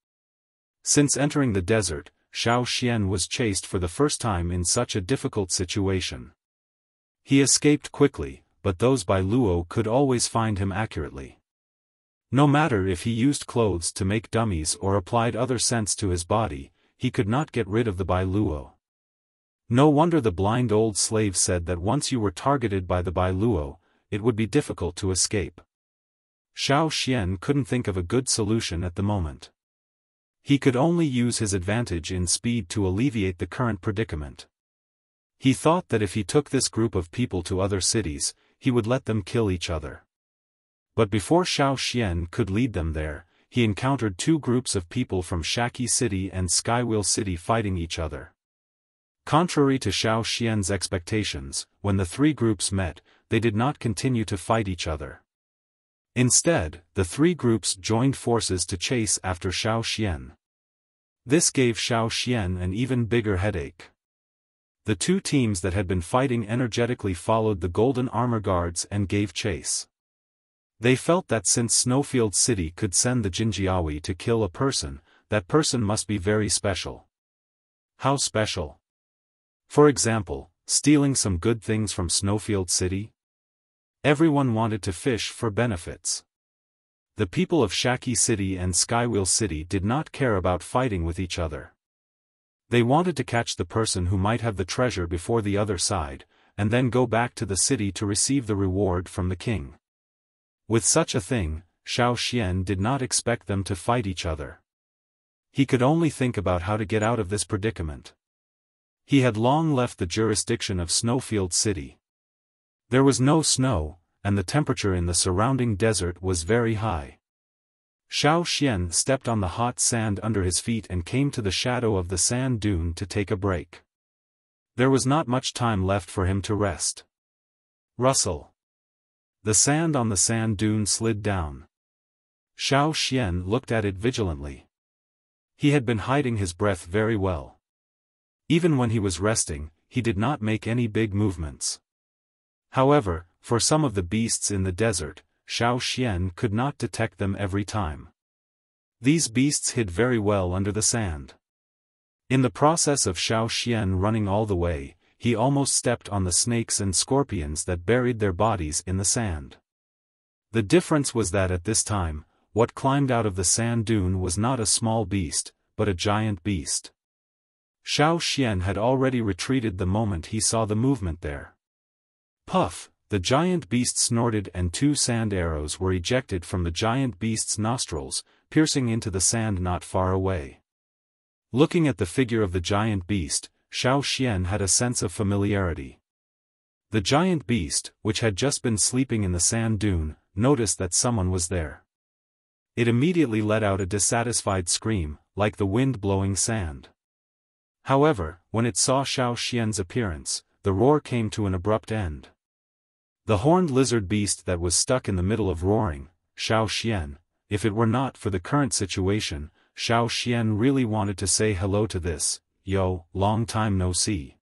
Since entering the desert, Xiao Xian was chased for the first time in such a difficult situation. He escaped quickly, but those Bai Luo could always find him accurately. No matter if he used clothes to make dummies or applied other scents to his body, he could not get rid of the Bai Luo. No wonder the blind old slave said that once you were targeted by the Bai Luo, it would be difficult to escape. Xiao Xian couldn't think of a good solution at the moment. He could only use his advantage in speed to alleviate the current predicament. He thought that if he took this group of people to other cities, he would let them kill each other. But before Xiao Xian could lead them there, he encountered two groups of people from Shaki City and Skywheel City fighting each other. Contrary to Xiao Xian's expectations, when the three groups met, they did not continue to fight each other. Instead, the three groups joined forces to chase after Xiao Xian. This gave Xiao Xian an even bigger headache. The two teams that had been fighting energetically followed the Golden Armor Guards and gave chase. They felt that since Snowfield City could send the Jinjiawi to kill a person, that person must be very special. How special? For example, stealing some good things from Snowfield City? Everyone wanted to fish for benefits. The people of Shaki City and Skywheel City did not care about fighting with each other. They wanted to catch the person who might have the treasure before the other side, and then go back to the city to receive the reward from the king. With such a thing, Xiao Xian did not expect them to fight each other. He could only think about how to get out of this predicament. He had long left the jurisdiction of Snowfield City. There was no snow, and the temperature in the surrounding desert was very high. Xiao Xian stepped on the hot sand under his feet and came to the shadow of the sand dune to take a break. There was not much time left for him to rest. Rustle. The sand on the sand dune slid down. Xiao Xian looked at it vigilantly. He had been hiding his breath very well. Even when he was resting, he did not make any big movements. However, for some of the beasts in the desert, Xiao Xian could not detect them every time. These beasts hid very well under the sand. In the process of Xiao Xian running all the way, he almost stepped on the snakes and scorpions that buried their bodies in the sand. The difference was that at this time, what climbed out of the sand dune was not a small beast, but a giant beast. Xiao Xian had already retreated the moment he saw the movement there. Puff! The giant beast snorted and two sand arrows were ejected from the giant beast's nostrils, piercing into the sand not far away. Looking at the figure of the giant beast, Xiao Xian had a sense of familiarity. The giant beast, which had just been sleeping in the sand dune, noticed that someone was there. It immediately let out a dissatisfied scream, like the wind blowing sand. However, when it saw Xiao Xian's appearance, the roar came to an abrupt end. The horned lizard beast that was stuck in the middle of roaring, Xiao Xian, if it were not for the current situation, Xiao Xian really wanted to say hello to this, yo, long time no see.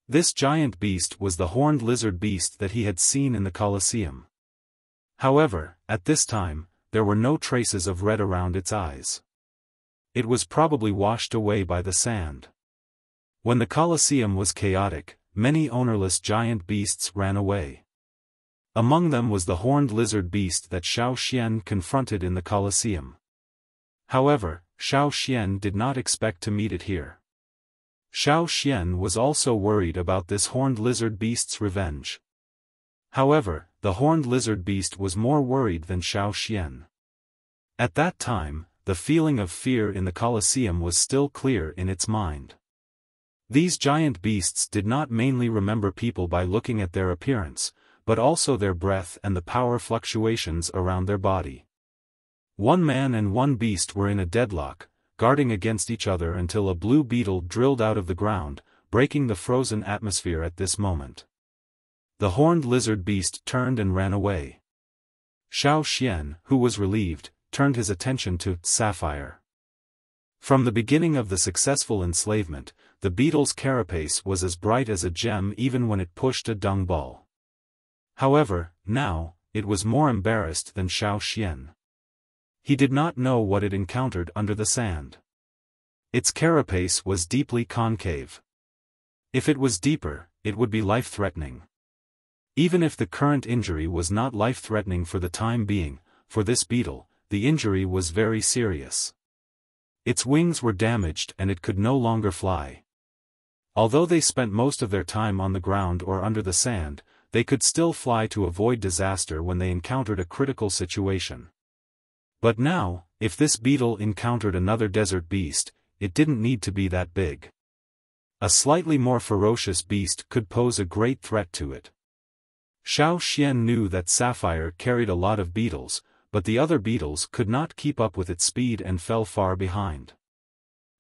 This giant beast was the horned lizard beast that he had seen in the Colosseum. However, at this time, there were no traces of red around its eyes. It was probably washed away by the sand. When the Colosseum was chaotic, many ownerless giant beasts ran away. Among them was the horned lizard beast that Xiao Xian confronted in the Colosseum. However, Shao Xian did not expect to meet it here. Shao Xian was also worried about this horned lizard beast's revenge. However, the horned lizard beast was more worried than Shao Xian. At that time, the feeling of fear in the Colosseum was still clear in its mind. These giant beasts did not mainly remember people by looking at their appearance, but also their breath and the power fluctuations around their body. One man and one beast were in a deadlock, guarding against each other until a blue beetle drilled out of the ground, breaking the frozen atmosphere at this moment. The horned lizard beast turned and ran away. Shao Xian, who was relieved, turned his attention to Sapphire. From the beginning of the successful enslavement, the beetle's carapace was as bright as a gem even when it pushed a dung ball. However, now, it was more embarrassed than Shao Xian. He did not know what it encountered under the sand. Its carapace was deeply concave. If it was deeper, it would be life-threatening. Even if the current injury was not life-threatening for the time being, for this beetle, the injury was very serious. Its wings were damaged and it could no longer fly. Although they spent most of their time on the ground or under the sand, they could still fly to avoid disaster when they encountered a critical situation. But now, if this beetle encountered another desert beast, it didn't need to be that big. A slightly more ferocious beast could pose a great threat to it. Shao Xian knew that Sapphire carried a lot of beetles, but the other beetles could not keep up with its speed and fell far behind.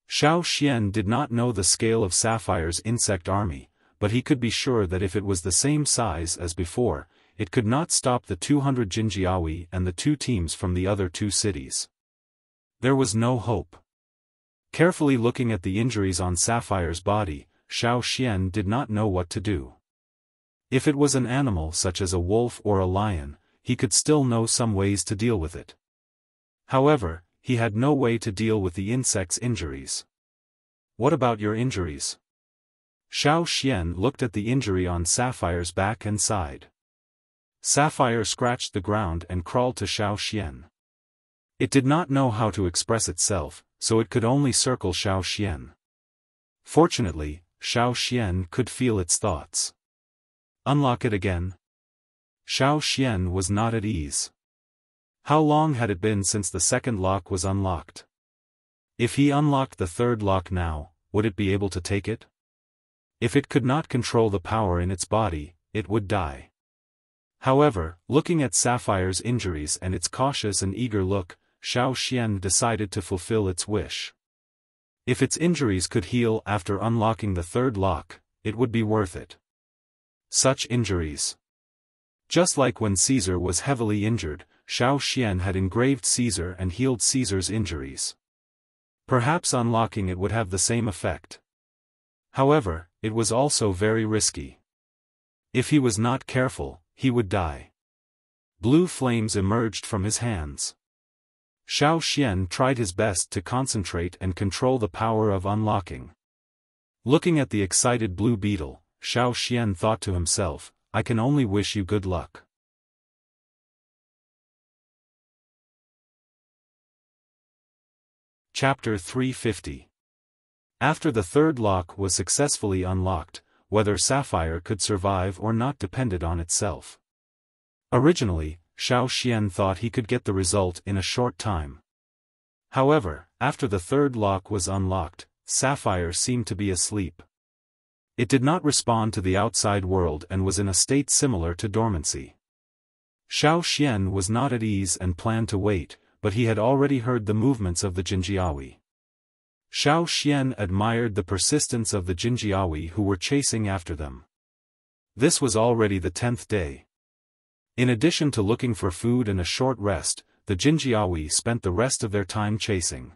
Shao Xian did not know the scale of Sapphire's insect army, but he could be sure that if it was the same size as before, it could not stop the 200 Jinjiawi and the 2 teams from the other 2 cities. There was no hope. Carefully looking at the injuries on Sapphire's body, Shao Xian did not know what to do. If it was an animal such as a wolf or a lion, he could still know some ways to deal with it. However, he had no way to deal with the insect's injuries. What about your injuries? Shao Xian looked at the injury on Sapphire's back and sighed. Sapphire scratched the ground and crawled to Shao Xian. It did not know how to express itself, so it could only circle Shao Xian. Fortunately, Shao Xian could feel its thoughts. Unlock it again? Shao Xian was not at ease. How long had it been since the second lock was unlocked? If he unlocked the third lock now, would it be able to take it? If it could not control the power in its body, it would die. However, looking at Sapphire's injuries and its cautious and eager look, Shao Xian decided to fulfill its wish. If its injuries could heal after unlocking the third lock, it would be worth it. Such injuries. Just like when Caesar was heavily injured, Shao Xian had engraved Caesar and healed Caesar's injuries. Perhaps unlocking it would have the same effect. However, it was also very risky. If he was not careful, he would die. Blue flames emerged from his hands. Shao Xian tried his best to concentrate and control the power of unlocking. Looking at the excited blue beetle, Shao Xian thought to himself, I can only wish you good luck. Chapter 350. After the third lock was successfully unlocked, whether Sapphire could survive or not depended on itself. Originally, Shao Xian thought he could get the result in a short time. However, after the third lock was unlocked, Sapphire seemed to be asleep. It did not respond to the outside world and was in a state similar to dormancy. Shao Xian was not at ease and planned to wait, but he had already heard the movements of the Jinjiawi. Shao Xian admired the persistence of the Jinjiawi who were chasing after them. This was already the 10th day. In addition to looking for food and a short rest, the Jinjiawi spent the rest of their time chasing.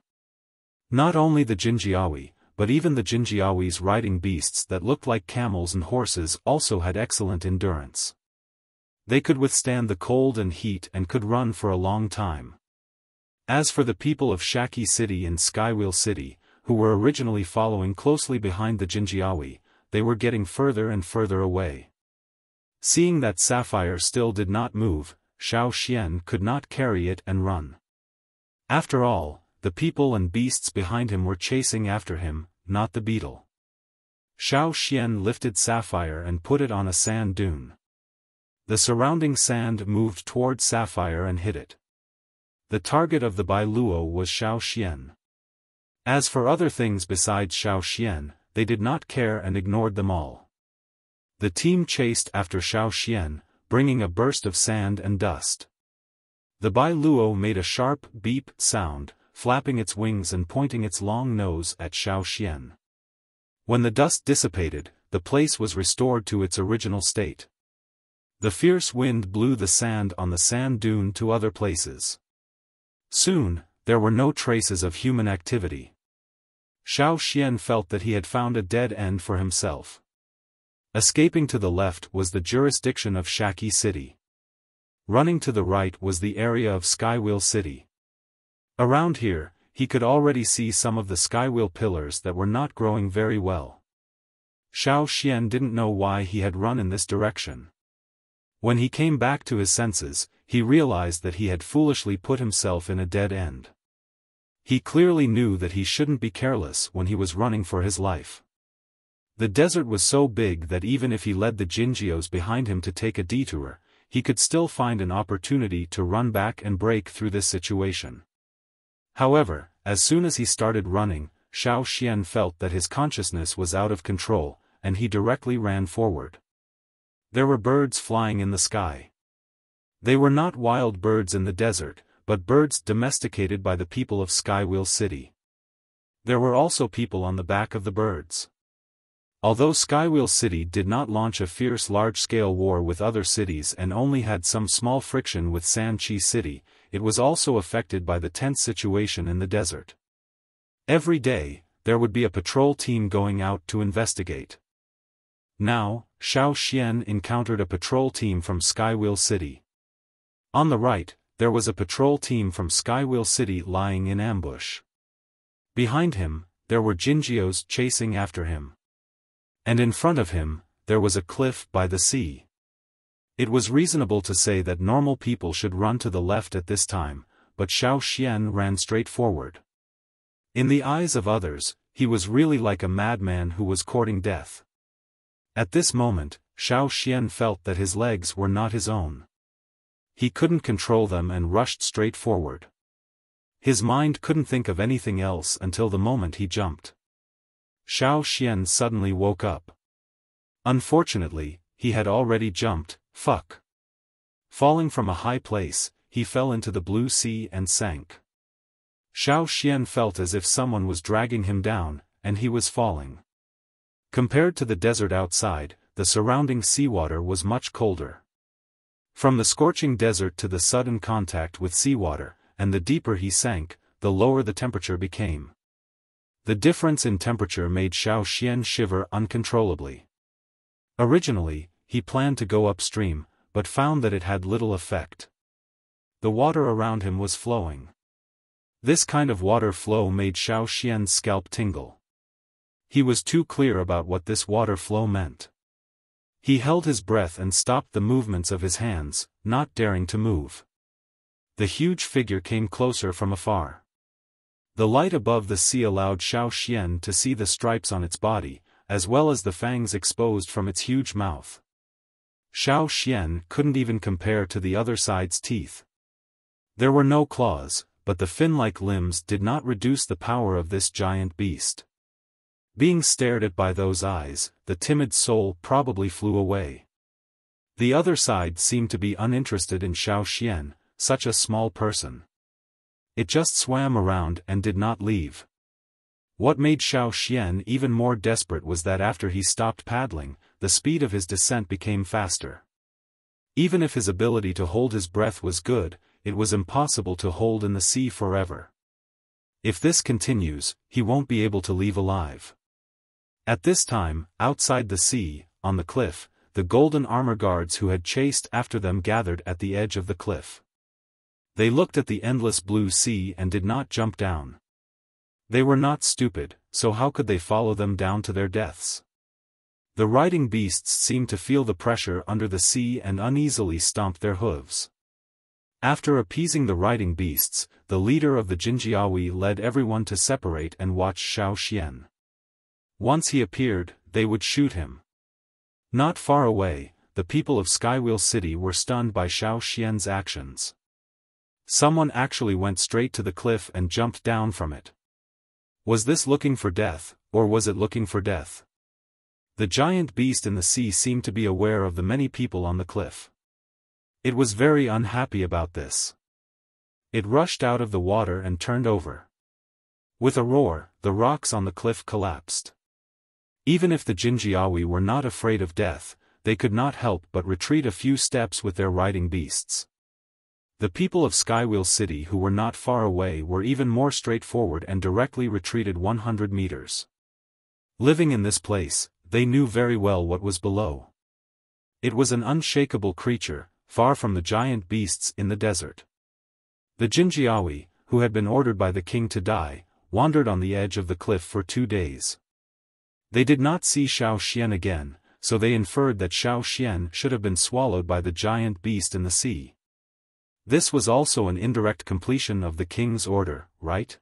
Not only the Jinjiawi, but even the Jinjiawi's riding beasts that looked like camels and horses also had excellent endurance. They could withstand the cold and heat and could run for a long time. As for the people of Shaki City and Skywheel City, who were originally following closely behind the Jinjiawi, they were getting further and further away. Seeing that Sapphire still did not move, Shao Xian could not carry it and run. After all, the people and beasts behind him were chasing after him, not the beetle. Xiao Xian lifted Sapphire and put it on a sand dune. The surrounding sand moved toward Sapphire and hit it. The target of the Bai Luo was Xiao Xian. As for other things besides Xiao Xian, they did not care and ignored them all. The team chased after Xiao Xian, bringing a burst of sand and dust. The Bai Luo made a sharp beep sound, flapping its wings and pointing its long nose at Xiao Xian. When the dust dissipated, the place was restored to its original state. The fierce wind blew the sand on the sand dune to other places. Soon, there were no traces of human activity. Xiao Xian felt that he had found a dead end for himself. Escaping to the left was the jurisdiction of Shaki City. Running to the right was the area of Skywheel City. Around here, he could already see some of the Skywheel pillars that were not growing very well. Xiao Xian didn't know why he had run in this direction. When he came back to his senses, he realized that he had foolishly put himself in a dead end. He clearly knew that he shouldn't be careless when he was running for his life. The desert was so big that even if he led the Jinjios behind him to take a detour, he could still find an opportunity to run back and break through this situation. However, as soon as he started running, Xiao Xian felt that his consciousness was out of control, and he directly ran forward. There were birds flying in the sky. They were not wild birds in the desert, but birds domesticated by the people of Skywheel City. There were also people on the back of the birds. Although Skywheel City did not launch a fierce large-scale war with other cities and only had some small friction with Sanchi City, it was also affected by the tense situation in the desert. Every day, there would be a patrol team going out to investigate. Now, Xiao Xian encountered a patrol team from Skywheel City. On the right, there was a patrol team from Skywheel City lying in ambush. Behind him, there were Jinjios chasing after him. And in front of him, there was a cliff by the sea. It was reasonable to say that normal people should run to the left at this time, but Xiao Xian ran straight forward. In the eyes of others, he was really like a madman who was courting death. At this moment, Xiao Xian felt that his legs were not his own. He couldn't control them and rushed straight forward. His mind couldn't think of anything else until the moment he jumped. Xiao Xian suddenly woke up. Unfortunately, he had already jumped. Fuck. Falling from a high place, he fell into the blue sea and sank. Xiao Xian felt as if someone was dragging him down, and he was falling. Compared to the desert outside, the surrounding seawater was much colder. From the scorching desert to the sudden contact with seawater, and the deeper he sank, the lower the temperature became. The difference in temperature made Xiao Xian shiver uncontrollably. Originally, he planned to go upstream, but found that it had little effect. The water around him was flowing. This kind of water flow made Xiao Xian's scalp tingle. He was too clear about what this water flow meant. He held his breath and stopped the movements of his hands, not daring to move. The huge figure came closer from afar. The light above the sea allowed Xiao Xian to see the stripes on its body, as well as the fangs exposed from its huge mouth. Xiao Xian couldn't even compare to the other side's teeth. There were no claws, but the fin-like limbs did not reduce the power of this giant beast. Being stared at by those eyes, the timid soul probably flew away. The other side seemed to be uninterested in Xiao Xian, such a small person. It just swam around and did not leave. What made Xiao Xian even more desperate was that after he stopped paddling, the speed of his descent became faster. Even if his ability to hold his breath was good, it was impossible to hold in the sea forever. If this continues, he won't be able to leave alive. At this time, outside the sea, on the cliff, the golden armor guards who had chased after them gathered at the edge of the cliff. They looked at the endless blue sea and did not jump down. They were not stupid, so how could they follow them down to their deaths? The riding beasts seemed to feel the pressure under the sea and uneasily stomped their hooves. After appeasing the riding beasts, the leader of the Jinjiawi led everyone to separate and watch Xiao Xian. Once he appeared, they would shoot him. Not far away, the people of Skywheel City were stunned by Xiao Xian's actions. Someone actually went straight to the cliff and jumped down from it. Was this looking for death, or was it looking for death? The giant beast in the sea seemed to be aware of the many people on the cliff. It was very unhappy about this. It rushed out of the water and turned over. With a roar, the rocks on the cliff collapsed. Even if the Jinjiawi were not afraid of death, they could not help but retreat a few steps with their riding beasts. The people of Skywheel City who were not far away were even more straightforward and directly retreated 100 meters. Living in this place, they knew very well what was below. It was an unshakable creature, far from the giant beasts in the desert. The Jinjiawi, who had been ordered by the king to die, wandered on the edge of the cliff for 2 days. They did not see Xiao Xian again, so they inferred that Xiao Xian should have been swallowed by the giant beast in the sea. This was also an indirect completion of the king's order, right?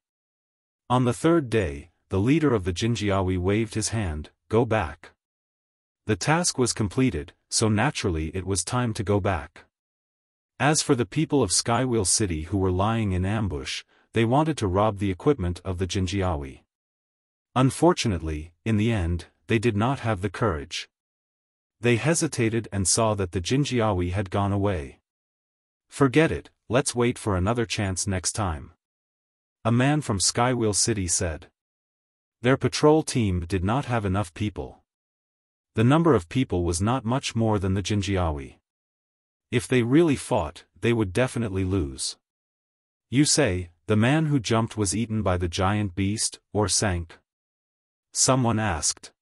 On the 3rd day, the leader of the Jinjiawi waved his hand, "Go back." The task was completed, so naturally it was time to go back. As for the people of Skywheel City who were lying in ambush, they wanted to rob the equipment of the Jinjiawi. Unfortunately, in the end, they did not have the courage. They hesitated and saw that the Jinjiawi had gone away. "Forget it, let's wait for another chance next time," a man from Skywheel City said. Their patrol team did not have enough people. The number of people was not much more than the Jinjiawi. If they really fought, they would definitely lose. "You say, the man who jumped was eaten by the giant beast, or sank?" someone asked.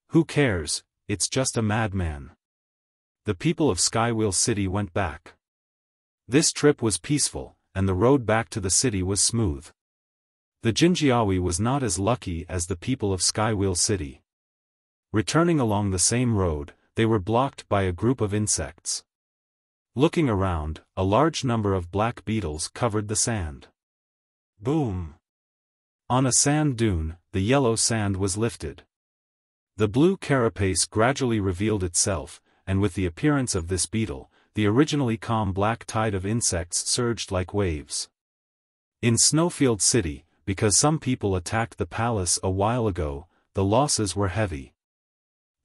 "Who cares, it's just a madman." The people of Skywheel City went back. This trip was peaceful, and the road back to the city was smooth. The Jinjiawi was not as lucky as the people of Skywheel City. Returning along the same road, they were blocked by a group of insects. Looking around, a large number of black beetles covered the sand. Boom! On a sand dune, the yellow sand was lifted. The blue carapace gradually revealed itself, and with the appearance of this beetle, the originally calm black tide of insects surged like waves. In Snowfield City, because some people attacked the palace a while ago, the losses were heavy.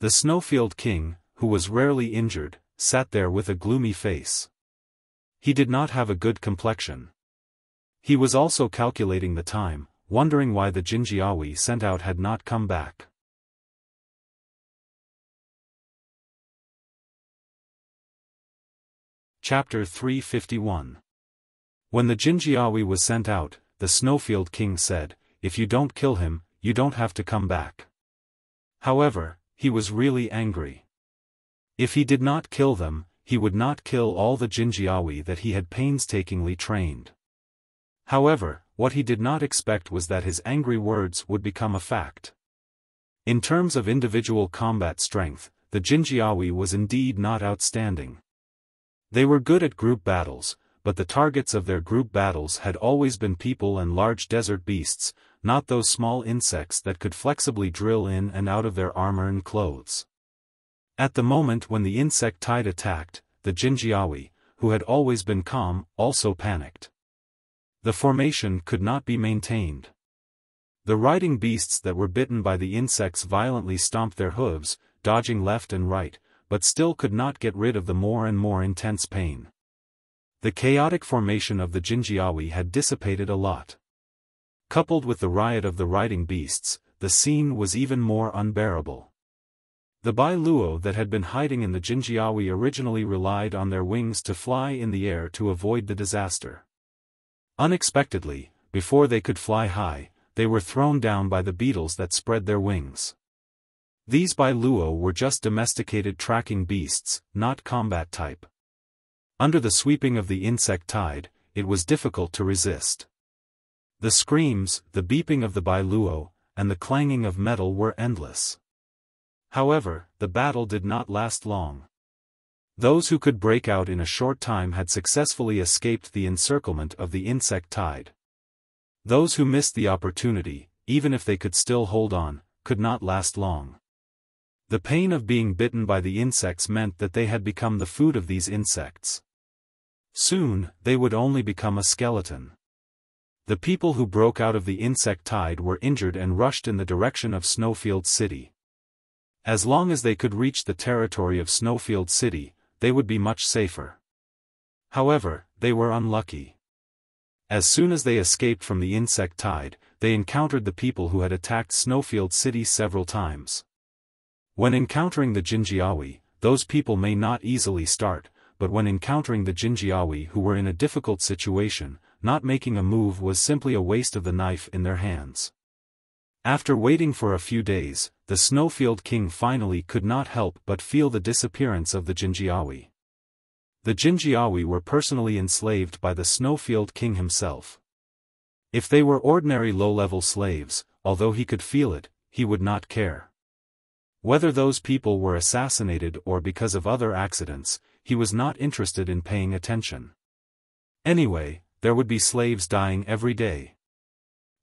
The Snowfield King, who was rarely injured, sat there with a gloomy face. He did not have a good complexion. He was also calculating the time, wondering why the Jinjiawi sent out had not come back. Chapter 351. When the Jinjiawi was sent out, the Snowfield King said, "If you don't kill him, you don't have to come back." However, he was really angry. If he did not kill them, he would not kill all the Jinjiawi that he had painstakingly trained. However, what he did not expect was that his angry words would become a fact. In terms of individual combat strength, the Jinjiawi was indeed not outstanding. They were good at group battles, but the targets of their group battles had always been people and large desert beasts, not those small insects that could flexibly drill in and out of their armor and clothes. At the moment when the insect tide attacked, the Jinjiawi, who had always been calm, also panicked. The formation could not be maintained. The riding beasts that were bitten by the insects violently stomped their hooves, dodging left and right, but still could not get rid of the more and more intense pain. The chaotic formation of the Jinjiawi had dissipated a lot. Coupled with the riot of the riding beasts, the scene was even more unbearable. The Bai Luo that had been hiding in the Jinjiawi originally relied on their wings to fly in the air to avoid the disaster. Unexpectedly, before they could fly high, they were thrown down by the beetles that spread their wings. These Bai Luo were just domesticated tracking beasts, not combat type. Under the sweeping of the insect tide, it was difficult to resist. The screams, the beeping of the Bai Luo, and the clanging of metal were endless. However, the battle did not last long. Those who could break out in a short time had successfully escaped the encirclement of the insect tide. Those who missed the opportunity, even if they could still hold on, could not last long. The pain of being bitten by the insects meant that they had become the food of these insects. Soon, they would only become a skeleton. The people who broke out of the insect tide were injured and rushed in the direction of Snowfield City. As long as they could reach the territory of Snowfield City, they would be much safer. However, they were unlucky. As soon as they escaped from the insect tide, they encountered the people who had attacked Snowfield City several times. When encountering the Jinjiawi, those people may not easily start, but when encountering the Jinjiawi who were in a difficult situation, not making a move was simply a waste of the knife in their hands. After waiting for a few days, the Snowfield King finally could not help but feel the disappearance of the Jinjiawi. The Jinjiawi were personally enslaved by the Snowfield King himself. If they were ordinary low-level slaves, although he could feel it, he would not care. Whether those people were assassinated or because of other accidents, he was not interested in paying attention. Anyway, there would be slaves dying every day.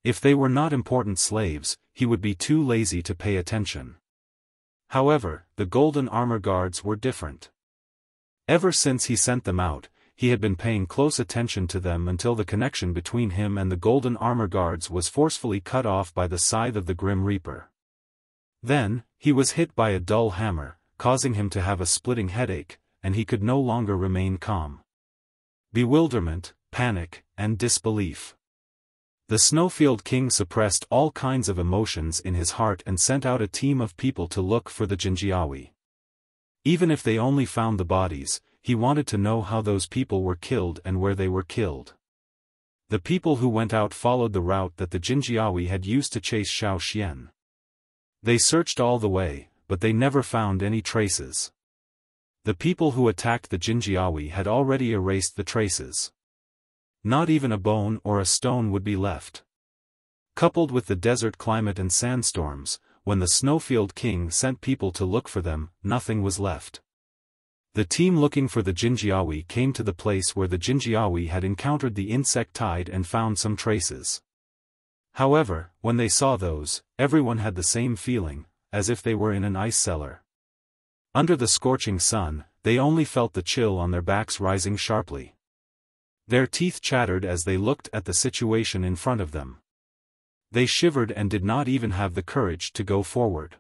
If they were not important slaves, he would be too lazy to pay attention. However, the Golden Armor Guards were different. Ever since he sent them out, he had been paying close attention to them until the connection between him and the Golden Armor Guards was forcefully cut off by the scythe of the Grim Reaper. Then, he was hit by a dull hammer, causing him to have a splitting headache, and he could no longer remain calm. Bewilderment, panic, and disbelief. The Snowfield King suppressed all kinds of emotions in his heart and sent out a team of people to look for the Jinjiawi. Even if they only found the bodies, he wanted to know how those people were killed and where they were killed. The people who went out followed the route that the Jinjiawi had used to chase Xiao Xian. They searched all the way, but they never found any traces. The people who attacked the Jinjiawi had already erased the traces. Not even a bone or a stone would be left. Coupled with the desert climate and sandstorms, when the Snowfield King sent people to look for them, nothing was left. The team looking for the Jinjiawi came to the place where the Jinjiawi had encountered the insect tide and found some traces. However, when they saw those, everyone had the same feeling, as if they were in an ice cellar. Under the scorching sun, they only felt the chill on their backs rising sharply. Their teeth chattered as they looked at the situation in front of them. They shivered and did not even have the courage to go forward.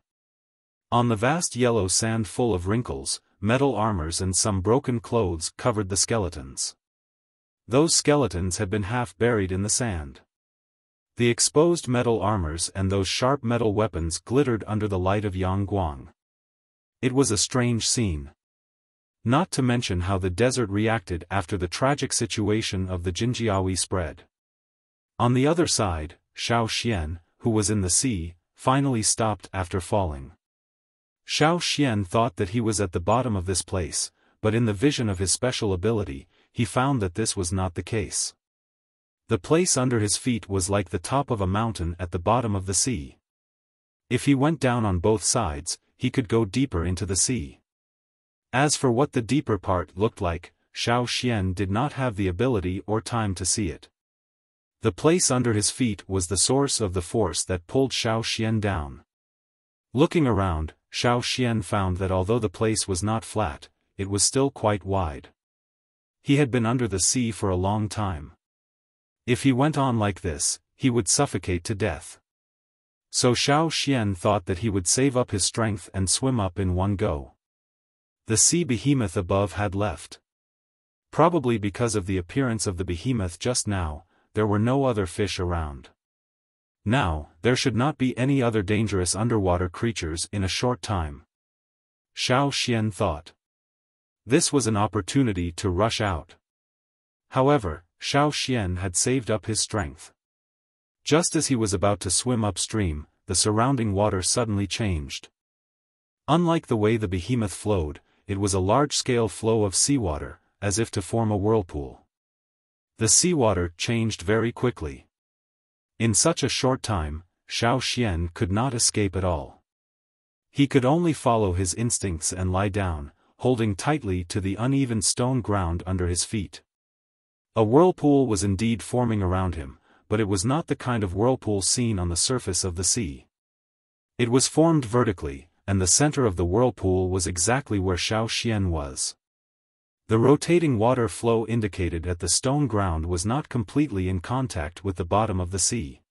On the vast yellow sand full of wrinkles, metal armors and some broken clothes covered the skeletons. Those skeletons had been half buried in the sand. The exposed metal armors and those sharp metal weapons glittered under the light of Yang Guang. It was a strange scene. Not to mention how the desert reacted after the tragic situation of the Jinjiawi spread. On the other side, Xiao Xian, who was in the sea, finally stopped after falling. Xiao Xian thought that he was at the bottom of this place, but in the vision of his special ability, he found that this was not the case. The place under his feet was like the top of a mountain at the bottom of the sea. If he went down on both sides, he could go deeper into the sea. As for what the deeper part looked like, Xiao Xian did not have the ability or time to see it. The place under his feet was the source of the force that pulled Xiao Xian down. Looking around, Xiao Xian found that although the place was not flat, it was still quite wide. He had been under the sea for a long time. If he went on like this, he would suffocate to death. So Xiao Xian thought that he would save up his strength and swim up in one go. The sea behemoth above had left. Probably because of the appearance of the behemoth just now, there were no other fish around. Now, there should not be any other dangerous underwater creatures in a short time. Xiao Xian thought. This was an opportunity to rush out. However, Xiao Xian had saved up his strength. Just as he was about to swim upstream, the surrounding water suddenly changed. Unlike the way the behemoth flowed, it was a large-scale flow of seawater, as if to form a whirlpool. The seawater changed very quickly. In such a short time, Xiao Xian could not escape at all. He could only follow his instincts and lie down, holding tightly to the uneven stone ground under his feet. A whirlpool was indeed forming around him, but it was not the kind of whirlpool seen on the surface of the sea. It was formed vertically, and the center of the whirlpool was exactly where Xiao Xian was. The rotating water flow indicated that the stone ground was not completely in contact with the bottom of the sea.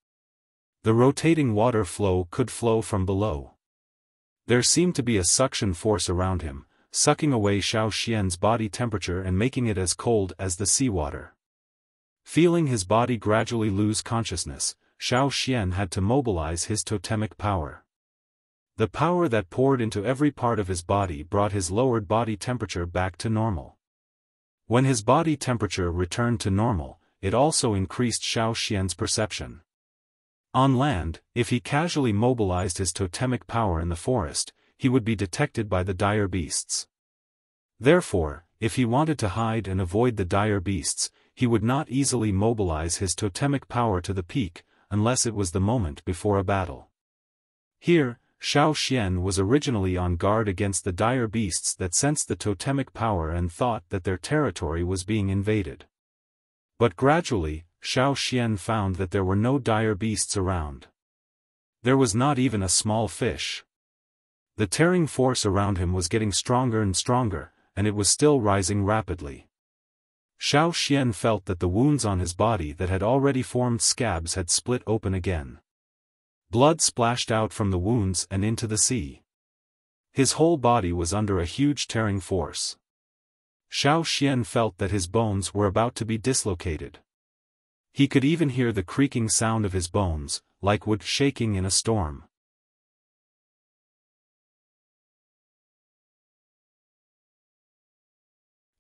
The rotating water flow could flow from below. There seemed to be a suction force around him, sucking away Xiao Xian's body temperature and making it as cold as the seawater. Feeling his body gradually lose consciousness, Xiao Xian had to mobilize his totemic power. The power that poured into every part of his body brought his lowered body temperature back to normal. When his body temperature returned to normal, it also increased Xiao Xian's perception. On land, if he casually mobilized his totemic power in the forest, he would be detected by the dire beasts. Therefore, if he wanted to hide and avoid the dire beasts, he would not easily mobilize his totemic power to the peak, unless it was the moment before a battle. Here, Xiao Xian was originally on guard against the dire beasts that sensed the totemic power and thought that their territory was being invaded. But gradually, Xiao Xian found that there were no dire beasts around. There was not even a small fish. The tearing force around him was getting stronger and stronger, and it was still rising rapidly. Xiao Xian felt that the wounds on his body that had already formed scabs had split open again. Blood splashed out from the wounds and into the sea. His whole body was under a huge tearing force. Xiao Xian felt that his bones were about to be dislocated. He could even hear the creaking sound of his bones, like wood shaking in a storm.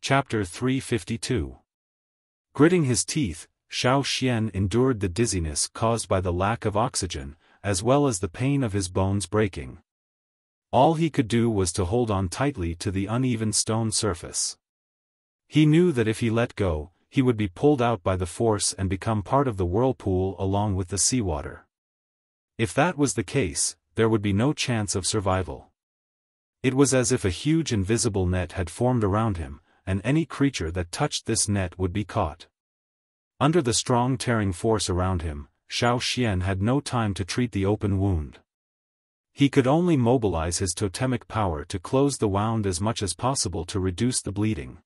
Chapter 352. Gritting his teeth, Xiao Xian endured the dizziness caused by the lack of oxygen, as well as the pain of his bones breaking. All he could do was to hold on tightly to the uneven stone surface. He knew that if he let go, he would be pulled out by the force and become part of the whirlpool along with the seawater. If that was the case, there would be no chance of survival. It was as if a huge invisible net had formed around him, and any creature that touched this net would be caught. Under the strong tearing force around him, Xiao Xian had no time to treat the open wound. He could only mobilize his totemic power to close the wound as much as possible to reduce the bleeding.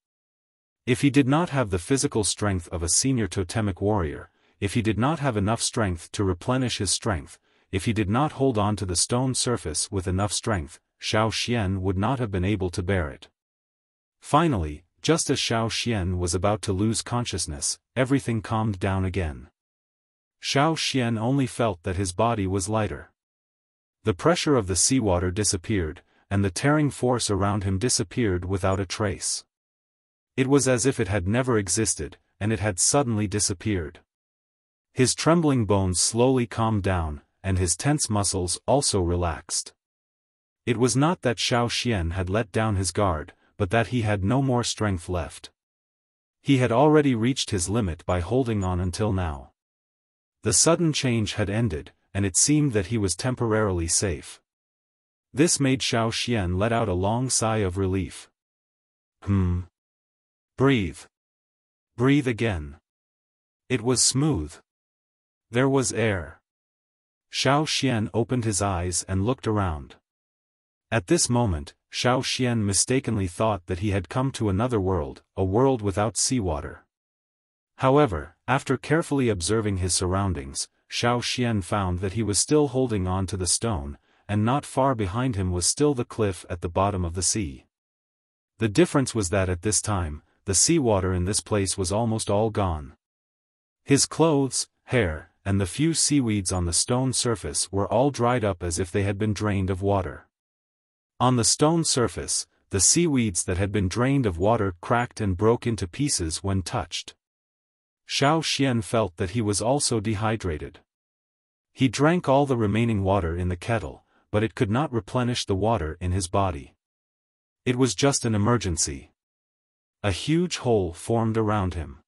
If he did not have the physical strength of a senior totemic warrior, if he did not have enough strength to replenish his strength, if he did not hold on to the stone surface with enough strength, Xiao Xian would not have been able to bear it. Finally, just as Xiao Xian was about to lose consciousness, everything calmed down again. Xiao Xian only felt that his body was lighter. The pressure of the seawater disappeared, and the tearing force around him disappeared without a trace. It was as if it had never existed, and it had suddenly disappeared. His trembling bones slowly calmed down, and his tense muscles also relaxed. It was not that Xiao Xian had let down his guard, but that he had no more strength left. He had already reached his limit by holding on until now. The sudden change had ended, and it seemed that he was temporarily safe. This made Xiao Xian let out a long sigh of relief. Breathe. Breathe again. It was smooth. There was air. Xiao Xian opened his eyes and looked around. At this moment, Xiao Xian mistakenly thought that he had come to another world, a world without seawater. However, after carefully observing his surroundings, Xiao Xian found that he was still holding on to the stone, and not far behind him was still the cliff at the bottom of the sea. The difference was that at this time, the seawater in this place was almost all gone. His clothes, hair, and the few seaweeds on the stone surface were all dried up as if they had been drained of water. On the stone surface, the seaweeds that had been drained of water cracked and broke into pieces when touched. Xiao Xian felt that he was also dehydrated. He drank all the remaining water in the kettle, but it could not replenish the water in his body. It was just an emergency. A huge hole formed around him.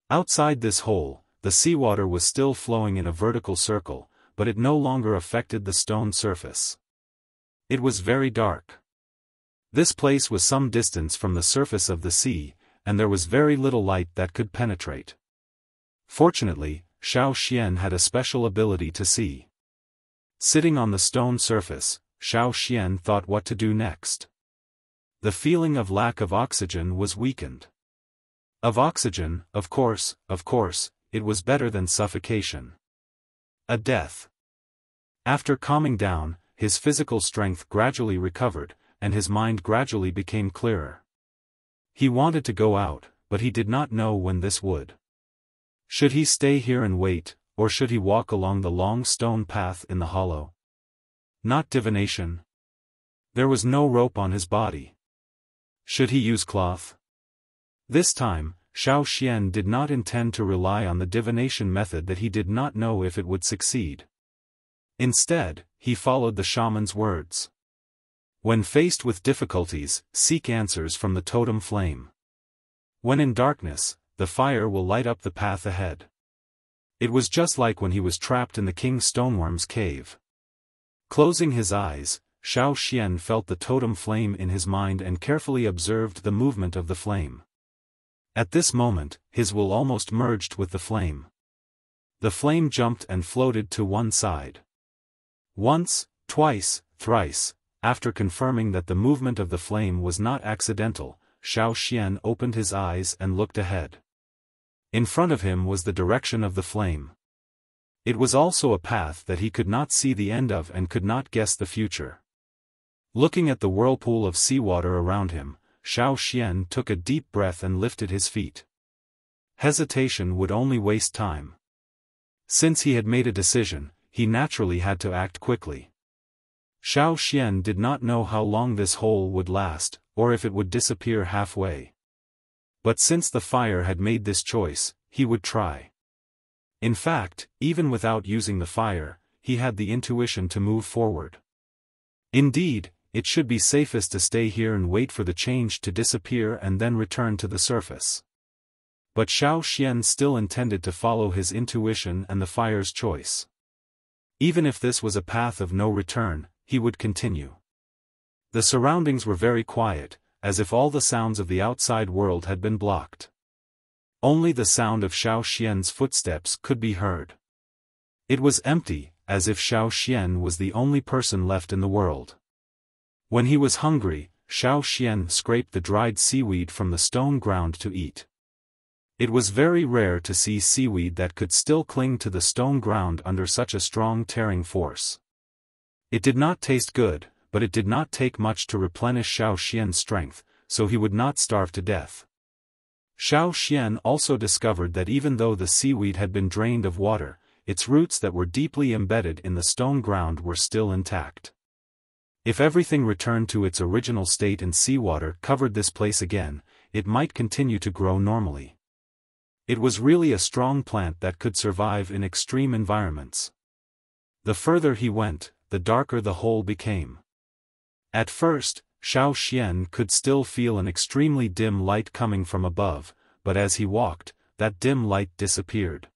Outside this hole, the seawater was still flowing in a vertical circle, but it no longer affected the stone surface. It was very dark. This place was some distance from the surface of the sea, and there was very little light that could penetrate. Fortunately, Xiao Xian had a special ability to see. Sitting on the stone surface, Xiao Xian thought what to do next. The feeling of lack of oxygen was weakened. Of oxygen, of course, it was better than suffocation. A death. After calming down, his physical strength gradually recovered, and his mind gradually became clearer. He wanted to go out, but he did not know when this would. Should he stay here and wait, or should he walk along the long stone path in the hollow? Not divination. There was no rope on his body. Should he use cloth? This time, Xiao Xian did not intend to rely on the divination method that he did not know if it would succeed. Instead, he followed the shaman's words. When faced with difficulties, seek answers from the totem flame. When in darkness, the fire will light up the path ahead. It was just like when he was trapped in the King Stoneworm's cave. Closing his eyes, Xiao Xian felt the totem flame in his mind and carefully observed the movement of the flame. At this moment, his will almost merged with the flame. The flame jumped and floated to one side. Once, twice, thrice, after confirming that the movement of the flame was not accidental, Xiao Xian opened his eyes and looked ahead. In front of him was the direction of the flame. It was also a path that he could not see the end of and could not guess the future. Looking at the whirlpool of seawater around him, Xiao Xian took a deep breath and lifted his feet. Hesitation would only waste time. Since he had made a decision, he naturally had to act quickly. Xiao Xian did not know how long this hole would last, or if it would disappear halfway. But since the fire had made this choice, he would try. In fact, even without using the fire, he had the intuition to move forward. Indeed, it should be safest to stay here and wait for the change to disappear and then return to the surface. But Xiao Xian still intended to follow his intuition and the fire's choice. Even if this was a path of no return, he would continue. The surroundings were very quiet, as if all the sounds of the outside world had been blocked. Only the sound of Xiao Xian's footsteps could be heard. It was empty, as if Xiao Xian was the only person left in the world. When he was hungry, Xiao Xian scraped the dried seaweed from the stone ground to eat. It was very rare to see seaweed that could still cling to the stone ground under such a strong tearing force. It did not taste good, but it did not take much to replenish Xiao Xian's strength, so he would not starve to death. Xiao Xian also discovered that even though the seaweed had been drained of water, its roots that were deeply embedded in the stone ground were still intact. If everything returned to its original state and seawater covered this place again, it might continue to grow normally. It was really a strong plant that could survive in extreme environments. The further he went, the darker the hole became. At first, Xiao Xian could still feel an extremely dim light coming from above, but as he walked, that dim light disappeared.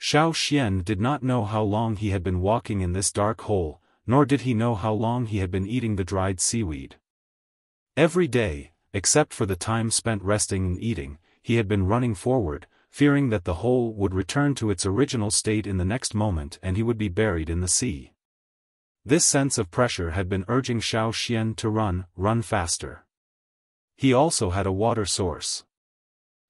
Xiao Xian did not know how long he had been walking in this dark hole, nor did he know how long he had been eating the dried seaweed. Every day, except for the time spent resting and eating, he had been running forward, fearing that the hole would return to its original state in the next moment and he would be buried in the sea. This sense of pressure had been urging Xiao Xian to run faster. He also had a water source.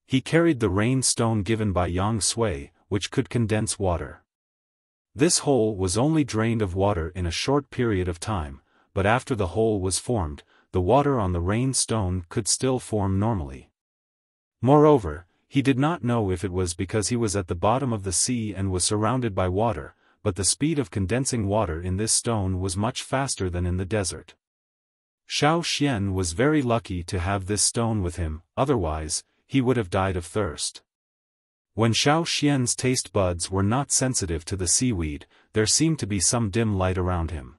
He carried the rain stone given by Yang Sui, which could condense water. This hole was only drained of water in a short period of time, but after the hole was formed, the water on the rain stone could still form normally. Moreover, he did not know if it was because he was at the bottom of the sea and was surrounded by water, but the speed of condensing water in this stone was much faster than in the desert. Xiao Xian was very lucky to have this stone with him, otherwise, he would have died of thirst. When Xiao Xian's taste buds were not sensitive to the seaweed, there seemed to be some dim light around him.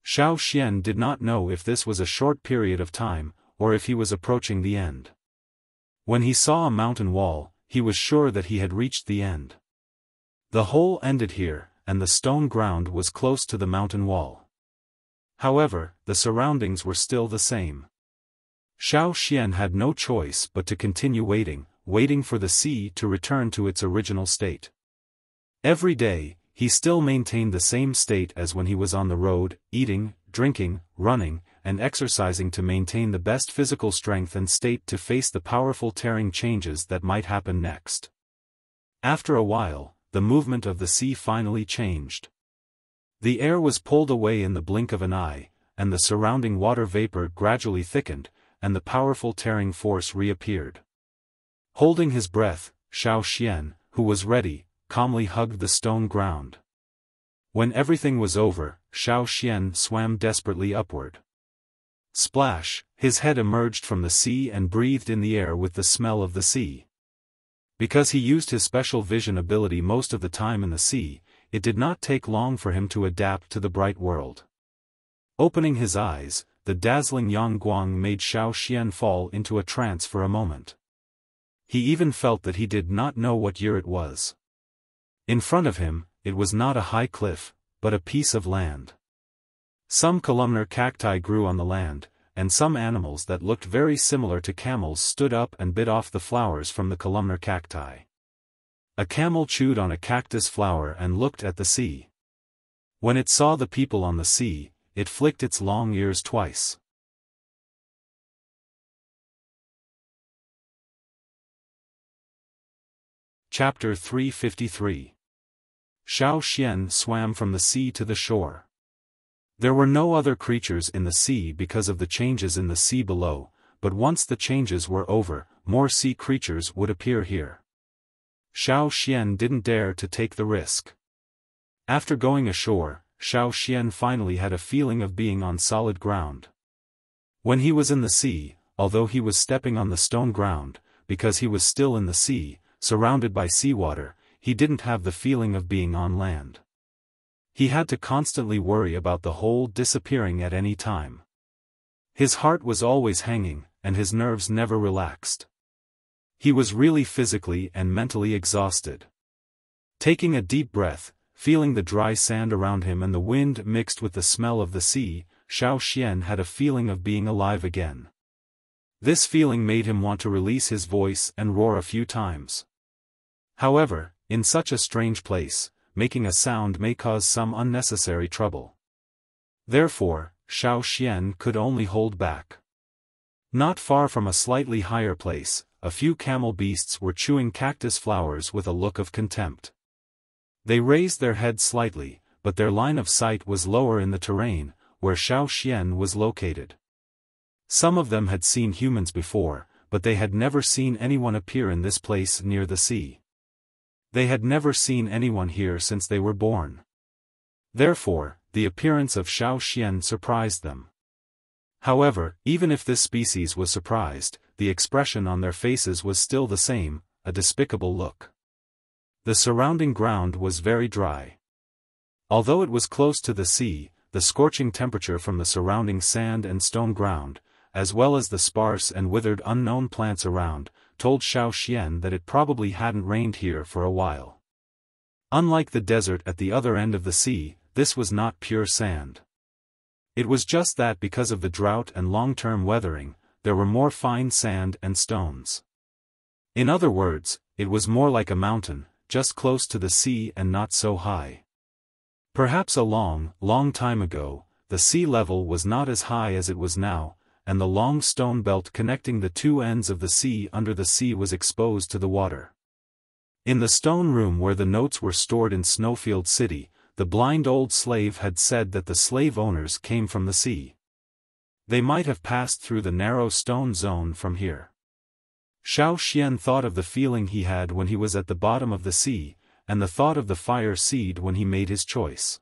Xiao Xian did not know if this was a short period of time, or if he was approaching the end. When he saw a mountain wall, he was sure that he had reached the end. The hole ended here, and the stone ground was close to the mountain wall. However, the surroundings were still the same. Xiao Xian had no choice but to continue waiting for the sea to return to its original state. Every day, he still maintained the same state as when he was on the road, eating, drinking, running, and exercising to maintain the best physical strength and state to face the powerful tearing changes that might happen next. After a while, the movement of the sea finally changed. The air was pulled away in the blink of an eye, and the surrounding water vapor gradually thickened, and the powerful tearing force reappeared. Holding his breath, Xiao Xian, who was ready, calmly hugged the stone ground. When everything was over, Xiao Xian swam desperately upward. Splash, his head emerged from the sea and breathed in the air with the smell of the sea. Because he used his special vision ability most of the time in the sea, it did not take long for him to adapt to the bright world. Opening his eyes, the dazzling Yang made Xiao Xian fall into a trance for a moment. He even felt that he did not know what year it was. In front of him, it was not a high cliff, but a piece of land. Some columnar cacti grew on the land, and some animals that looked very similar to camels stood up and bit off the flowers from the columnar cacti. A camel chewed on a cactus flower and looked at the sea. When it saw the people on the sea, it flicked its long ears twice. Chapter 353. Xiao Xian swam from the sea to the shore. There were no other creatures in the sea because of the changes in the sea below, but once the changes were over, more sea creatures would appear here. Xiao Xian didn't dare to take the risk. After going ashore, Xiao Xian finally had a feeling of being on solid ground. When he was in the sea, although he was stepping on the stone ground, because he was still in the sea, surrounded by seawater, he didn't have the feeling of being on land. He had to constantly worry about the hole disappearing at any time. His heart was always hanging, and his nerves never relaxed. He was really physically and mentally exhausted. Taking a deep breath, feeling the dry sand around him and the wind mixed with the smell of the sea, Xiao Xian had a feeling of being alive again. This feeling made him want to release his voice and roar a few times. However, in such a strange place, making a sound may cause some unnecessary trouble. Therefore, Xiao Xian could only hold back. Not far from a slightly higher place, a few camel beasts were chewing cactus flowers with a look of contempt. They raised their heads slightly, but their line of sight was lower in the terrain, where Xiao Xian was located. Some of them had seen humans before, but they had never seen anyone appear in this place near the sea. They had never seen anyone here since they were born. Therefore, the appearance of Xiao Xian surprised them. However, even if this species was surprised, the expression on their faces was still the same, a despicable look. The surrounding ground was very dry. Although it was close to the sea, the scorching temperature from the surrounding sand and stone ground, as well as the sparse and withered unknown plants around, told Xiao Xian that it probably hadn't rained here for a while. Unlike the desert at the other end of the sea, this was not pure sand. It was just that because of the drought and long-term weathering, there were more fine sand and stones. In other words, it was more like a mountain, just close to the sea and not so high. Perhaps a long, long time ago, the sea level was not as high as it was now, and the long stone belt connecting the two ends of the sea under the sea was exposed to the water. In the stone room where the notes were stored in Snowfield City, the blind old slave had said that the slave owners came from the sea. They might have passed through the narrow stone zone from here. Xiao Xian thought of the feeling he had when he was at the bottom of the sea, and the thought of the fire seed when he made his choice.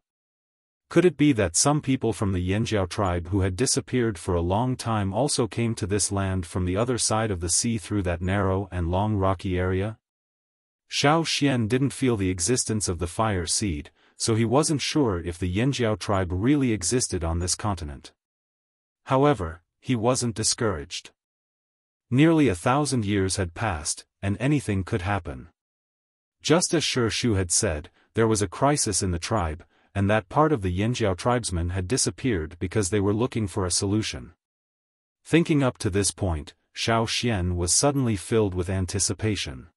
Could it be that some people from the Yanjiao tribe who had disappeared for a long time also came to this land from the other side of the sea through that narrow and long rocky area? Xiao Xian didn't feel the existence of the fire seed, so he wasn't sure if the Yanjiao tribe really existed on this continent. However, he wasn't discouraged. Nearly 1,000 years had passed, and anything could happen. Just as Shi Shu had said, there was a crisis in the tribe, and that part of the Yanjiao tribesmen had disappeared because they were looking for a solution. Thinking up to this point, Xiao Xian was suddenly filled with anticipation.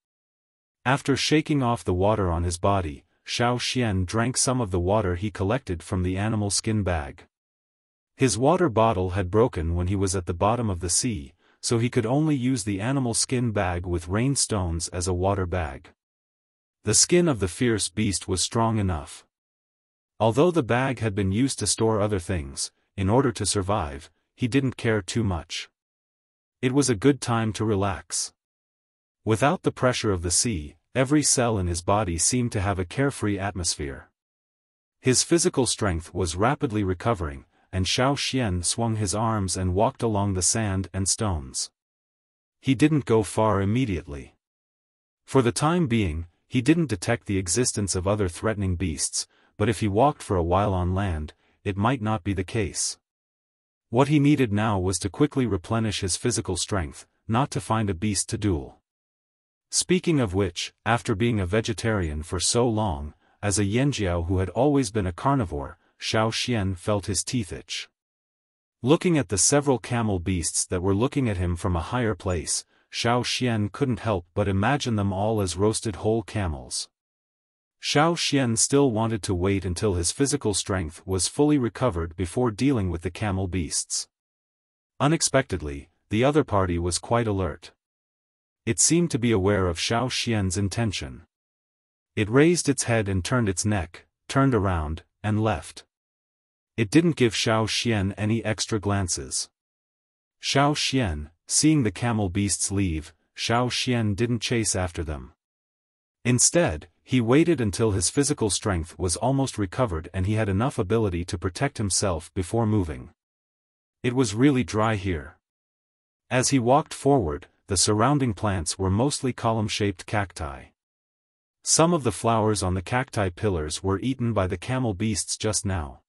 After shaking off the water on his body, Xiao Xian drank some of the water he collected from the animal skin bag. His water bottle had broken when he was at the bottom of the sea, so he could only use the animal skin bag with rain stones as a water bag. The skin of the fierce beast was strong enough. Although the bag had been used to store other things, in order to survive, he didn't care too much. It was a good time to relax. Without the pressure of the sea, every cell in his body seemed to have a carefree atmosphere. His physical strength was rapidly recovering, and Xiao Xian swung his arms and walked along the sand and stones. He didn't go far immediately. For the time being, he didn't detect the existence of other threatening beasts, but if he walked for a while on land, it might not be the case. What he needed now was to quickly replenish his physical strength, not to find a beast to duel. Speaking of which, after being a vegetarian for so long, as a Yanjiao who had always been a carnivore, Xiao Xian felt his teeth itch. Looking at the several camel beasts that were looking at him from a higher place, Xiao Xian couldn't help but imagine them all as roasted whole camels. Xiao Xian still wanted to wait until his physical strength was fully recovered before dealing with the camel beasts. Unexpectedly, the other party was quite alert. It seemed to be aware of Xiao Xian's intention. It raised its head and turned its neck, turned around, and left. It didn't give Xiao Xian any extra glances. Xiao Xian, seeing the camel beasts leave, Xiao Xian didn't chase after them. Instead, he waited until his physical strength was almost recovered and he had enough ability to protect himself before moving. It was really dry here. As he walked forward, the surrounding plants were mostly column-shaped cacti. Some of the flowers on the cacti pillars were eaten by the camel beasts just now.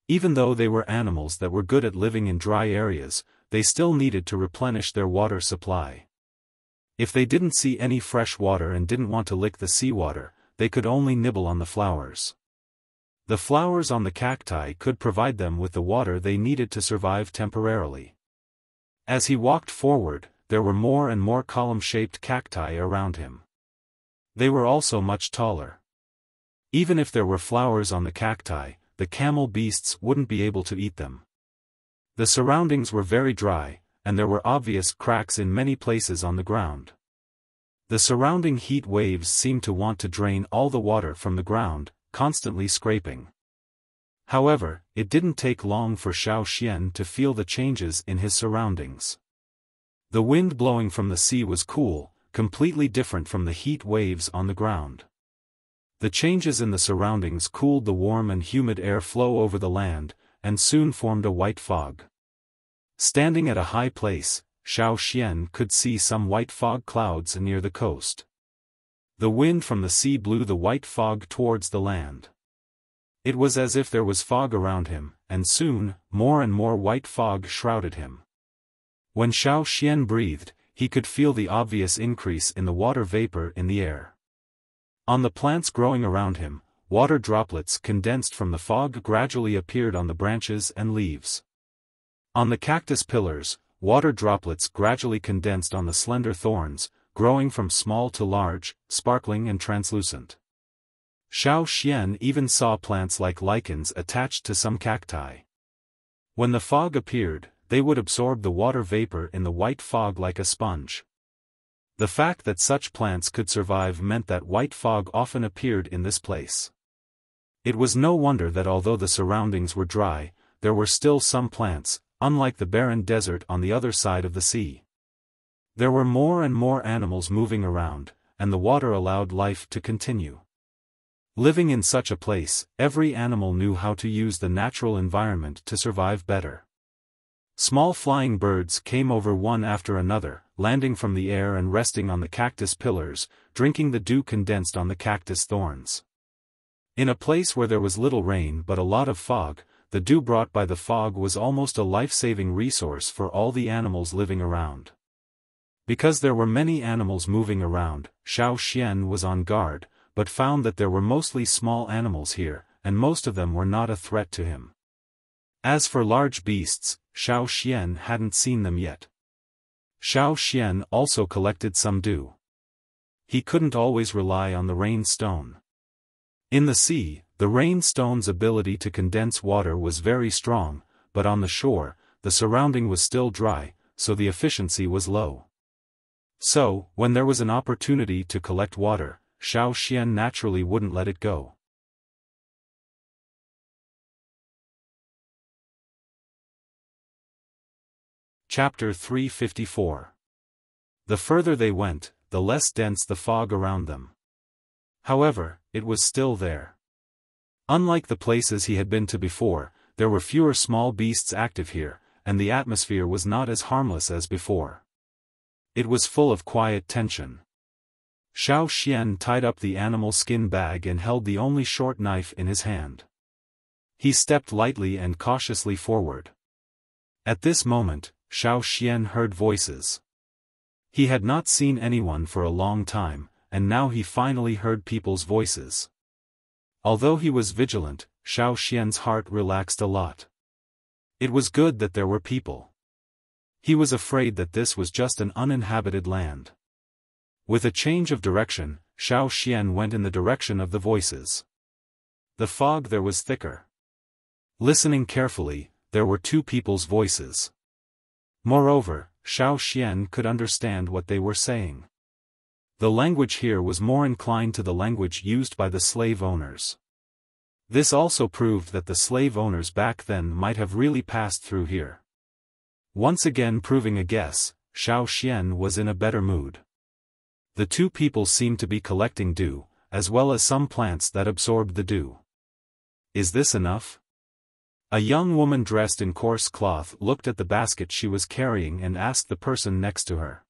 Even though they were animals that were good at living in dry areas, they still needed to replenish their water supply. If they didn't see any fresh water and didn't want to lick the seawater, they could only nibble on the flowers. The flowers on the cacti could provide them with the water they needed to survive temporarily. As he walked forward, there were more and more column-shaped cacti around him. They were also much taller. Even if there were flowers on the cacti, the camel beasts wouldn't be able to eat them. The surroundings were very dry, and there were obvious cracks in many places on the ground. The surrounding heat waves seemed to want to drain all the water from the ground, constantly scraping. However, it didn't take long for Xiao Xian to feel the changes in his surroundings. The wind blowing from the sea was cool, completely different from the heat waves on the ground. The changes in the surroundings cooled the warm and humid air flow over the land, and soon formed a white fog. Standing at a high place, Xiao Xian could see some white fog clouds near the coast. The wind from the sea blew the white fog towards the land. It was as if there was fog around him, and soon, more and more white fog shrouded him. When Xiao Xian breathed, he could feel the obvious increase in the water vapor in the air. On the plants growing around him, water droplets condensed from the fog gradually appeared on the branches and leaves. On the cactus pillars, water droplets gradually condensed on the slender thorns, growing from small to large, sparkling and translucent. Xiao Xian even saw plants like lichens attached to some cacti. When the fog appeared, they would absorb the water vapor in the white fog like a sponge. The fact that such plants could survive meant that white fog often appeared in this place. It was no wonder that although the surroundings were dry, there were still some plants, unlike the barren desert on the other side of the sea. There were more and more animals moving around, and the water allowed life to continue. Living in such a place, every animal knew how to use the natural environment to survive better. Small flying birds came over one after another, landing from the air and resting on the cactus pillars, drinking the dew condensed on the cactus thorns. In a place where there was little rain but a lot of fog, the dew brought by the fog was almost a life-saving resource for all the animals living around. Because there were many animals moving around, Xiao Xian was on guard, but found that there were mostly small animals here, and most of them were not a threat to him. As for large beasts, Xiao Xian hadn't seen them yet. Xiao Xian also collected some dew. He couldn't always rely on the rain stone. In the sea, the rain stone's ability to condense water was very strong, but on the shore, the surrounding was still dry, so the efficiency was low. So, when there was an opportunity to collect water, Xiao Xian naturally wouldn't let it go. Chapter 354. The further they went, the less dense the fog around them. However, it was still there. Unlike the places he had been to before, there were fewer small beasts active here, and the atmosphere was not as harmless as before. It was full of quiet tension. Xiao Xian tied up the animal skin bag and held the only short knife in his hand. He stepped lightly and cautiously forward. At this moment, Xiao Xian heard voices. He had not seen anyone for a long time, and now he finally heard people's voices. Although he was vigilant, Xiao Xian's heart relaxed a lot. It was good that there were people. He was afraid that this was just an uninhabited land. With a change of direction, Xiao Xian went in the direction of the voices. The fog there was thicker. Listening carefully, there were two people's voices. Moreover, Xiao Xian could understand what they were saying. The language here was more inclined to the language used by the slave owners. This also proved that the slave owners back then might have really passed through here. Once again proving a guess, Xiao Xian was in a better mood. The two people seemed to be collecting dew, as well as some plants that absorbed the dew. Is this enough? A young woman dressed in coarse cloth looked at the basket she was carrying and asked the person next to her.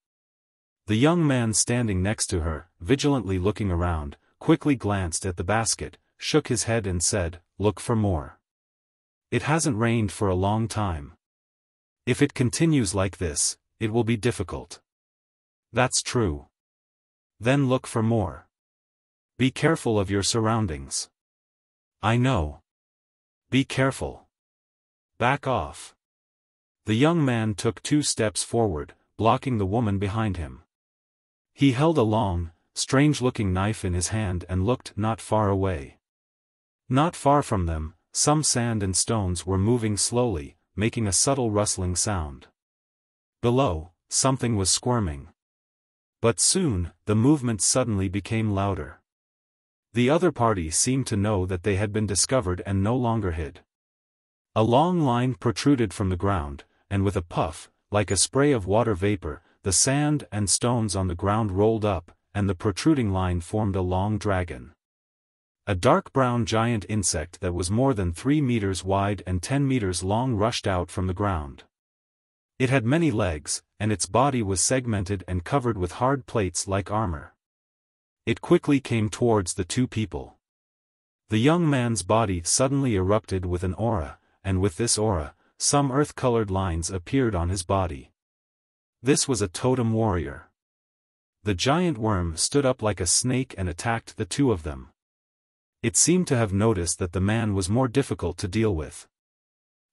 The young man standing next to her, vigilantly looking around, quickly glanced at the basket, shook his head and said, "Look for more. It hasn't rained for a long time. If it continues like this, it will be difficult." "That's true. Then look for more. Be careful of your surroundings." "I know. Be careful. Back off." The young man took 2 steps forward, blocking the woman behind him. He held a long, strange-looking knife in his hand and looked not far away. Not far from them, some sand and stones were moving slowly, making a subtle rustling sound. Below, something was squirming. But soon, the movement suddenly became louder. The other party seemed to know that they had been discovered and no longer hid. A long line protruded from the ground, and with a puff, like a spray of water vapor, the sand and stones on the ground rolled up, and the protruding line formed a long dragon. A dark brown giant insect that was more than 3 meters wide and 10 meters long rushed out from the ground. It had many legs, and its body was segmented and covered with hard plates like armor. It quickly came towards the two people. The young man's body suddenly erupted with an aura, and with this aura, some earth-colored lines appeared on his body. This was a totem warrior. The giant worm stood up like a snake and attacked the two of them. It seemed to have noticed that the man was more difficult to deal with.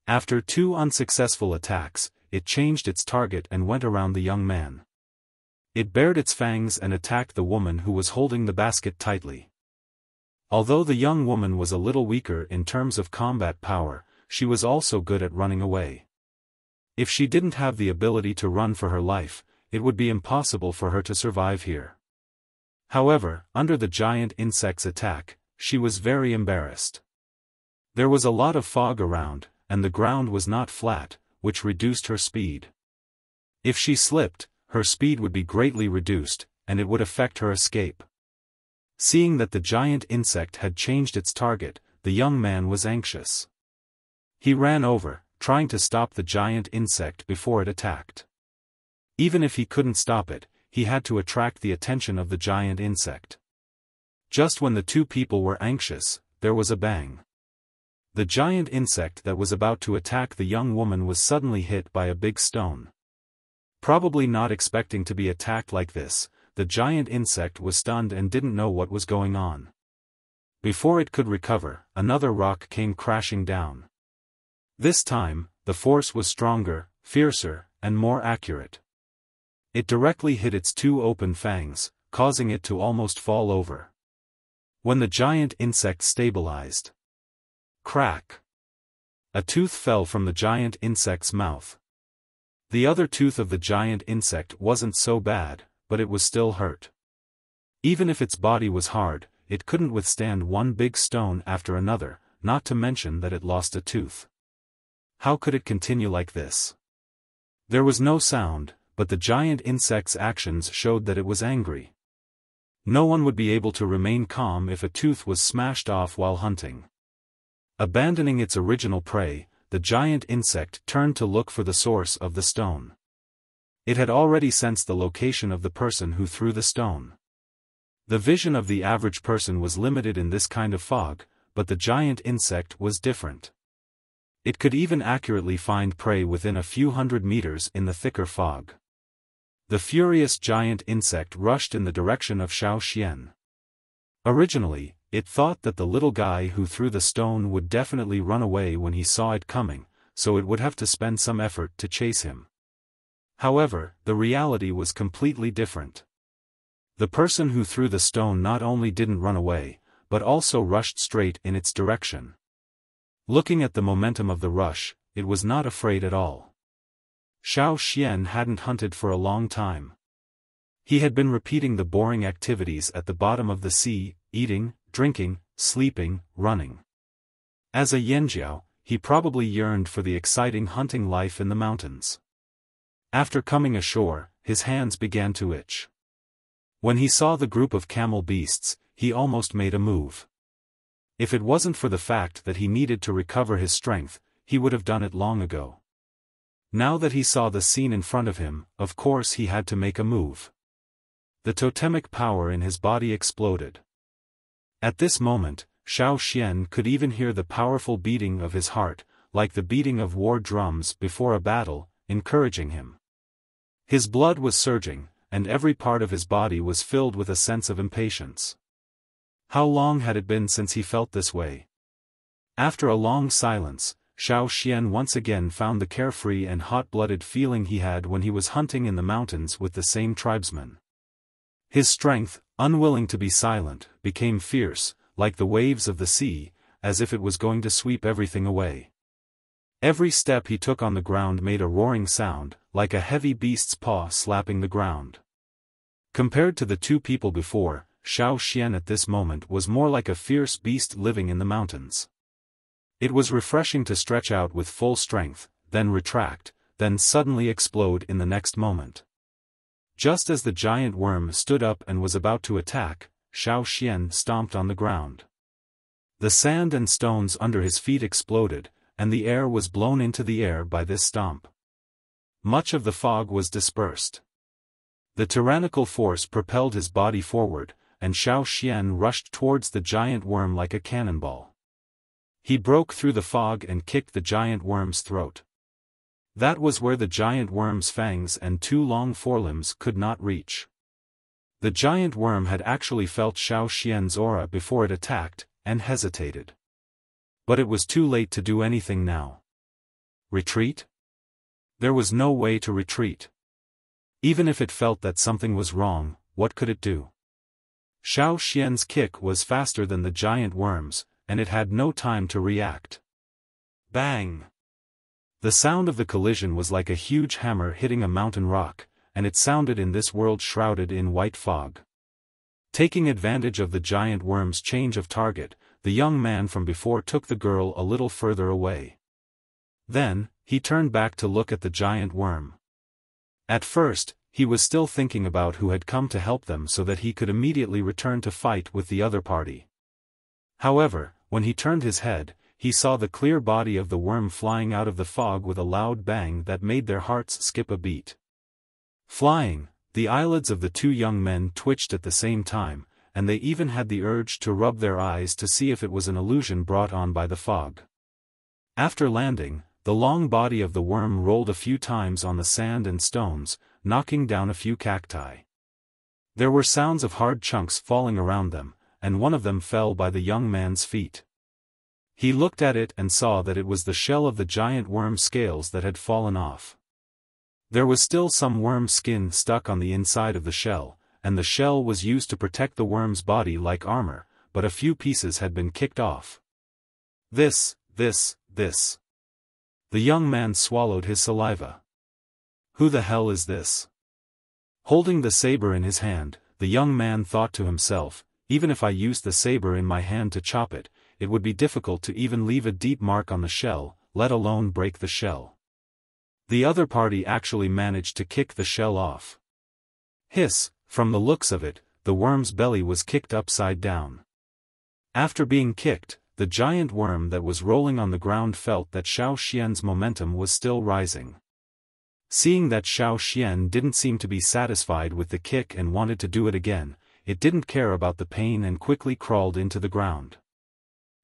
After 2 unsuccessful attacks, it changed its target and went around the young man. It bared its fangs and attacked the woman who was holding the basket tightly. Although the young woman was a little weaker in terms of combat power, she was also good at running away. If she didn't have the ability to run for her life, it would be impossible for her to survive here. However, under the giant insect's attack, she was very embarrassed. There was a lot of fog around, and the ground was not flat, which reduced her speed. If she slipped, her speed would be greatly reduced, and it would affect her escape. Seeing that the giant insect had changed its target, the young man was anxious. He ran over, trying to stop the giant insect before it attacked. Even if he couldn't stop it, he had to attract the attention of the giant insect. Just when the two people were anxious, there was a bang. The giant insect that was about to attack the young woman was suddenly hit by a big stone. Probably not expecting to be attacked like this, the giant insect was stunned and didn't know what was going on. Before it could recover, another rock came crashing down. This time, the force was stronger, fiercer, and more accurate. It directly hit its two open fangs, causing it to almost fall over. When the giant insect stabilized. Crack! A tooth fell from the giant insect's mouth. The other tooth of the giant insect wasn't so bad, but it was still hurt. Even if its body was hard, it couldn't withstand one big stone after another, not to mention that it lost a tooth. How could it continue like this? There was no sound, but the giant insect's actions showed that it was angry. No one would be able to remain calm if a tooth was smashed off while hunting. Abandoning its original prey, the giant insect turned to look for the source of the stone. It had already sensed the location of the person who threw the stone. The vision of the average person was limited in this kind of fog, but the giant insect was different. It could even accurately find prey within a few hundred meters in the thicker fog. The furious giant insect rushed in the direction of Xiao Xian. Originally, it thought that the little guy who threw the stone would definitely run away when he saw it coming, so it would have to spend some effort to chase him. However, the reality was completely different. The person who threw the stone not only didn't run away, but also rushed straight in its direction. Looking at the momentum of the rush, it was not afraid at all. Xiao Xian hadn't hunted for a long time. He had been repeating the boring activities at the bottom of the sea, eating, drinking, sleeping, running. As a Yanjiao, he probably yearned for the exciting hunting life in the mountains. After coming ashore, his hands began to itch. When he saw the group of camel beasts, he almost made a move. If it wasn't for the fact that he needed to recover his strength, he would have done it long ago. Now that he saw the scene in front of him, of course he had to make a move. The totemic power in his body exploded. At this moment, Xiao Xian could even hear the powerful beating of his heart, like the beating of war drums before a battle, encouraging him. His blood was surging, and every part of his body was filled with a sense of impatience. How long had it been since he felt this way? After a long silence, Xiao Xian once again found the carefree and hot-blooded feeling he had when he was hunting in the mountains with the same tribesmen. His strength, unwilling to be silent, became fierce, like the waves of the sea, as if it was going to sweep everything away. Every step he took on the ground made a roaring sound, like a heavy beast's paw slapping the ground. Compared to the two people before, Xiao Xian at this moment was more like a fierce beast living in the mountains. It was refreshing to stretch out with full strength, then retract, then suddenly explode in the next moment. Just as the giant worm stood up and was about to attack, Xiao Xian stomped on the ground. The sand and stones under his feet exploded, and the air was blown into the air by this stomp. Much of the fog was dispersed. The tyrannical force propelled his body forward, and Xiao Xian rushed towards the giant worm like a cannonball. He broke through the fog and kicked the giant worm's throat. That was where the giant worm's fangs and two long forelimbs could not reach. The giant worm had actually felt Xiao Xian's aura before it attacked, and hesitated. But it was too late to do anything now. Retreat? There was no way to retreat. Even if it felt that something was wrong, what could it do? Xiao Xian's kick was faster than the giant worm's, and it had no time to react. Bang! The sound of the collision was like a huge hammer hitting a mountain rock, and it sounded in this world shrouded in white fog. Taking advantage of the giant worm's change of target, the young man from before took the girl a little further away. Then, he turned back to look at the giant worm. At first, he was still thinking about who had come to help them so that he could immediately return to fight with the other party. However, when he turned his head, he saw the clear body of the worm flying out of the fog with a loud bang that made their hearts skip a beat. Flying, the eyelids of the two young men twitched at the same time, and they even had the urge to rub their eyes to see if it was an illusion brought on by the fog. After landing, the long body of the worm rolled a few times on the sand and stones, knocking down a few cacti. There were sounds of hard chunks falling around them, and one of them fell by the young man's feet. He looked at it and saw that it was the shell of the giant worm's scales that had fallen off. There was still some worm skin stuck on the inside of the shell, and the shell was used to protect the worm's body like armor, but a few pieces had been kicked off. This. The young man swallowed his saliva. Who the hell is this? Holding the saber in his hand, the young man thought to himself, even if I used the saber in my hand to chop it, it would be difficult to even leave a deep mark on the shell, let alone break the shell. The other party actually managed to kick the shell off. Hiss, from the looks of it, the worm's belly was kicked upside down. After being kicked, the giant worm that was rolling on the ground felt that Xiao Xian's momentum was still rising. Seeing that Xiao Xian didn't seem to be satisfied with the kick and wanted to do it again, it didn't care about the pain and quickly crawled into the ground.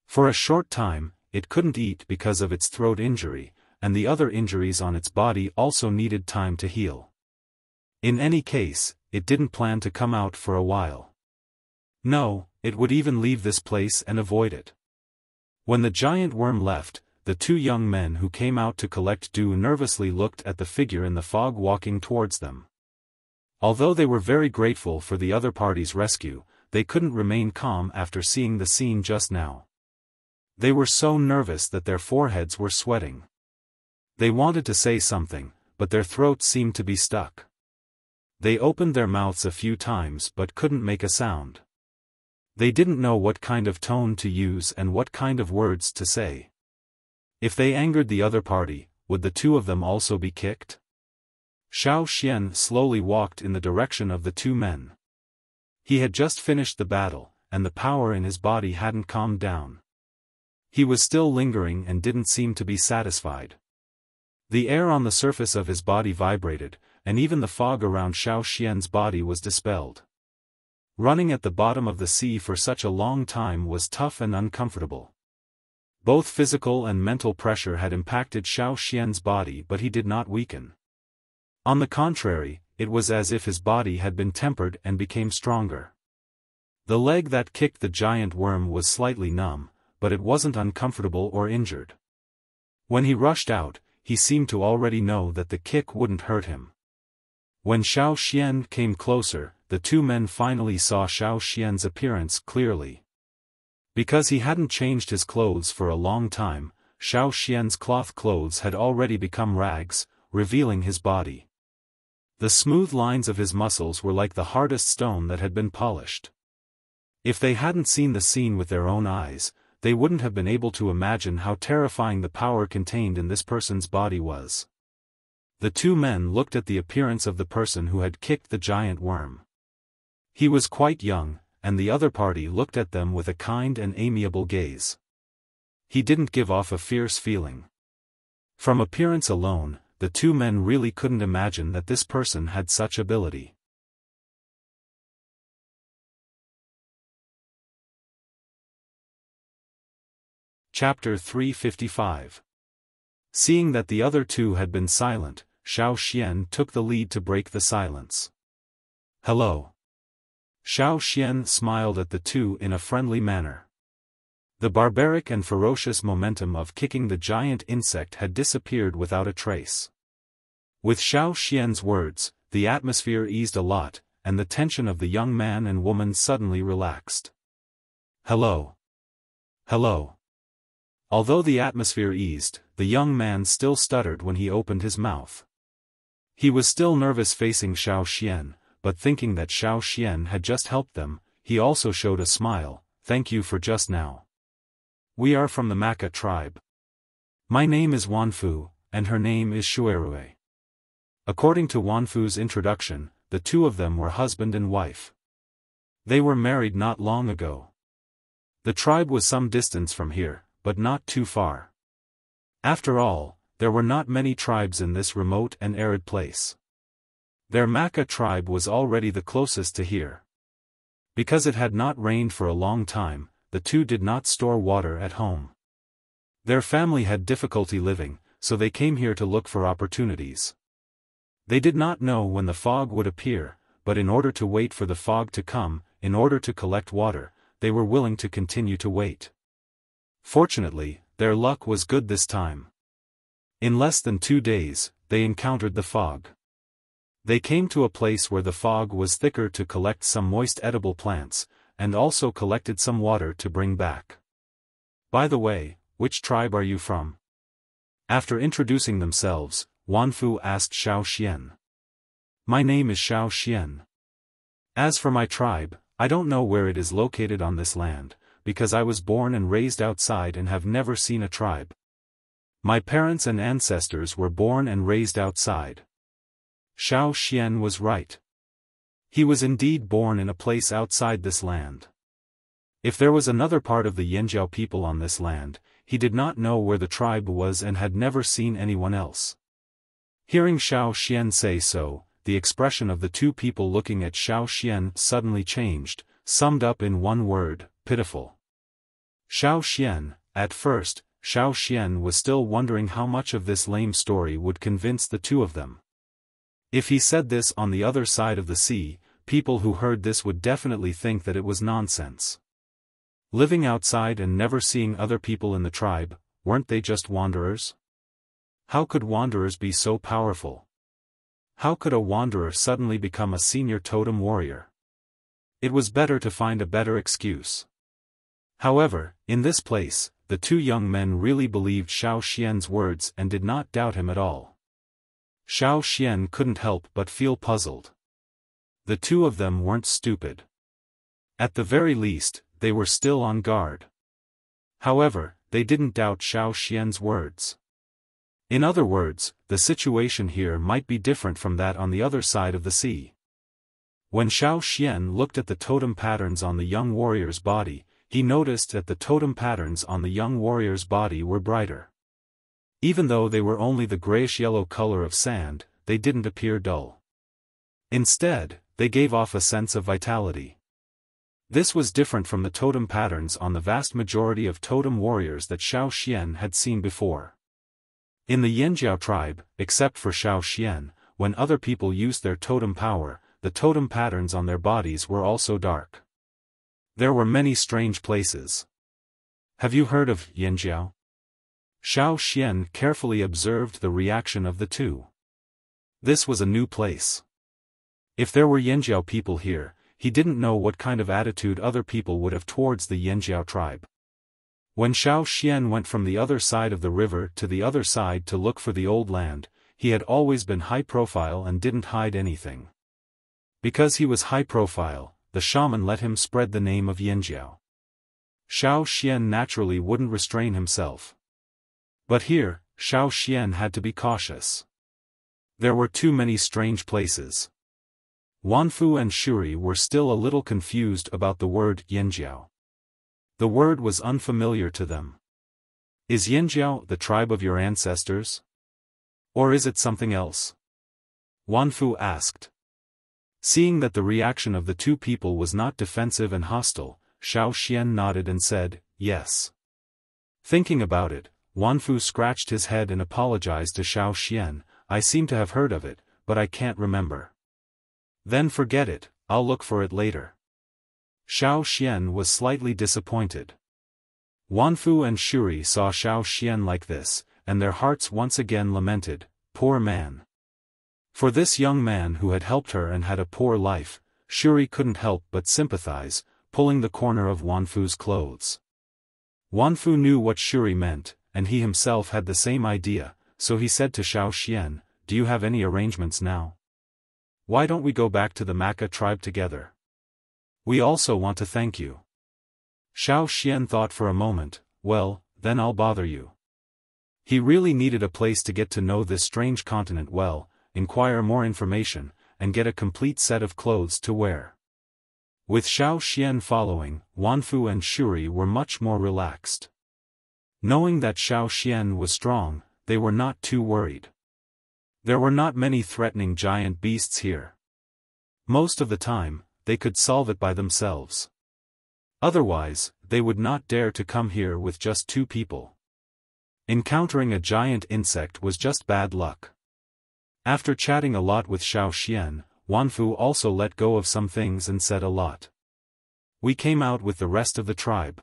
For a short time, it couldn't eat because of its throat injury, and the other injuries on its body also needed time to heal. In any case, it didn't plan to come out for a while. No, it would even leave this place and avoid it. When the giant worm left, the two young men who came out to collect dew nervously looked at the figure in the fog walking towards them. Although they were very grateful for the other party's rescue, they couldn't remain calm after seeing the scene just now. They were so nervous that their foreheads were sweating. They wanted to say something, but their throats seemed to be stuck. They opened their mouths a few times but couldn't make a sound. They didn't know what kind of tone to use and what kind of words to say. If they angered the other party, would the two of them also be kicked? Xiao Xian slowly walked in the direction of the two men. He had just finished the battle, and the power in his body hadn't calmed down. He was still lingering and didn't seem to be satisfied. The air on the surface of his body vibrated, and even the fog around Xiao Xian's body was dispelled. Running at the bottom of the sea for such a long time was tough and uncomfortable. Both physical and mental pressure had impacted Xiao Xian's body, but he did not weaken. On the contrary, it was as if his body had been tempered and became stronger. The leg that kicked the giant worm was slightly numb, but it wasn't uncomfortable or injured. When he rushed out, he seemed to already know that the kick wouldn't hurt him. When Xiao Xian came closer, the two men finally saw Xiao Xian's appearance clearly. Because he hadn't changed his clothes for a long time, Xiao Xian's cloth clothes had already become rags, revealing his body. The smooth lines of his muscles were like the hardest stone that had been polished. If they hadn't seen the scene with their own eyes, they wouldn't have been able to imagine how terrifying the power contained in this person's body was. The two men looked at the appearance of the person who had kicked the giant worm. He was quite young, and the other party looked at them with a kind and amiable gaze. He didn't give off a fierce feeling. From appearance alone, the two men really couldn't imagine that this person had such ability. Chapter 355. Seeing that the other two had been silent, Xiao Xian took the lead to break the silence. Hello. Xiao Xian smiled at the two in a friendly manner. The barbaric and ferocious momentum of kicking the giant insect had disappeared without a trace. With Xiao Xian's words, the atmosphere eased a lot, and the tension of the young man and woman suddenly relaxed. Hello. Hello. Although the atmosphere eased, the young man still stuttered when he opened his mouth. He was still nervous facing Xiao Xian, but thinking that Xiao Xian had just helped them, he also showed a smile. Thank you for just now. We are from the Maka tribe. My name is Wanfu, and her name is Shuerue. According to Wanfu's introduction, the two of them were husband and wife. They were married not long ago. The tribe was some distance from here, but not too far. After all, there were not many tribes in this remote and arid place. Their Maka tribe was already the closest to here. Because it had not rained for a long time, the two did not store water at home. Their family had difficulty living, so they came here to look for opportunities. They did not know when the fog would appear, but in order to wait for the fog to come, in order to collect water, they were willing to continue to wait. Fortunately, their luck was good this time. In less than 2 days, they encountered the fog. They came to a place where the fog was thicker to collect some moist edible plants, and also collected some water to bring back. By the way, which tribe are you from? After introducing themselves, Wanfu asked Xiao Xian. My name is Xiao Xian. As for my tribe, I don't know where it is located on this land, because I was born and raised outside and have never seen a tribe. My parents and ancestors were born and raised outside. Xiao Xian was right. He was indeed born in a place outside this land. If there was another part of the Yanjiao people on this land, he did not know where the tribe was and had never seen anyone else. Hearing Xiao Xian say so, the expression of the two people looking at Xiao Xian suddenly changed, summed up in one word, pitiful. Xiao Xian, at first, Xiao Xian was still wondering how much of this lame story would convince the two of them. If he said this on the other side of the sea, people who heard this would definitely think that it was nonsense. Living outside and never seeing other people in the tribe, weren't they just wanderers? How could wanderers be so powerful? How could a wanderer suddenly become a senior totem warrior? It was better to find a better excuse. However, in this place, the two young men really believed Xiao Xian's words and did not doubt him at all. Xiao Xian couldn't help but feel puzzled. The two of them weren't stupid. At the very least, they were still on guard. However, they didn't doubt Xiao Xian's words. In other words, the situation here might be different from that on the other side of the sea. When Xiao Xian looked at the totem patterns on the young warrior's body, he noticed that the totem patterns on the young warrior's body were brighter. Even though they were only the grayish-yellow color of sand, they didn't appear dull. Instead, they gave off a sense of vitality. This was different from the totem patterns on the vast majority of totem warriors that Xiao Xian had seen before. In the Yanjiao tribe, except for Xiao Xian, when other people used their totem power, the totem patterns on their bodies were also dark. There were many strange places. Have you heard of Yanjiao? Xiao Xian carefully observed the reaction of the two. This was a new place. If there were Yanjiao people here, he didn't know what kind of attitude other people would have towards the Yanjiao tribe. When Xiao Xian went from the other side of the river to the other side to look for the old land, he had always been high profile and didn't hide anything. Because he was high profile, the shaman let him spread the name of Yanjiao. Xiao Xian naturally wouldn't restrain himself. But here, Xiao Xian had to be cautious. There were too many strange places. Wanfu and Shuri were still a little confused about the word Yanjiao. The word was unfamiliar to them. Is Yanjiao the tribe of your ancestors? Or is it something else? Wanfu asked. Seeing that the reaction of the two people was not defensive and hostile, Xiao Xian nodded and said, yes. Thinking about it, Wanfu scratched his head and apologized to Xiao Xian. I seem to have heard of it, but I can't remember. Then forget it, I'll look for it later. Xiao Xian was slightly disappointed. Wanfu and Shuri saw Xiao Xian like this, and their hearts once again lamented, poor man. For this young man who had helped her and had a poor life, Shuri couldn't help but sympathize, pulling the corner of Wanfu's clothes. Wanfu knew what Shuri meant, and he himself had the same idea, so he said to Xiao Xian, do you have any arrangements now? Why don't we go back to the Maka tribe together? We also want to thank you. Xiao Xian thought for a moment, well, then I'll bother you. He really needed a place to get to know this strange continent well, inquire more information, and get a complete set of clothes to wear. With Xiao Xian following, Wanfu and Shuri were much more relaxed. Knowing that Xiao Xian was strong, they were not too worried. There were not many threatening giant beasts here. Most of the time, they could solve it by themselves. Otherwise, they would not dare to come here with just two people. Encountering a giant insect was just bad luck. After chatting a lot with Xiao Xian, Wanfu also let go of some things and said a lot. We came out with the rest of the tribe.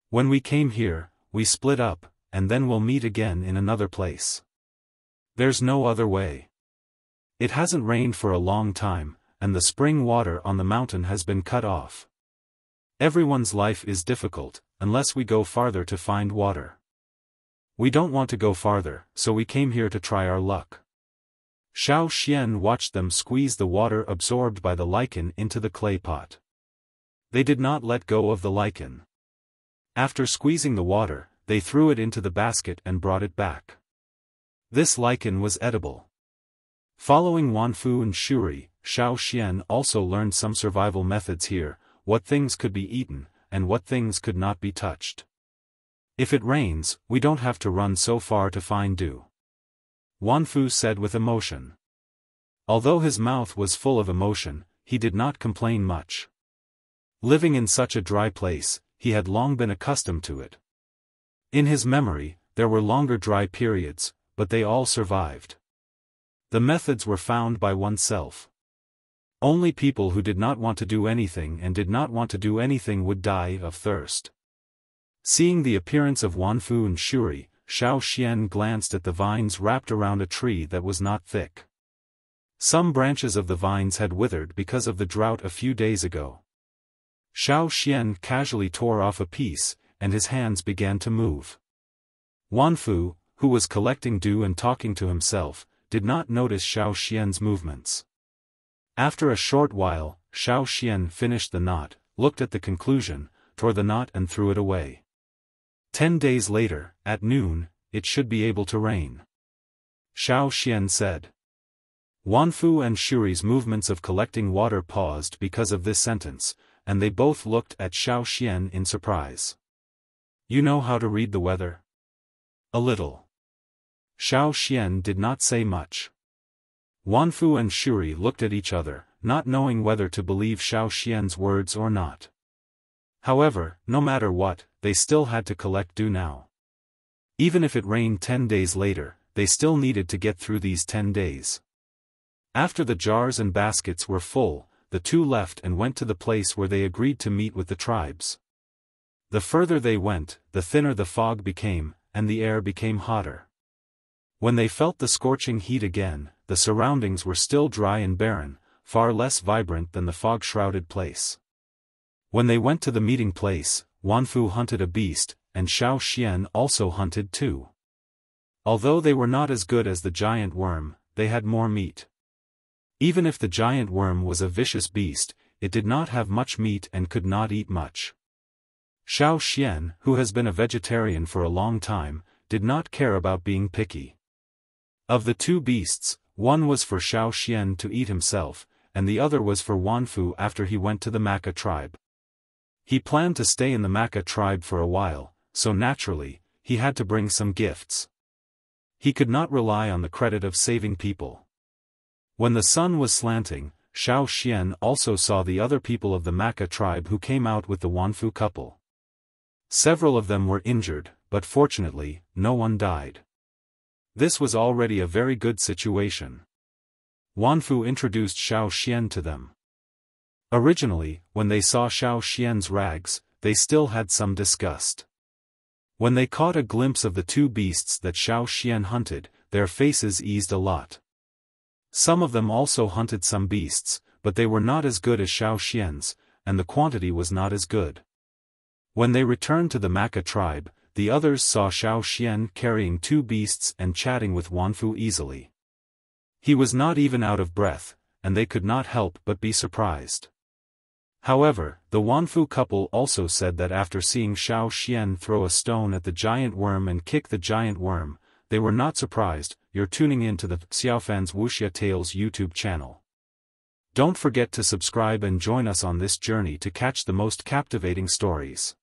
When we came here, we split up, and then we'll meet again in another place. There's no other way. It hasn't rained for a long time, and the spring water on the mountain has been cut off. Everyone's life is difficult, unless we go farther to find water. We don't want to go farther, so we came here to try our luck. Xiao Xian watched them squeeze the water absorbed by the lichen into the clay pot. They did not let go of the lichen. After squeezing the water, they threw it into the basket and brought it back. This lichen was edible. Following Wanfu and Shuri, Xiao Xian also learned some survival methods here, what things could be eaten, and what things could not be touched. If it rains, we don't have to run so far to find dew. Wanfu said with emotion. Although his mouth was full of emotion, he did not complain much. Living in such a dry place, he had long been accustomed to it. In his memory, there were longer dry periods, but they all survived. The methods were found by oneself. Only people who did not want to do anything and did not want to do anything would die of thirst. Seeing the appearance of Wanfu and Shuri, Xiao Xian glanced at the vines wrapped around a tree that was not thick. Some branches of the vines had withered because of the drought a few days ago. Xiao Xian casually tore off a piece, and his hands began to move. Wanfu, who was collecting dew and talking to himself, did not notice Xiao Xian's movements. After a short while, Xiao Xian finished the knot, looked at the conclusion, tore the knot and threw it away. 10 days later, at noon, it should be able to rain. Xiao Xian said. Wanfu and Shuri's movements of collecting water paused because of this sentence, and they both looked at Xiao Xian in surprise. You know how to read the weather? A little. Xiao Xian did not say much. Wanfu and Shuri looked at each other, not knowing whether to believe Xiao Xian's words or not. However, no matter what, they still had to collect dew now. Even if it rained 10 days later, they still needed to get through these 10 days. After the jars and baskets were full, the two left and went to the place where they agreed to meet with the tribes. The further they went, the thinner the fog became, and the air became hotter. When they felt the scorching heat again, the surroundings were still dry and barren, far less vibrant than the fog-shrouded place. When they went to the meeting place, Wanfu hunted a beast, and Xiao Xian also hunted too. Although they were not as good as the giant worm, they had more meat. Even if the giant worm was a vicious beast, it did not have much meat and could not eat much. Xiao Xian, who has been a vegetarian for a long time, did not care about being picky. Of the two beasts, one was for Xiao Xian to eat himself, and the other was for Wanfu after he went to the Maka tribe. He planned to stay in the Maka tribe for a while, so naturally, he had to bring some gifts. He could not rely on the credit of saving people. When the sun was slanting, Xiao Xian also saw the other people of the Maka tribe who came out with the Wanfu couple. Several of them were injured, but fortunately, no one died. This was already a very good situation. Wanfu introduced Xiao Xian to them. Originally, when they saw Xiao Xian's rags, they still had some disgust. When they caught a glimpse of the two beasts that Xiao Xian hunted, their faces eased a lot. Some of them also hunted some beasts, but they were not as good as Xiao Xian's, and the quantity was not as good. When they returned to the Maka tribe, the others saw Xiao Xian carrying two beasts and chatting with Wanfu easily. He was not even out of breath, and they could not help but be surprised. However, the Wanfu couple also said that after seeing Xiao Xian throw a stone at the giant worm and kick the giant worm, they were not surprised. You're tuning in to the Xiaofan's Wuxia Tales YouTube channel. Don't forget to subscribe and join us on this journey to catch the most captivating stories.